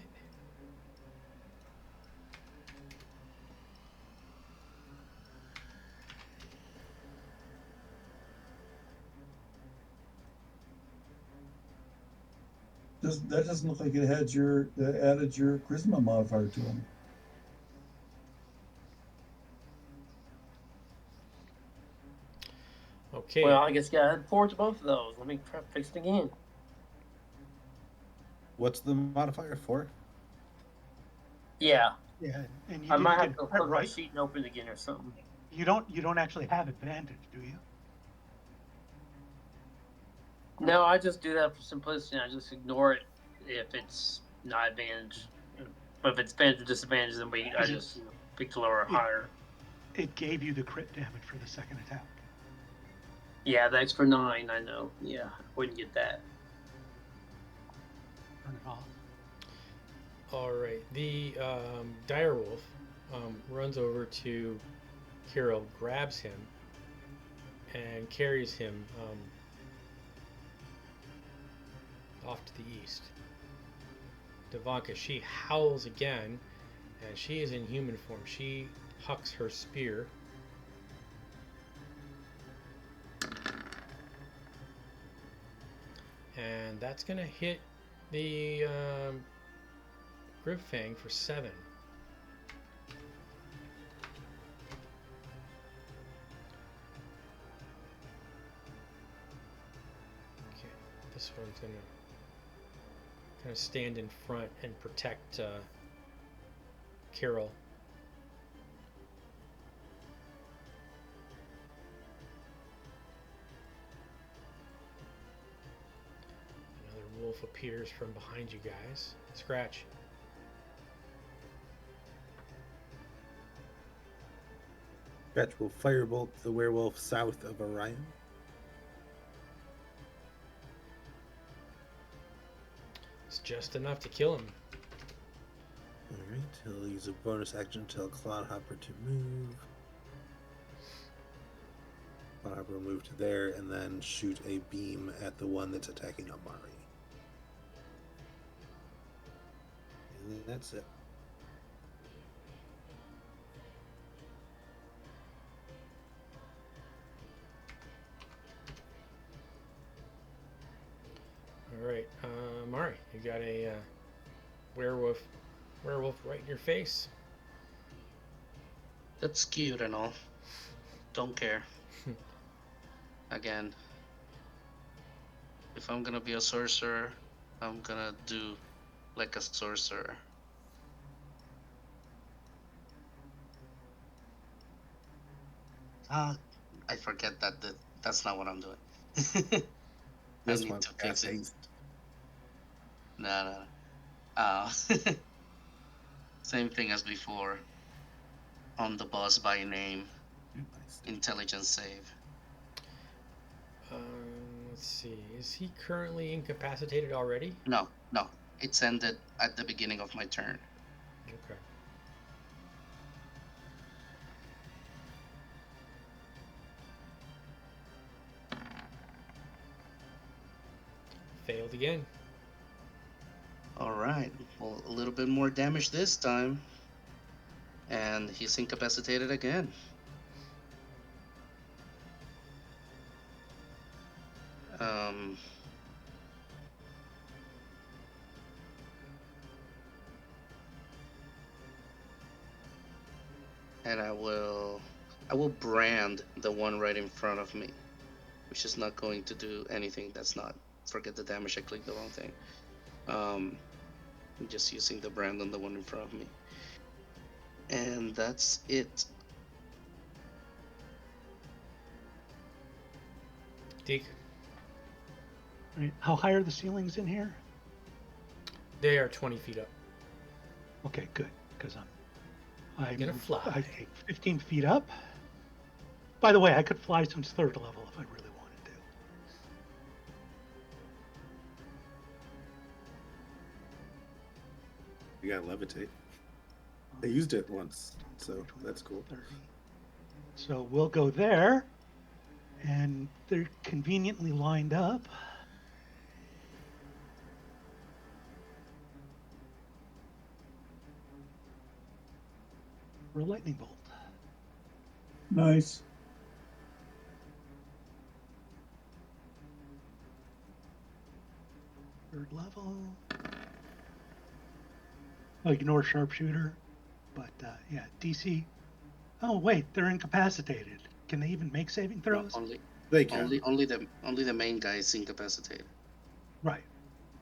That doesn't look like it had that added your charisma modifier to them. Okay. Well, I guess you gotta add 4 to both of those. Let me try to fix it again. What's the modifier for? Yeah, Yeah, and you I might didn't have get to a crit, close my right? sheet and open it again or something. You don't actually have advantage, do you? No, I just do that for simplicity. I just ignore it if it's not advantage. But if it's advantage or disadvantage, then I just pick the lower or it- higher. It gave you the crit damage for the second attack. Yeah, the extra 9, I know. Yeah, I wouldn't get that. Turn it off. All right. The direwolf runs over to Kirill, grabs him, and carries him off to the east. Devanka, she howls again, and she is in human form. She hucks her spear. And that's going to hit the Gribfang for 7. Okay, this one's going to kind of stand in front and protect Carol. Another wolf appears from behind you guys. Scratch. Scratch will firebolt the werewolf south of Orion. It's just enough to kill him. Alright, he'll use a bonus action to tell Clodhopper to move. Clodhopper will move to there and then shoot a beam at the one that's attacking Amari. And that's it. All right, Mari, you got a werewolf right in your face. That's cute and all. Don't care. Again, if I'm gonna be a sorcerer, I'm gonna do like a sorcerer. I forget that's not what I'm doing. I This need one to got fix it. haste. No. Same thing as before. On the boss by name. Nice. Intelligence save. Let's see. Is he currently incapacitated already? No. It's ended at the beginning of my turn. Okay. Failed again. Alright. Well, a little bit more damage this time. And he's incapacitated again. And I will brand the one right in front of me, which is not going to do anything. That's not, forget the damage, I clicked the wrong thing. I'm just using the brand on the one in front of me. And that's it. Deke. Right. How high are the ceilings in here? They are 20 feet up. Okay, good, because I'm gonna fly. I take 15 feet up. By the way, I could fly since 3rd level if I really wanted to. You gotta levitate. I used it once, so that's cool. 30. So we'll go there, and they're conveniently lined up. for a lightning bolt. Nice. Third level. Oh, ignore sharpshooter. But yeah, DC. Oh wait, they're incapacitated. Can they even make saving No, throws? They can. only the main guy is incapacitated. Right.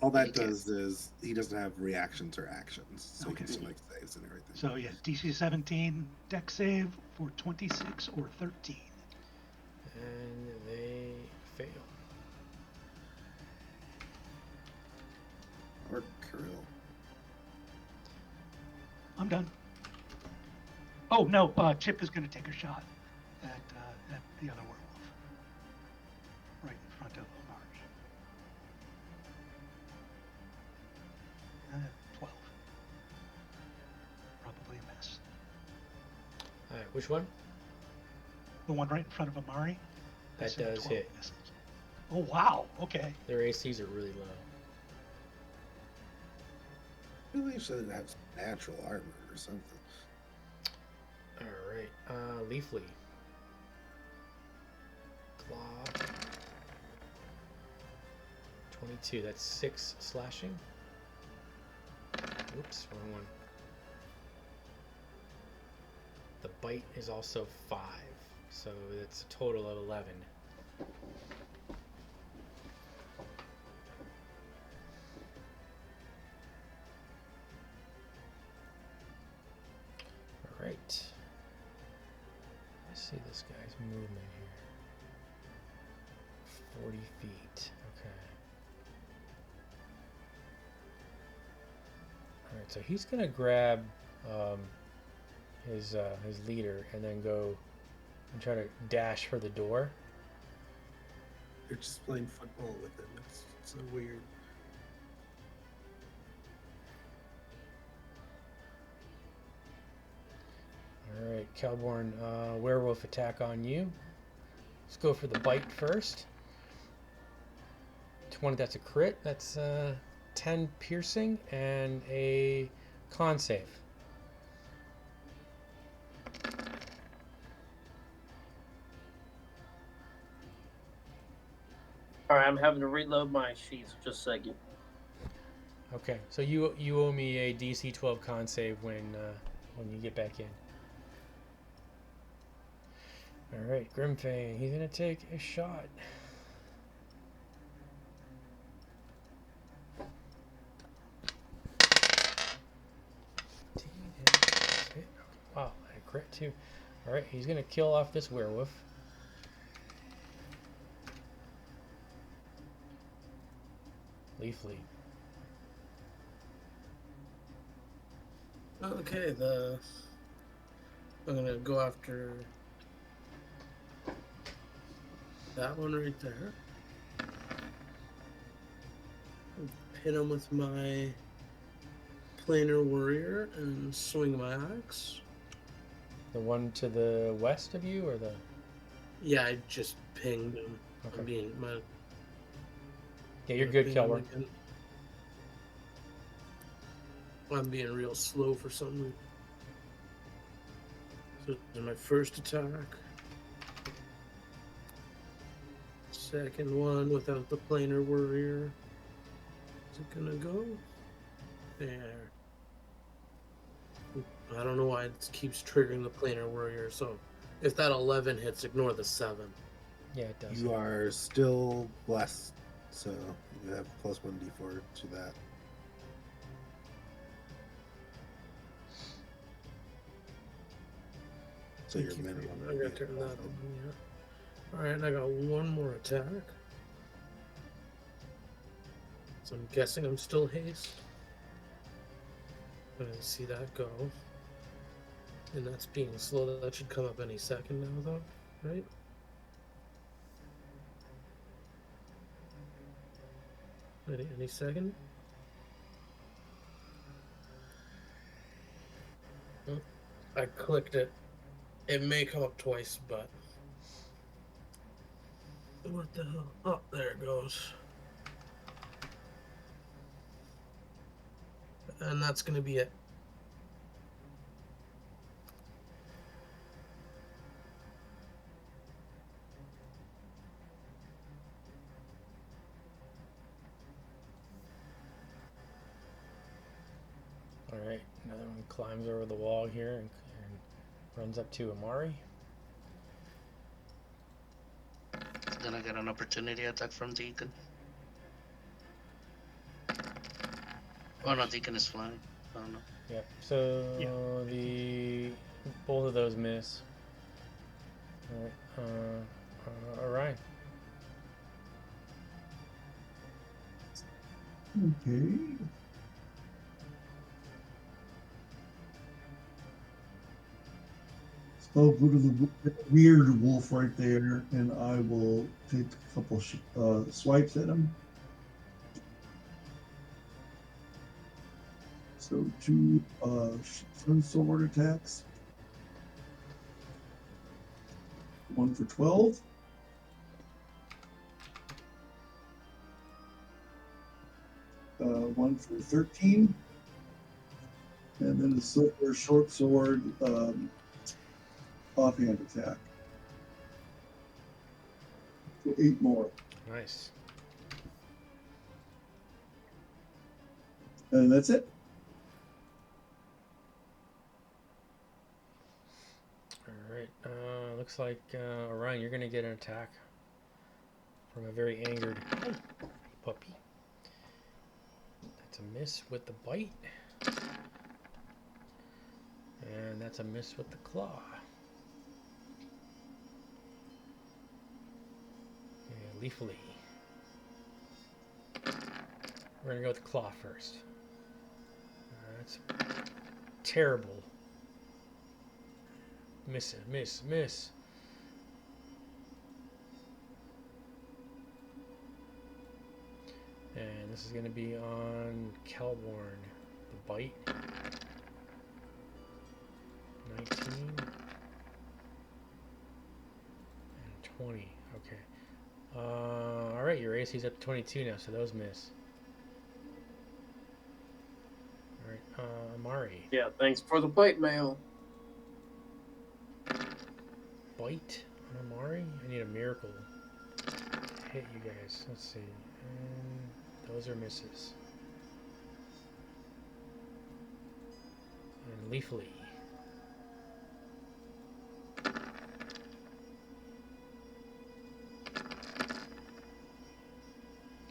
All He that can't. does is he doesn't have reactions or actions, so he Okay. can still make saves and everything. So yeah, DC 17 deck save for 26 or 13. And they fail. Or Krill. I'm done. Oh no, Chip is going to take a shot at the other werewolf, right in front of Marge. 12. Probably a miss. All right, which one? The one right in front of Amari. That does hit. Misses. Oh wow. Okay. Their ACs are really low. I believe so that have natural armor or something. All right, Leafly. Claw. 22. That's 6 slashing. Oops, wrong one. The bite is also 5, so it's a total of 11. All right. Let's see this guy's movement here. 40 feet. Okay. All right, so he's gonna grab his leader and then go and try to dash for the door. You're just playing football with him. It's so weird. All right, Kelborn, werewolf attack on you. Let's go for the bite first. 20, that's a crit. That's 10 piercing and a con save. All right, I'm having to reload my sheets. Just a second. Okay, so you owe me a DC 12 con save when you get back in. All right, Grimfang, he's gonna take a shot. Wow, I crit too. All right, he's gonna kill off this werewolf. Leafly. Okay, I'm gonna go after that one right there. Hit him with my planar warrior and swing my axe. The one to the west of you, or the? Yeah, I just pinged him. Okay. My Yeah, you're good, ping Kelborn. him again. I'm being real slow for some reason. So this is my first attack. Second one without the planar warrior. Is it gonna go? There. I don't know why it keeps triggering the planar warrior, so if that 11 hits, ignore the 7. Yeah, it does. You are still blessed, so you have plus 1d4 to that. So your minimum. I gotta turn that on, yeah. Alright, I got one more attack. So I'm guessing I'm still haste. I didn't see that go. And that's being slow. That should come up any second now, though, right? Any second? Oh, I clicked it. It may come up twice, but... What the hell? Oh, there it goes. And that's going to be it. right, another one climbs over the wall here and runs up to Amari. Gonna get an opportunity attack from Deacon. Oh no, Deacon is flying. Oh no. Yep. So Yeah. the both of those miss. All right. All right. Okay. So I'll go to the weird wolf right there, and I will take a couple swipes at him. So 2 front sword attacks. 1 for 12. One for 13. And then a silver short sword offhand attack. So 8 more. Nice. And that's it. All right. Looks like Orion, you're gonna get an attack from a very angered puppy. That's a miss with the bite. And that's a miss with the claw. Yeah, Leafly. We're gonna go with the claw first. That's terrible. Miss. And this is gonna be on Kelborn. The bite. 19 and 20. Okay. All right, your AC's up to 22 now, so those miss. All right, Amari. Yeah, thanks for the plate mail. Bite on Amari. I need a miracle to hit you guys. Let's see. And those are misses. And Leafly.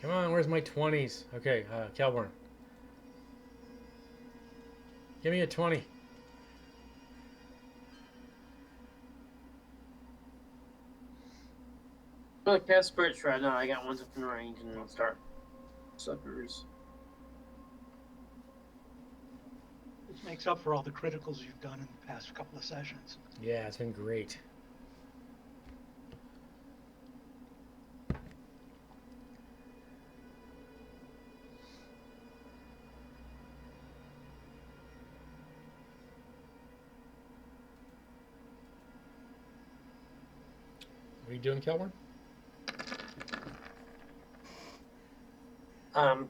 Come on, where's my 20s? Okay, Kelborn. Give me a 20. I'm gonna cast Spirit Shroud now. I got ones up in range and then start suckers. This makes up for all the criticals you've done in the past couple of sessions. Yeah, it's been great. What are you doing, Kelborn?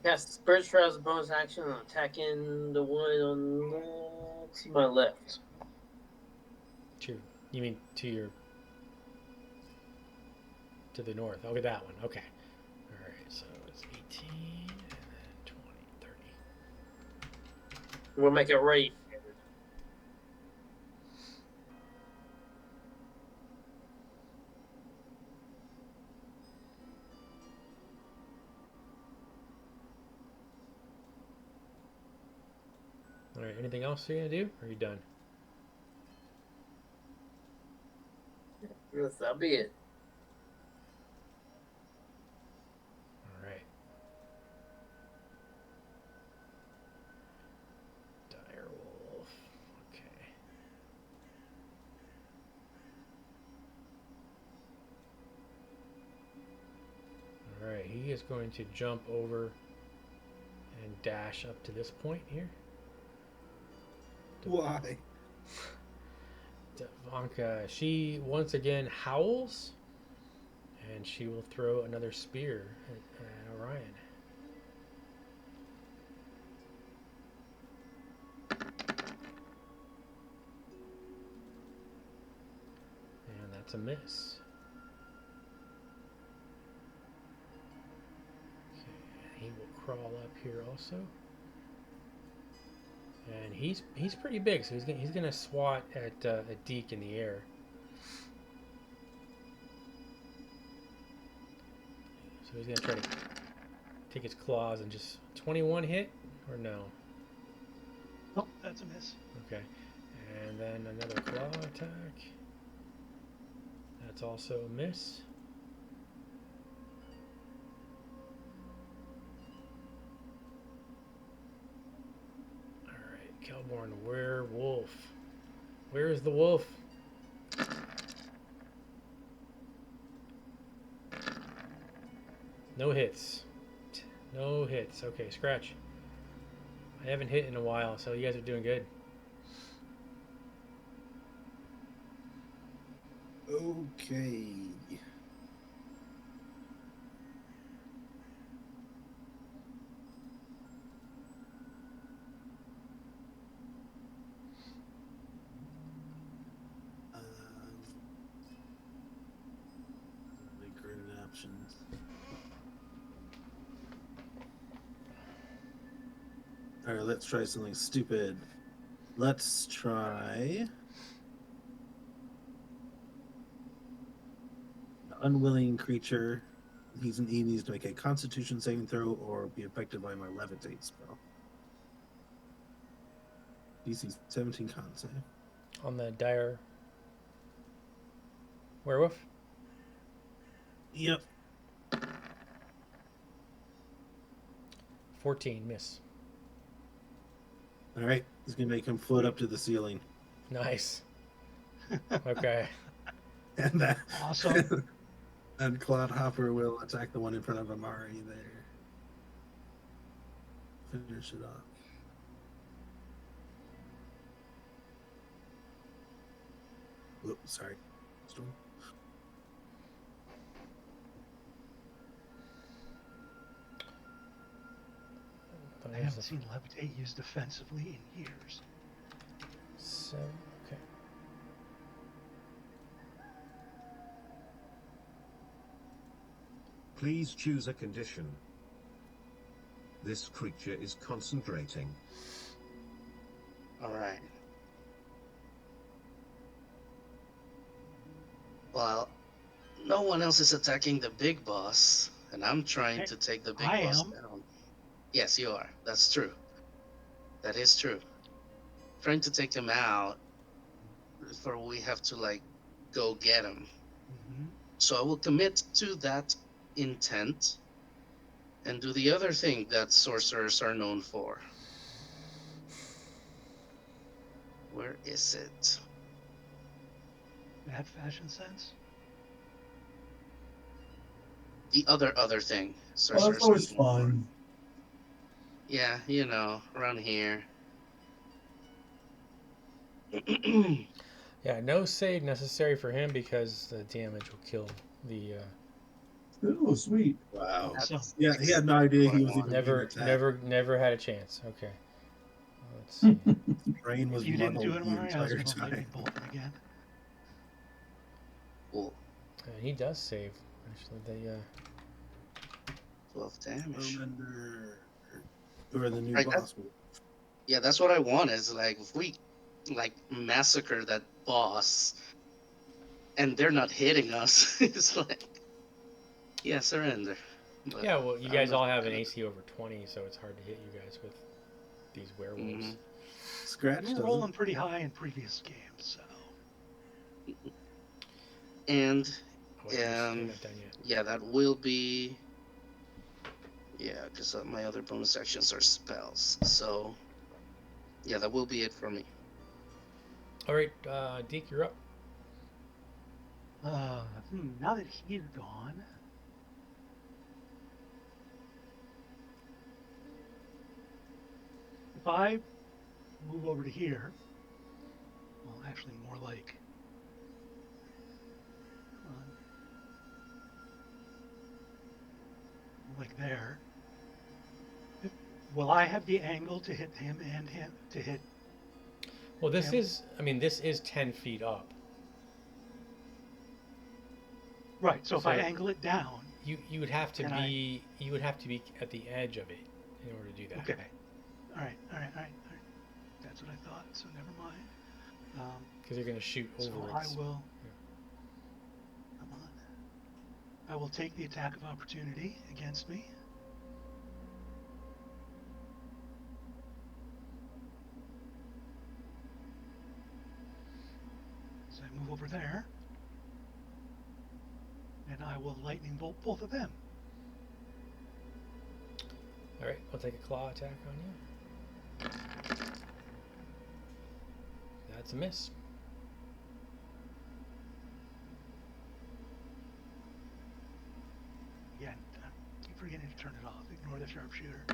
Cast Spirit Shroud as a bonus action and attacking the one on to my left. You mean to the north? Okay, that one. Okay. All right, so it's 18 and then 20, 30. We'll make it right. All right, anything else you're gonna do? Or are you done? Yes, that'll be it. All right. Direwolf. Okay. All right, he is going to jump over and dash up to this point here. Why? Vanka, she once again howls, and she will throw another spear at Orion. And that's a miss. Okay, he will crawl up here also. And he's pretty big, so he's gonna swat at Deke in the air. So he's gonna try to take his claws and just 21 hit or no? Oh, that's a miss. Okay, and then another claw attack. That's also a miss. All right, Kelborn, werewolf. Where is the wolf? No hits. No hits. Okay, scratch. I haven't hit in a while, so you guys are doing good. Okay. Graded options. All right, let's try something stupid. Let's try unwilling creature. He needs to make a Constitution saving throw or be affected by my levitate spell. DC 17 con save. On the dire werewolf? Yep. 14, miss. All right, he's gonna make him float up to the ceiling, Nice. Okay. and that Awesome. and Cloudhopper will attack the one in front of Amari there. Finish it off. Whoops, sorry. Storm. I haven't seen levitate used defensively in years. 7, okay. Please choose a condition. This creature is concentrating. Alright. Well, no one else is attacking the big boss, and I'm trying to take the big boss down. Yes, you are. That's true. That is true. Trying to take him out, for we have to, like, go get him. Mm-hmm. So I will commit to that intent and do the other thing that sorcerers are known for. Where is it? Bad fashion sense. The other thing. Oh, Sorcerers that's always are known for. fun. Yeah, you know, around here. Yeah, no save necessary for him because the damage will kill the. Oh, sweet. Wow. Awesome. Yeah, he had no idea he was even being attacked. Never had a chance. Okay. Let's see. Brain was If you didn't do muddled it, the Amari, I was entire going to lightning time. bolt him again. Cool. And he does save. Actually, they. 12 damage. Or the new Right, boss. Yeah, that's what I want. Is like if we like massacre that boss, and they're not hitting us, it's like, yeah, surrender. But Yeah, well, you I'm guys not all have an gonna- AC over 20, so it's hard to hit you guys with these werewolves. Mhm. Scratch We're doesn't. rolling pretty high in previous games, so. And Oh, wait, they're not done yet. yeah, that will be. Yeah, because my other bonus actions are spells. So yeah, that will be it for me. All right, Deke, you're up. Now that he's gone, if I move over to here, well, actually more like, like there. Will I have the angle to hit him and him to hit? Well, this Yeah. is, I mean, this is 10 feet up. Right. So if I So- angle it down, You would have to Can you would have to be at the edge of it in order to do that. okay. All right. That's what I thought. So never mind. Because you're going to shoot So over I its... will. Come on. I will take the attack of opportunity against me. So I move over there. And I will lightning bolt both of them. Alright, I'll take a claw attack on you. That's a miss. Again, I keep forgetting to turn it off. Ignore the sharpshooter.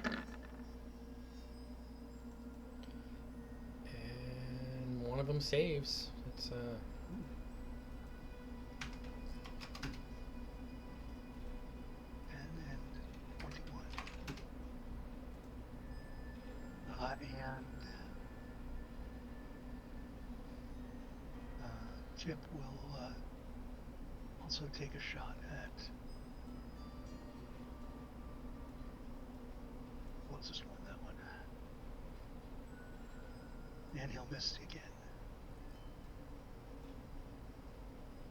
And one of them saves. It's And 21. And Chip will also take a shot at closest one, that one. And he'll miss again.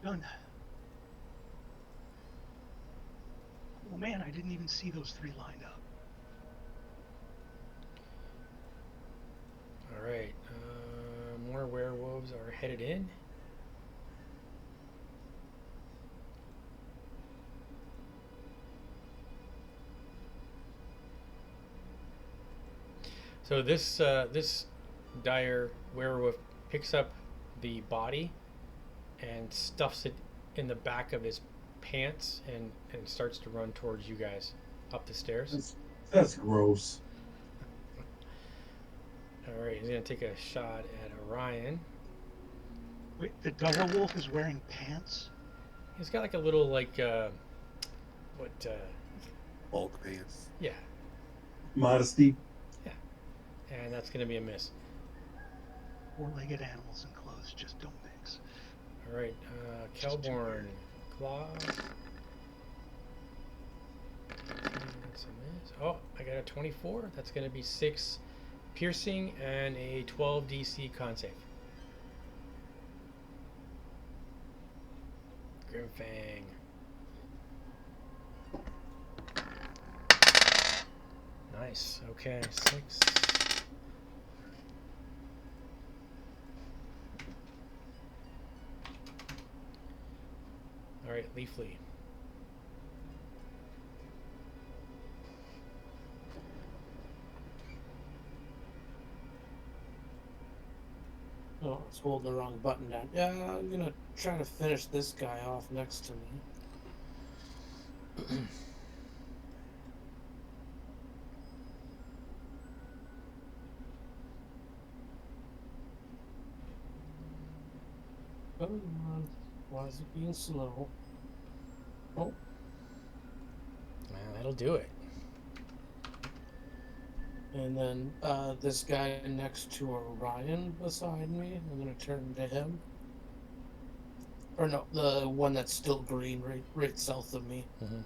Done. Oh man, I didn't even see those three lined up. alright. More werewolves are headed in. So this dire werewolf picks up the body and stuffs it in the back of his pants and starts to run towards you guys up the stairs. That's gross. Alright, he's gonna take a shot at Orion. Wait, the dire wolf is wearing pants? He's got like a little Bulk pants. yeah, Modesty. and that's gonna be a miss. Four-legged animals and clothes just don't mix. Alright, Kelborn, claw. That's a miss. Oh, I got a 24. That's gonna be 6 piercing and a 12 DC con save. Grimfang. Nice. Okay, 6. All right, Leafly. Oh, I was holding the wrong button down. Yeah, I'm gonna try to finish this guy off next to me. Come on. Why is it being slow? Oh, That'll do it. and then this guy next to Orion beside me, I'm gonna turn to him. Or no, the one that's still green, right south of me. Mm-hmm.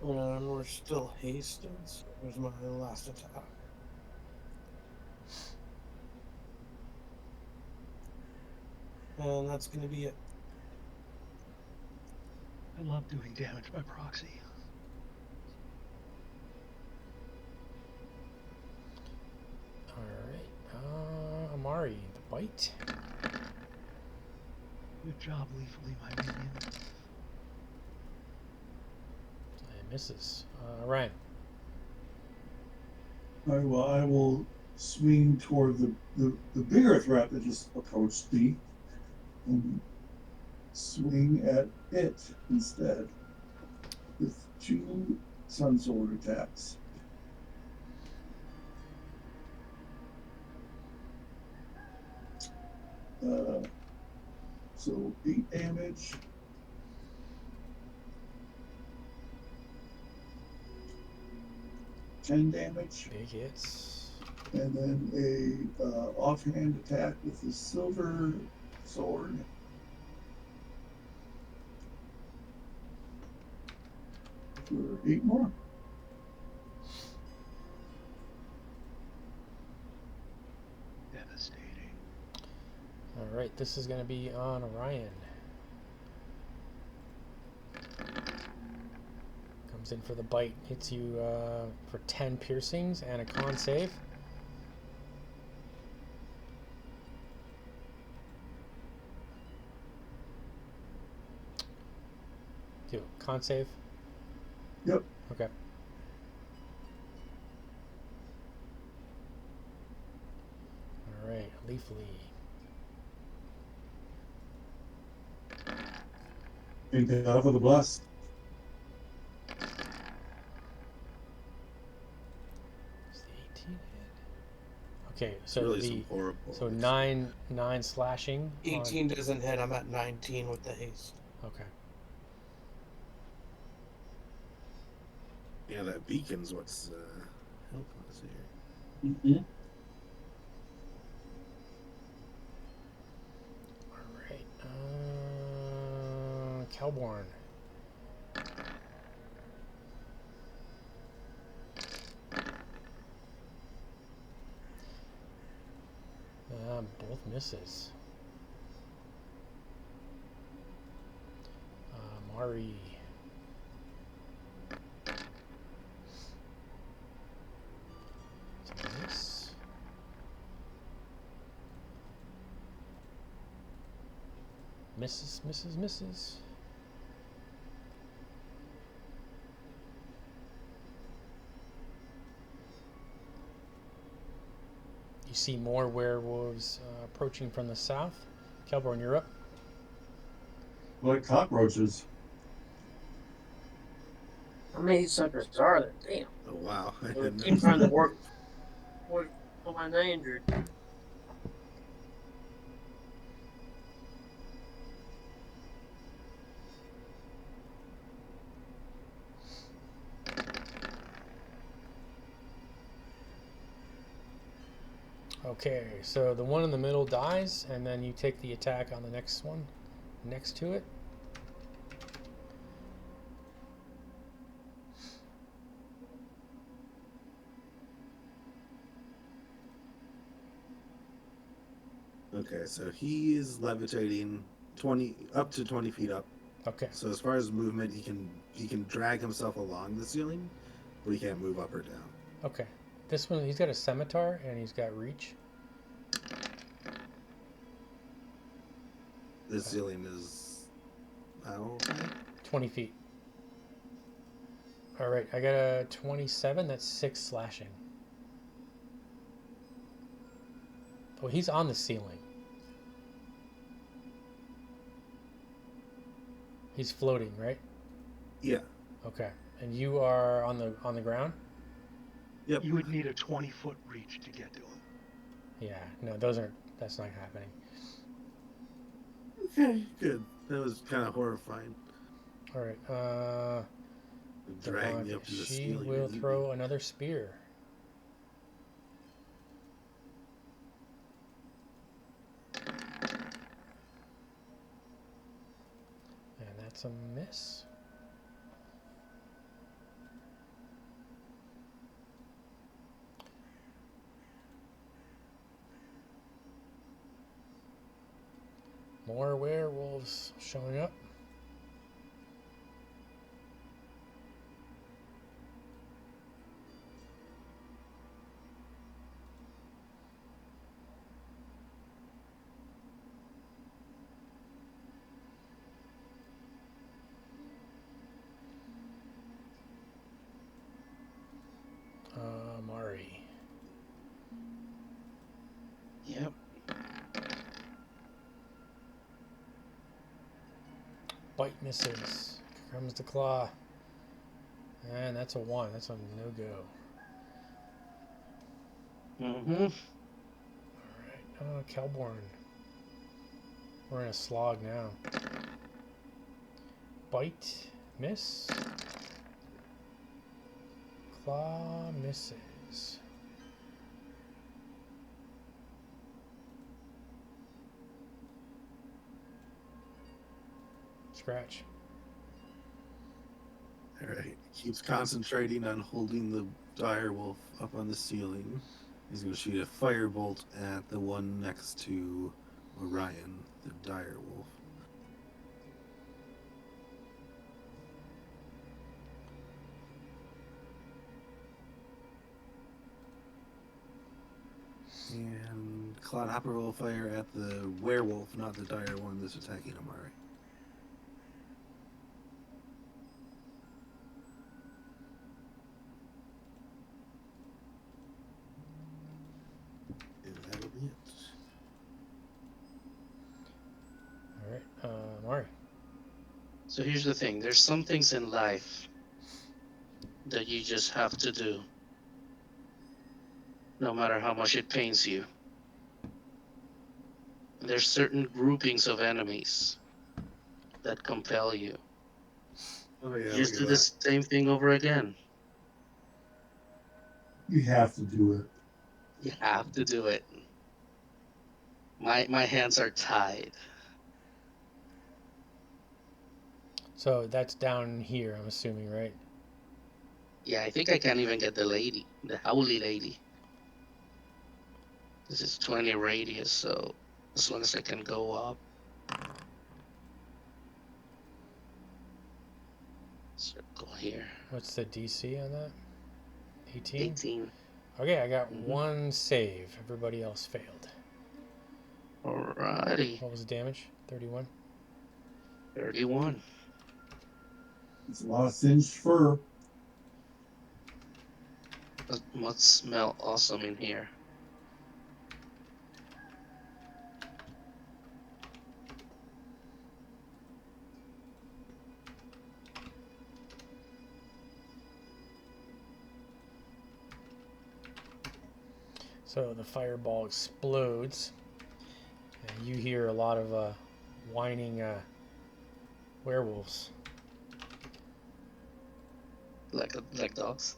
And we're still hasted. So here's my last attack. And that's gonna be it. I love doing damage by proxy. All right. Amari, the bite. Good job, Leafly, my minion. It misses. Ryan. All right, well, I will swing toward the bigger threat that just approached me and swing at it instead with 2 Sun Sword attacks. So 8 damage. Ten damage, Big hits. and then a offhand attack with the silver sword. For 8 more. Alright, this is going to be on Orion. Comes in for the bite. Hits you for 10 piercings and a con save. Do con save? Yep. Okay. Alright, Leafly. Thank God for the bless. Is the 18 hit? Okay, It's so really some horrible. so nine slashing. 18 doesn't hit. I'm at 19 with the haste. Okay. Yeah, that beacon's what's helping us here. Mm-hmm. Alright. Kelborn. Both misses. Mari. It's a miss. Misses. You see more werewolves approaching from the south. Kelborn, you're up. Like cockroaches. How many suckers are there? Damn. Oh wow! I I didn't keep know. trying to work on my name, Drew. Okay, so the one in the middle dies, and then you take the attack on the next one next to it. Okay, so he is levitating 20 up to 20 feet up. Okay. So as far as movement, he can drag himself along the ceiling, but he can't move up or down. Okay. This one, he's got a scimitar and he's got reach. The ceiling is how? 20 feet. All right, I got a 27. That's 6 slashing. Oh, he's on the ceiling. He's floating, right? Yeah. Okay. And you are on the ground? Yep. You would need a 20-foot reach to get to him. Yeah. No, that's not happening. Okay, good. That was kind of horrifying. All right. Drag me up to the She ceiling. will throw another spear. And that's a miss. More werewolves showing up. Mari. Yep. Bite misses. Here comes the claw. And that's a 1. That's a no-go. Mm-hmm. Alright. Kelborn. We're in a slog now. Bite. Miss. Claw misses. Scratch. Alright. Keeps concentrating on holding the dire wolf up on the ceiling. He's going to shoot a firebolt at the one next to Orion, the dire wolf. And Cloudhopper will fire at the werewolf, not the dire one that's attacking Amari. And that'll be it. All right, Mari. So here's the thing: there's some things in life that you just have to do, no matter how much it pains you. There's certain groupings of enemies that compel you. Oh yeah, Just look do at the that. same thing over again. You have to do it. You have to do it. My hands are tied. So that's down here, I'm assuming, right? Yeah, I think I can't even get the lady, the howly lady. This is 20 radius, so as long as I can go up. Circle here. What's the DC on that? 18? 18. Okay, I got Mhm. one save. Everybody else failed. Alrighty. What was the damage? 31? 31. It's a lot of singed fur. That must smell awesome in here. So the fireball explodes, and you hear a lot of whining werewolves. Like dogs.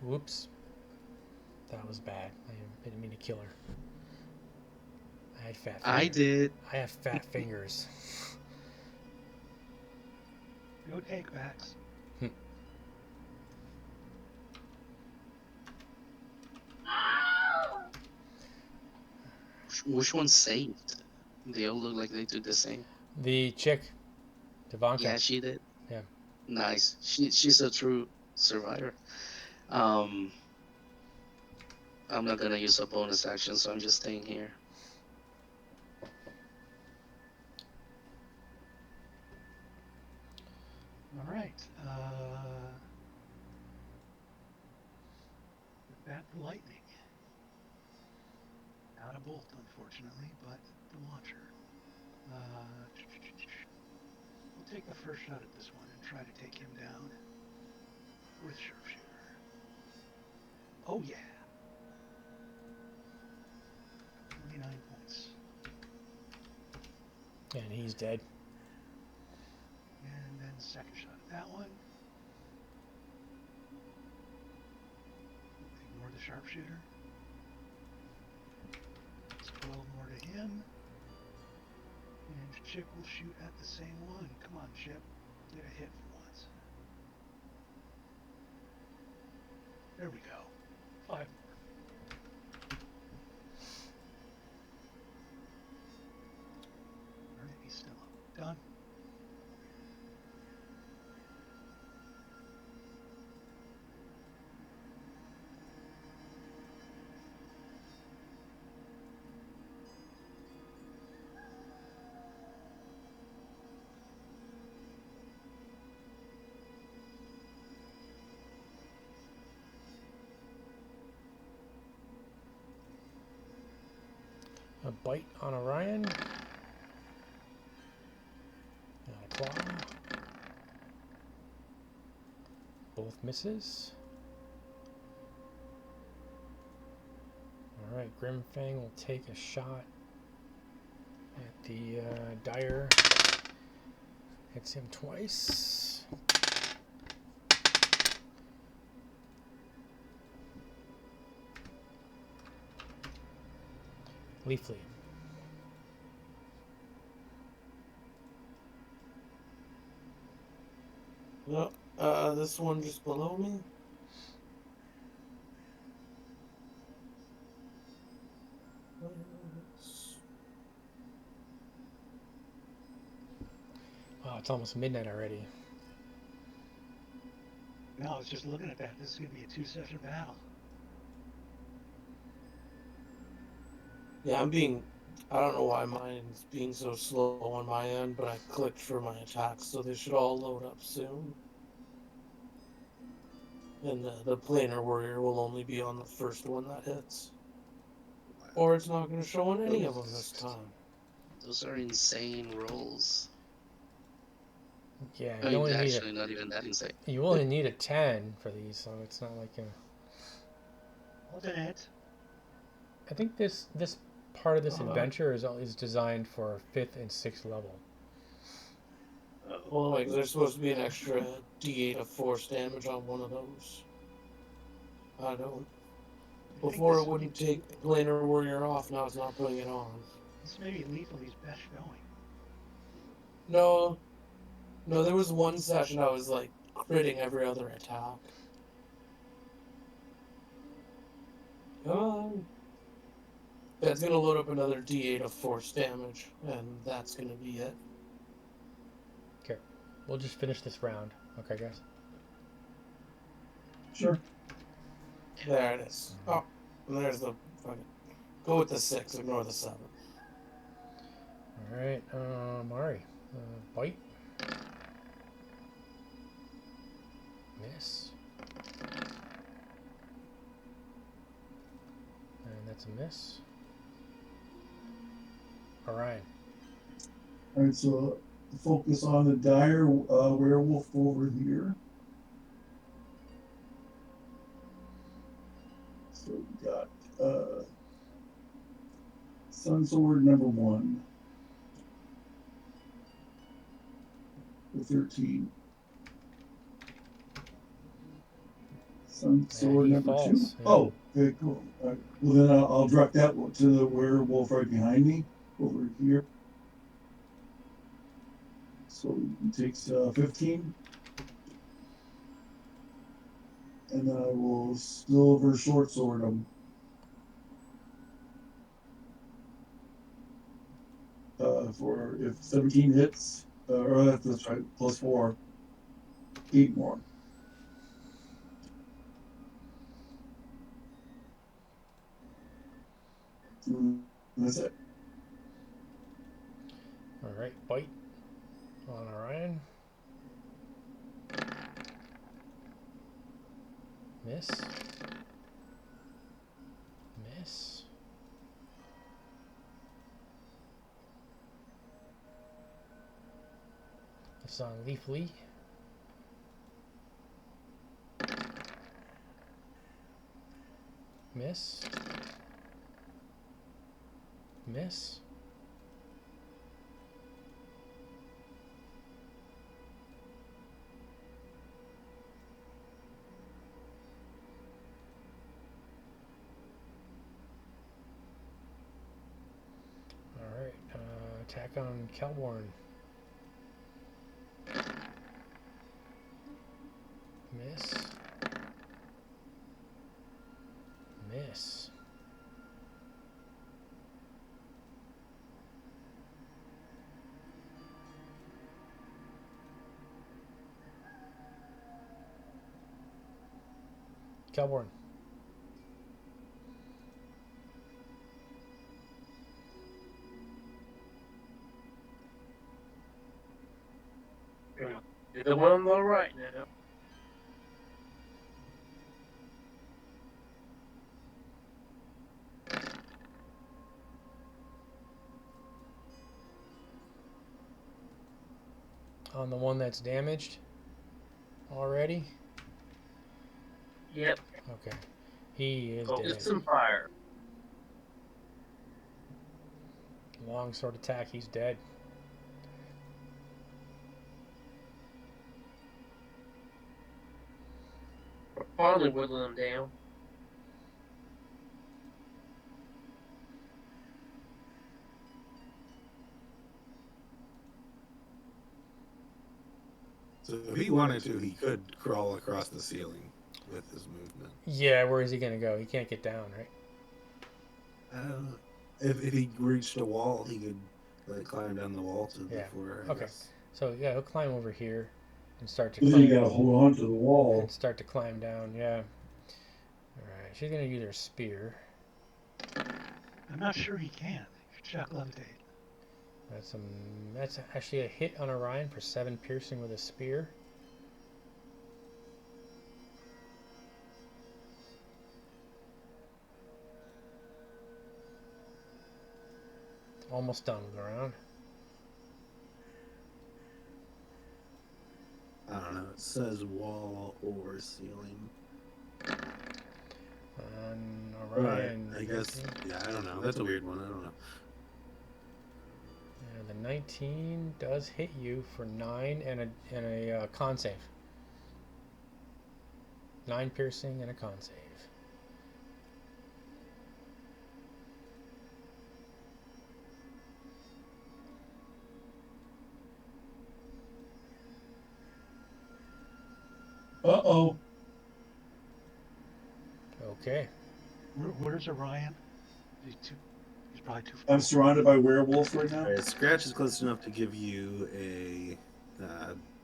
Whoops. That was bad. I didn't mean to kill her. I had fat fingers. I did. I have fat fingers. No take backs. Which one saved? They all look like they did the same. The chick, Devanka. Yeah, she did. Yeah. Nice. She's a true survivor. I'm not gonna use a bonus action, so I'm just staying here. All right. That lightning. Not a bolt, unfortunately, but the launcher. We'll take the first shot at this one and try to take him down with sharpshooter. Oh yeah. 29 points. And he's dead. And then second shot at that one. Ignore the sharpshooter. It's 12 more to him. And Chip will shoot at the same one. Come on, Chip. Get a hit for once. There we go. 5 more. Or maybe still up. Done. A bite on Orion. And a claw. Both misses. Alright, Grimfang will take a shot at the dire. Hits him twice. Leafly. No, this one just below me. Oh, it's almost midnight already. No, I was just looking at that. This is going to be a 2-session battle. Yeah, I don't know why mine's being so slow on my end, but I clicked for my attacks, so they should all load up soon. And the planar warrior will only be on the first one that hits. Or it's not going to show on any of them this time. Those are insane rolls. Yeah, I mean, actually, not even that insane. you only need a 10 for these, so it's not like a. Alternate. I think this part of this Uh, adventure is designed for 5th and 6th level. Well, like, there's supposed to be an extra D8 of force damage on one of those. I don't. Before it wouldn't take planar warrior off, now it's not putting it on. This may be Lethal's best showing. No, there was one session I was like critting every other attack. Come on. That's gonna load up another D8 of force damage, and that's gonna be it. Okay, we'll just finish this round. Okay, guys. Sure. There it is. Oh, and there's the fucking. Go with the 6, ignore the 7. All right, Mari, bite. Miss. And that's a miss. Orion. All right, so focus on the dire werewolf over here. So we got Sun Sword number 1 with 13. Sun Sword he number falls, 2. yeah. Oh, okay, cool. All right. Well, then I'll drop that one to the werewolf right behind me over here. So he takes 15. And then I will silver short sword him. For if 17 hits, or that's right, plus 4, 8 more. And that's it. All right, bite on Orion. Miss. Miss. It's on Leafly. Miss. Miss. All right, attack on Kelborn. Miss. Miss. Kelborn. You're the one on the right now. On the one that's damaged already? Yep. Okay. He is Focus dead. some fire. Long sword attack, he's dead. We're finally whittling him down. So if he wanted to, he could crawl across the ceiling with his movement. Yeah, where is he gonna go? He can't get down, right? If he reached a wall, he could like climb down the wall to the Yeah. floor. I Okay. guess. So yeah, he'll climb over here and start to But then you climb gotta hold on to the wall. and start to climb down. Yeah. All right. She's gonna use her spear. I'm not sure he can. Check levitate. That's actually a hit on Orion for 7 piercing with a spear. Almost done with the round. I don't know. It says wall or ceiling. And Right. Orion. I guess. Yeah. I don't know. That's a weird one. I don't know. The 19 does hit you for 9 and a con save. 9 piercing and a con save. Uh-oh. Okay. Where's Orion? He's probably too far. I'm surrounded by werewolves right now. Alright, Scratch is close enough to give you a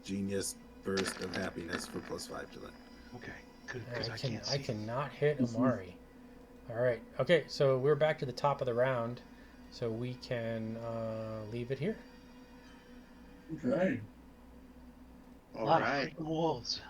genius burst of happiness for +5 to that. Okay, because I can't see. I cannot hit Amari. All right. Okay, so we're back to the top of the round, so we can leave it here. Okay. A All lot of right. freaking wolves.